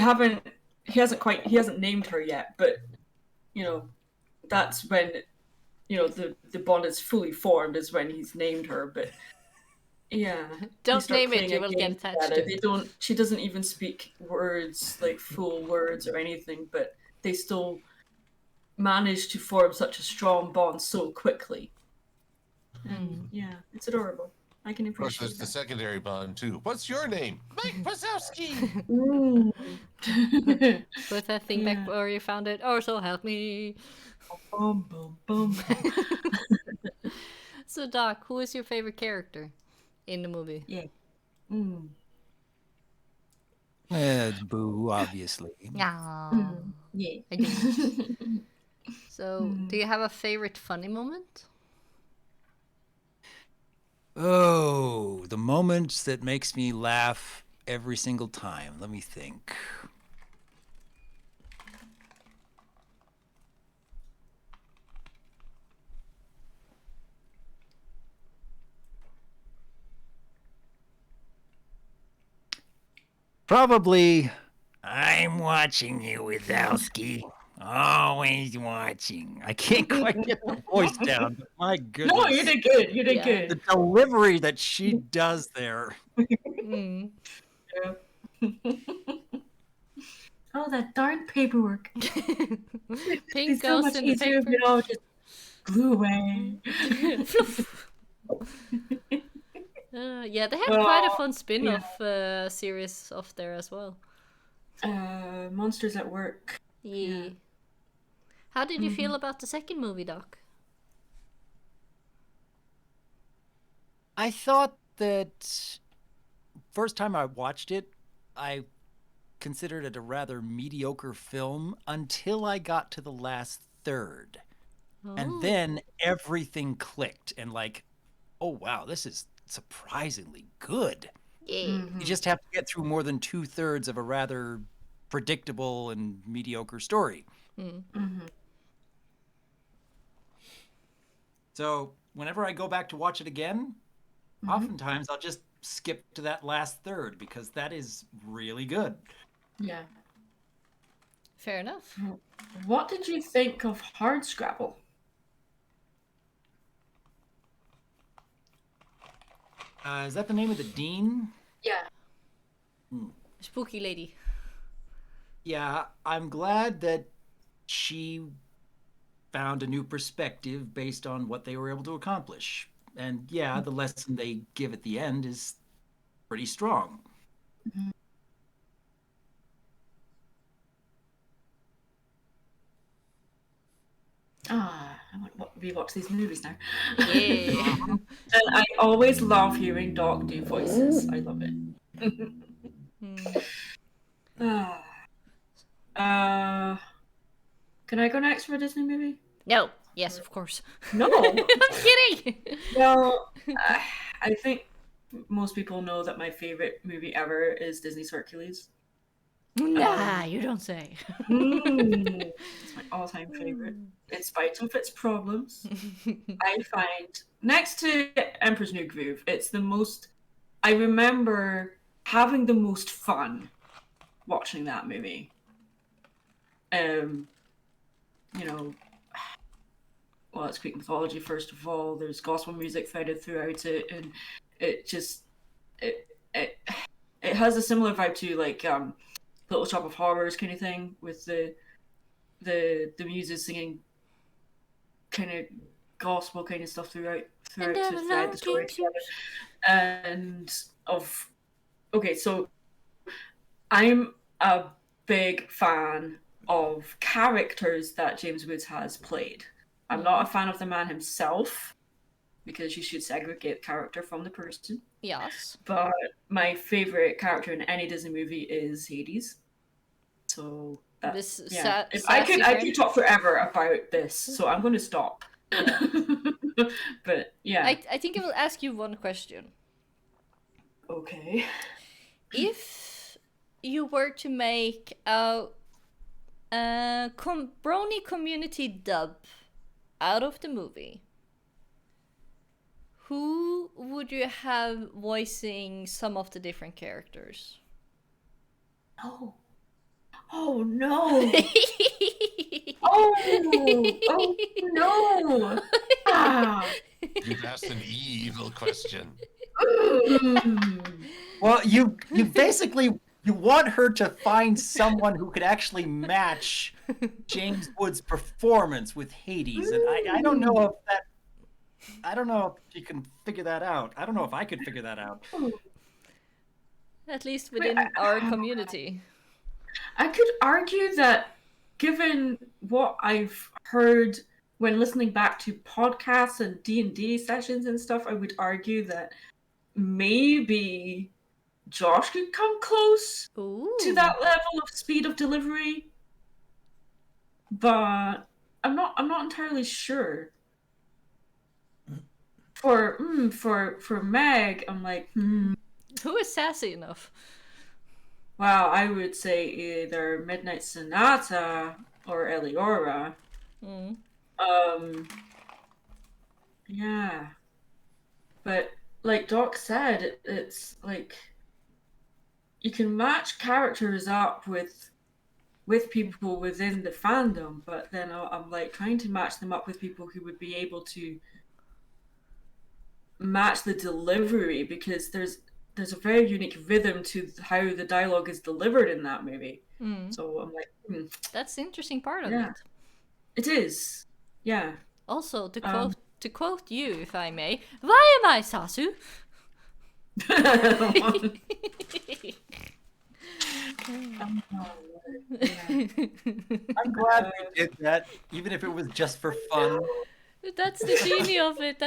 he hasn't named her yet, but you know that's when the bond is fully formed is when he's named her. But yeah, Don't name it, you will get attached to it. She doesn't even speak words, like full words or anything, but they still manage to form such a strong bond so quickly. And yeah, it's adorable. I can Of course, appreciate there's the secondary bond, too. What's your name? Mike Wazowski! that. Put that thing back where you found it. Oh, so help me. Boom, boom, boom. So, Doc, who is your favorite character in the movie? Yeah. It's Boo, obviously. Yeah. Yeah. So, do you have a favorite funny moment? Oh, the moments that makes me laugh every single time. Let me think. Probably, I'm watching you, Wazowski. Always watching. I can't quite get the voice down, but my goodness. No, you did good. You did Yeah. good. The delivery that she does there. Mm. Yeah. Oh, that darn paperwork. Pink It's so goes much in the easier if paper. it all just blew away. Floof. Yeah, they had quite a fun spin-off series off there as well. Monsters at Work. Yeah. How did you feel about the second movie, Doc? I thought that first time I watched it, I considered it a rather mediocre film until I got to the last third. Oh. And then everything clicked and like, oh wow, this is surprisingly good. Yeah. You just have to get through more than 2/3 of a rather predictable and mediocre story. So whenever I go back to watch it again, oftentimes I'll just skip to that last third because that is really good. Yeah. Fair enough. What did you think of Hardscrabble? Is that the name of the dean? Yeah. Spooky lady. Yeah, I'm glad that she found a new perspective based on what they were able to accomplish. And yeah, the lesson they give at the end is pretty strong. I want to rewatch these movies now. Yeah. And I always love hearing Doc do voices. I love it. Can I go next for a Disney movie? No. Yes, of course. No. I'm kidding. Well, I think most people know that my favorite movie ever is Disney's Hercules. Nah, you don't say. It's my all-time favorite. In spite of its problems, I find next to Emperor's New Groove, it's the most. I remember having the most fun watching that movie. You know, well, it's Greek mythology first of all. There's gospel music threaded throughout it, and it just it has a similar vibe to like Little Shop of Horrors kind of thing, with the muses singing kind of gospel kind of stuff throughout to thread the story together. And so I'm a big fan of characters that James Woods has played. I'm not a fan of the man himself, because you should segregate character from the person. Yes. But my favorite character in any Disney movie is Hades. So I could talk forever about this, so I'm going to stop. But yeah, I think I will ask you one question. Okay. If you were to make a Brony community dub out of the movie, who would you have voicing some of the different characters? Oh no! Oh no! You've asked an evil question. Well, you basically you want her to find someone who could actually match James Woods' performance with Hades, and I don't know if that. I don't know if you can figure that out. I don't know if I could figure that out. At least within our community. I could argue that, given what I've heard when listening back to podcasts and D&D sessions and stuff, I would argue that maybe Josh could come close to that level of speed of delivery. But I'm not entirely sure. For Meg, I'm like, Who is sassy enough? Well, I would say either Midnight Sonata or Eliora. Yeah. But like Doc said, it's like you can match characters up with people within the fandom, but then I'm like trying to match them up with people who would be able to match the delivery, because there's a very unique rhythm to how the dialogue is delivered in that movie. So I'm like, That's the interesting part of it. It is. Yeah. Also, to quote you, if I may, why am I Sasu? I'm glad we did that, even if it was just for fun. That's the genie of it.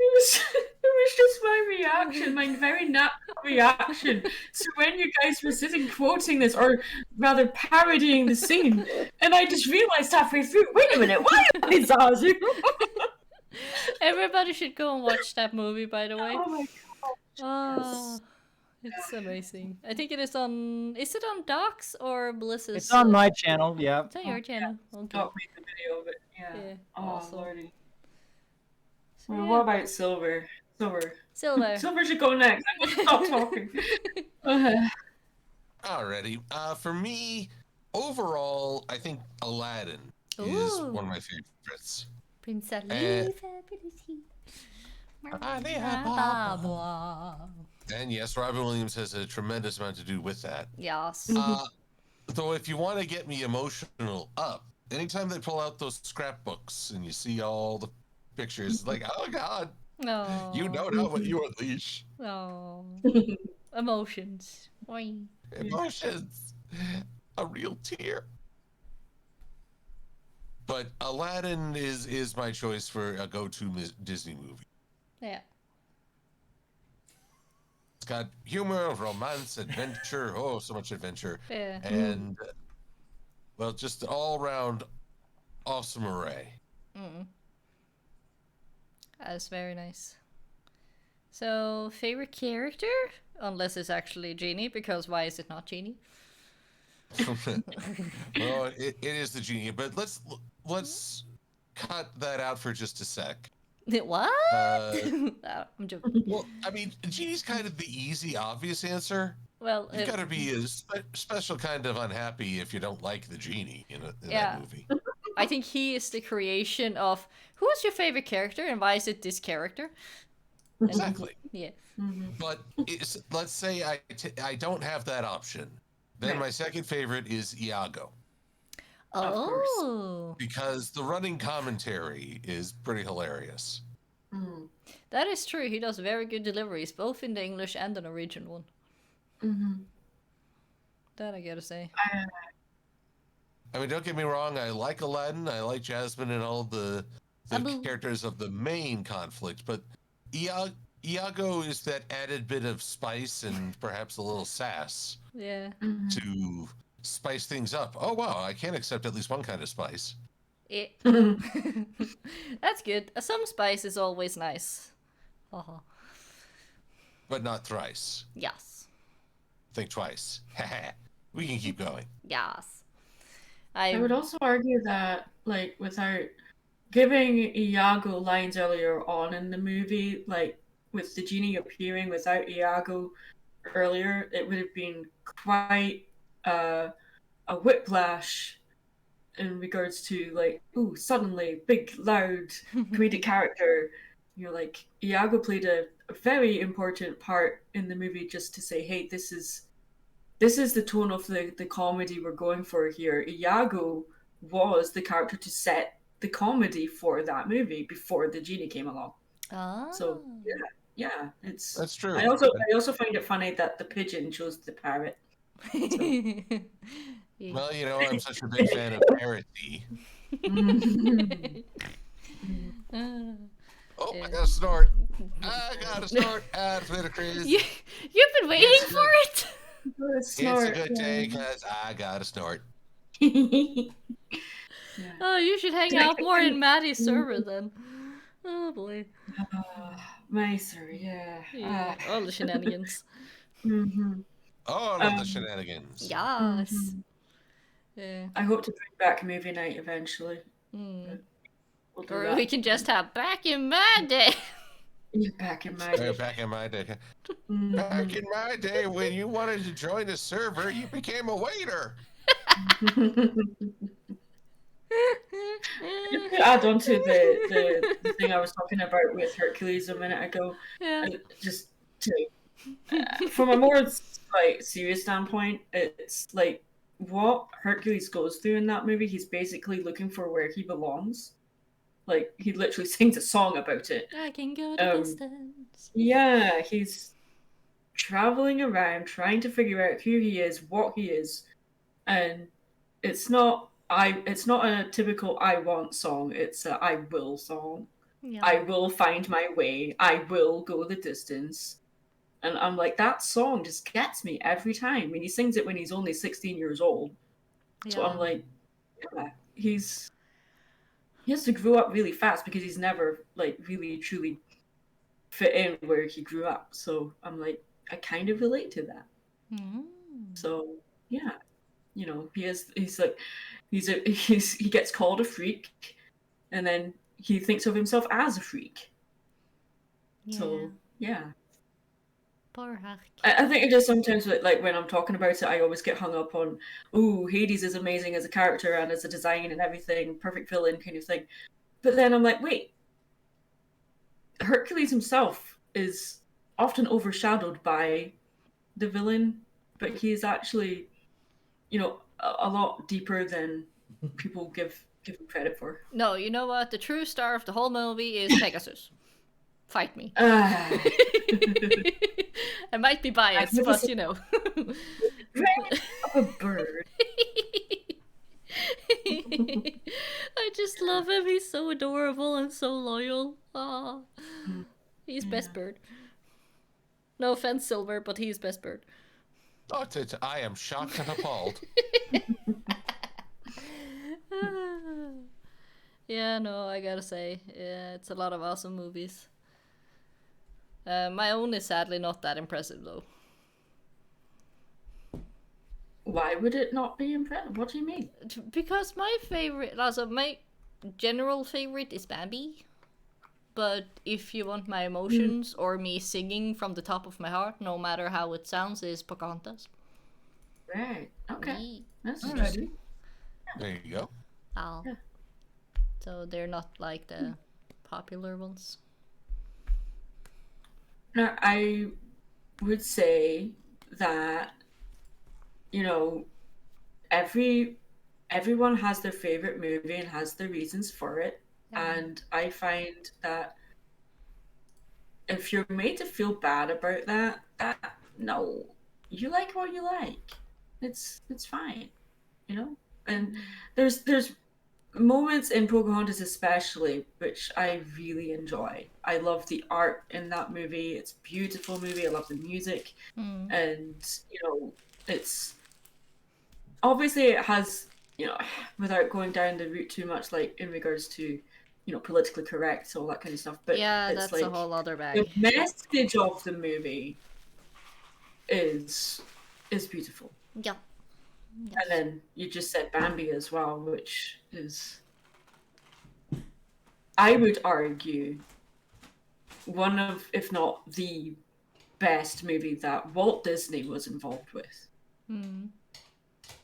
It was just my reaction, my very natural reaction. So when you guys were sitting quoting this, or rather parodying the scene, and I just realized halfway through, wait a minute, why am I Zazu? Everybody should go and watch that movie, by the way. Oh my god. It's amazing. I think it is on. Is it on Doc's or Melissa's? It's on my channel, yeah. It's on your channel. Okay. Doc made the video of it. Yeah. Yeah. Oh, Awesome. lordy. So, Well, yeah. what about Silver? Silver. Silver. Silver should go next. I'm going to stop talking. Alrighty. For me, overall, I think Aladdin is Ooh. one of my favorites. Prince And- Ali. And yes, Robin Williams has a tremendous amount to do with that. Yes. Though if you want to get me emotional up, anytime they pull out those scrapbooks and you see all the pictures, it's like, oh God, Oh. you don't know what you unleash. Oh. Emotions. Oi. Emotions. A real tear. But Aladdin is my choice for a go-to Disney movie. Yeah. It's got humor, romance, adventure. Oh, so much adventure. Yeah. And, well, just all-around awesome array. That's very nice. So, favorite character? Unless it's actually Genie, because why is it not Genie? Well, it is the genie, but let's cut that out for just a sec. What? Uh, I'm joking. Well, I mean, genie's kind of the easy, obvious answer. Well, You've got to be a special kind of unhappy if you don't like the genie in Yeah. that movie. I think he is the creation of who is your favorite character and why is it this character? Exactly. Yeah. But let's say I don't have that option. Then my second favorite is Iago, Of course. Oh, because the running commentary is pretty hilarious. that is true. He does very good deliveries, both in the English and the Norwegian one. That I gotta say. I mean, don't get me wrong. I like Aladdin. I like Jasmine and all the characters of the main conflict. But Iago is that added bit of spice and perhaps a little sass Yeah. to spice things up. Oh, wow. I can accept at least one kind of spice. It. That's good. Some spice is always nice. But not thrice. Yes. Think twice. We can keep going. Yes. I would also argue that, like, without giving Iago lines earlier on in the movie, like, with the genie appearing without Iago earlier, it would have been quite a whiplash in regards to, like, ooh, suddenly, big, loud, comedic character. You're like, Iago played a very important part in the movie just to say, hey, this is the tone of the comedy we're going for here. Iago was the character to set the comedy for that movie before the genie came along. Ah. So yeah, it's That's true. I also find it funny that the pigeon chose the parrot. Yeah. Well, you know, I'm such a big fan of parody. Oh, I got a snort. I got a snort. It's been a crazy. You've been waiting for it? It's a good day because I got a snort. Oh, you should hang out more in Maddie's server then. Oh boy. Nicer, yeah. Yeah, all the shenanigans. Oh, I love the shenanigans. Yes. Yeah. I hope to bring back movie night eventually. We'll do Or that. we can just have back in my day. Yeah, back in my day. Back in my day. Back in my day, when you wanted to join a server, you became a waiter. To add on to the thing I was talking about with Hercules a minute ago, Yeah. just to, from a more like serious standpoint, it's like what Hercules goes through in that movie. He's basically looking for where he belongs. Like he literally sings a song about it. I can go the distance. Yeah, he's traveling around trying to figure out who he is, what he is, and it's not a typical I want song. It's a I will song. Yeah. I will find my way. I will go the distance. And I'm like, that song just gets me every time. I mean, he sings it when he's only 16 years old. So I'm like, yeah, he has to grow up really fast because he's never like really truly fit in where he grew up. So I'm like, kind of relate to that. Mm. So yeah, you know, he gets called a freak, and then he thinks of himself as a freak. Yeah. So yeah. Poor Hark. I think it just sometimes, like when I'm talking about it, I always get hung up on, ooh, Hades is amazing as a character and as a design and everything, perfect villain kind of thing. But then I'm like, wait, Hercules himself is often overshadowed by the villain, but he's actually, you know, a lot deeper than people give him credit for. No, you know what? The true star of the whole movie is Pegasus. Fight me. I I might be biased, never but seen- you know. of a bird. I just love him. He's so adorable and so loyal. Aw. He's best bird. No offense, Silver, but he's best bird. Oh, I am shocked and appalled. Yeah, no, I gotta say, yeah, it's a lot of awesome movies. My own is sadly not that impressive, though. Why would it not be impressive? What do you mean? Because my favorite, also my general favorite is Bambi. But if you want my emotions or me singing from the top of my heart, no matter how it sounds, is Pocahontas. Right. Okay. Yee. That's Alrighty. interesting. There you go. Oh. Yeah. So they're not like the popular ones. Now, I would say that, you know, everyone has their favorite movie and has their reasons for it. Yeah. And I find that if you're made to feel bad about that no, you like what you like. It's fine, you know? And there's moments in Pocahontas especially which I really enjoy. I love the art in that movie. It's a beautiful movie. I love the music. And, you know, it's obviously it has, you know, without going down the route too much, like in regards to, you know, politically correct, all that kind of stuff. But Yeah, it's that's like a whole other the bag. message of the movie is beautiful. Yeah. And then you just said Bambi as well, which is, I would argue, one of, if not the best movie that Walt Disney was involved with.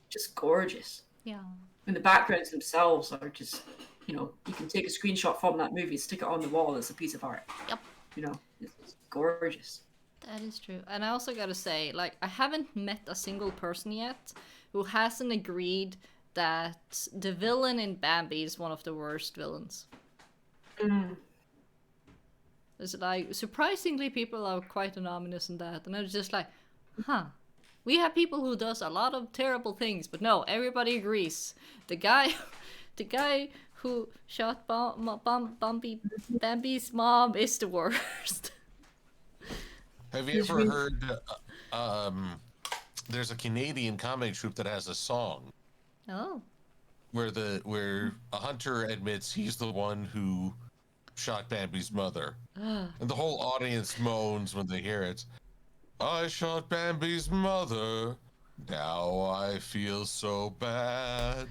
Just gorgeous. Yeah. And the backgrounds themselves are just, you know, you can take a screenshot from that movie, stick it on the wall as a piece of art. Yep. You know, it's gorgeous. That is true. And I also gotta say, like, I haven't met a single person yet who hasn't agreed that the villain in Bambi is one of the worst villains. It's like, surprisingly, people are quite anonymous in that. And I was just like, huh. We have people who does a lot of terrible things, but no, everybody agrees. The guy who shot Bambi's mom is the worst. Have you ever heard? There's a Canadian comic troupe that has a song Oh. where a hunter admits he's the one who shot Bambi's mother, and the whole audience moans when they hear it. I shot Bambi's mother. Now I feel so bad.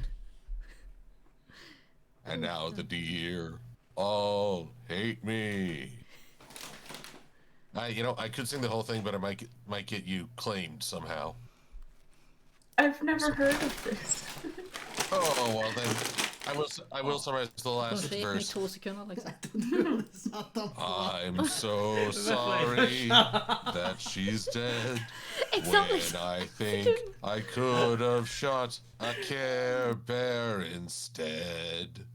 And now the deer all hate me. I could sing the whole thing, but I might get you claimed somehow. I've never heard of this. Oh well, then I will summarize the last verse. 2 sekunder, liksom. I'm so sorry that she's dead. When I think I could have shot a Care Bear instead.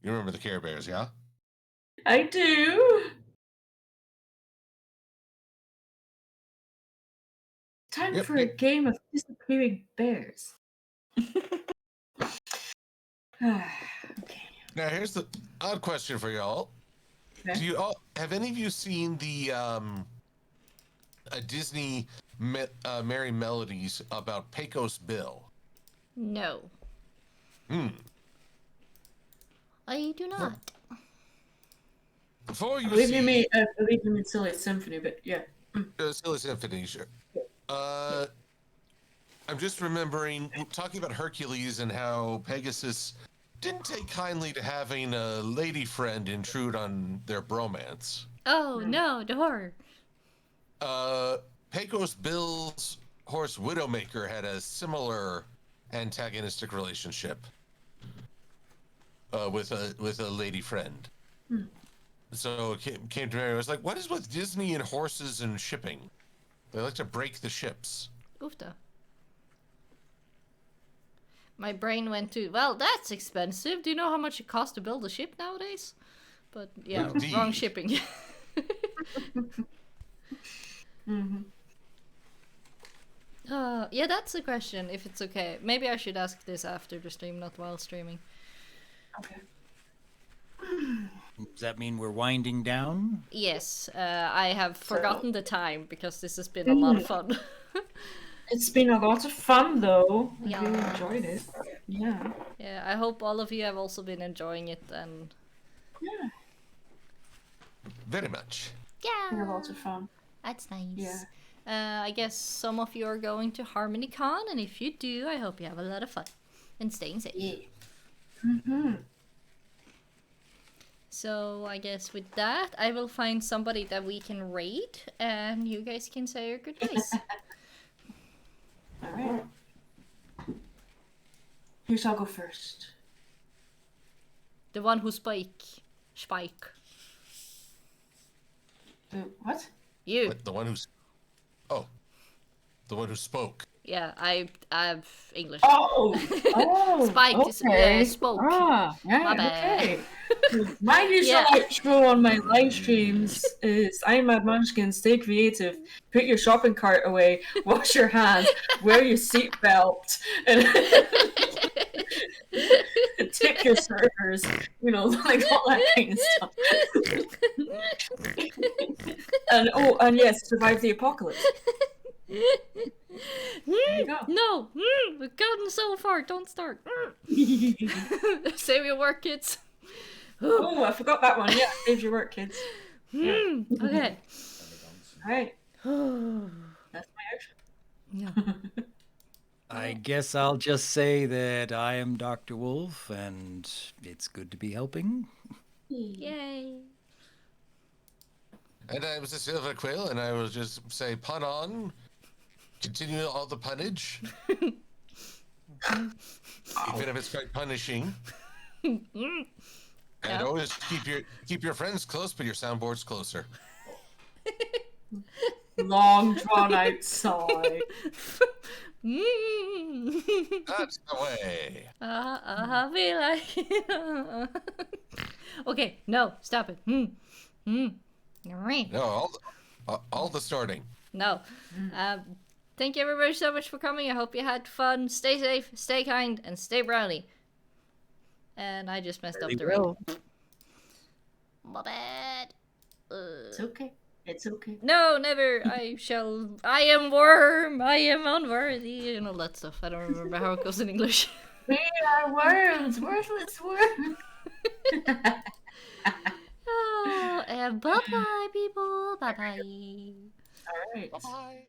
You remember the Care Bears, yeah? I do. Time for a game of disappearing bears. Okay. Now here's the odd question for y'all. Okay. Do you all have any of you seen the a Disney Merry Melodies about Pecos Bill? No. I do not. Before you I believe see you mean Silly Symphony, but yeah. Silly Symphony, sure. I'm just remembering talking about Hercules and how Pegasus didn't take kindly to having a lady friend intrude on their bromance. Oh no, the horror. Pecos Bill's horse Widowmaker had a similar antagonistic relationship with a lady friend. So it came to me. I was like, what is with Disney and horses and shipping? They like to break the ships. Oofda. My brain went to, well, that's expensive. Do you know how much it costs to build a ship nowadays? But yeah, Indeed. wrong shipping. Yeah, that's a question, if it's okay. Maybe I should ask this after the stream, not while streaming. Okay. Does that mean we're winding down? Yes, I have forgotten the time because this has been a lot of fun. It's been a lot of fun, though. Yeah. I really enjoyed it. Yeah. Yeah, I hope all of you have also been enjoying it and... Yeah. Very much. Yeah! Been a lot of fun. That's nice. Yeah. I guess some of you are going to HarmonyCon, and if you do, I hope you have a lot of fun and staying safe. Yeah. So I guess with that, I will find somebody that we can raid, and you guys can say your goodbyes. Alright. Who shall go first? The one who Spike. What? You. What, the one who's... Oh. The one who spoke. Yeah, I've English. Oh! Spike okay. spoke. Ah, yeah, My bad. okay. My usual outro on my live streams is I'm Mad Munchkin, stay creative, put your shopping cart away, wash your hands, wear your seatbelt, and tip your servers, you know, like all that kind of stuff. and yes, survive the apocalypse. There you go. No, we've gotten so far. Don't start. Save your work, kids. Oh, I forgot that one. Yeah, save your work, kids. Okay. Alright. That's my action. Yeah. I guess I'll just say that I am Dr. Wolf, and it's good to be helping. Yay. And I was a Silver Quill, and I will just say pun on. Continue all the punnage. Even if it's quite punishing. And always keep your friends close, but your soundboards closer. Long drawn out sigh. That's the way. I feel like... Okay, no, stop it. No, all the starting. No. Thank you everybody so much for coming. I hope you had fun. Stay safe, stay kind, and stay brownie. And I just messed up the ring. My bad. It's okay. It's okay. No, never. I am worm. I am unworthy. And all that stuff. I don't remember how it goes in English. We are worms. Worthless worms. Oh, and bye-bye, people. Bye-bye. All right. Bye.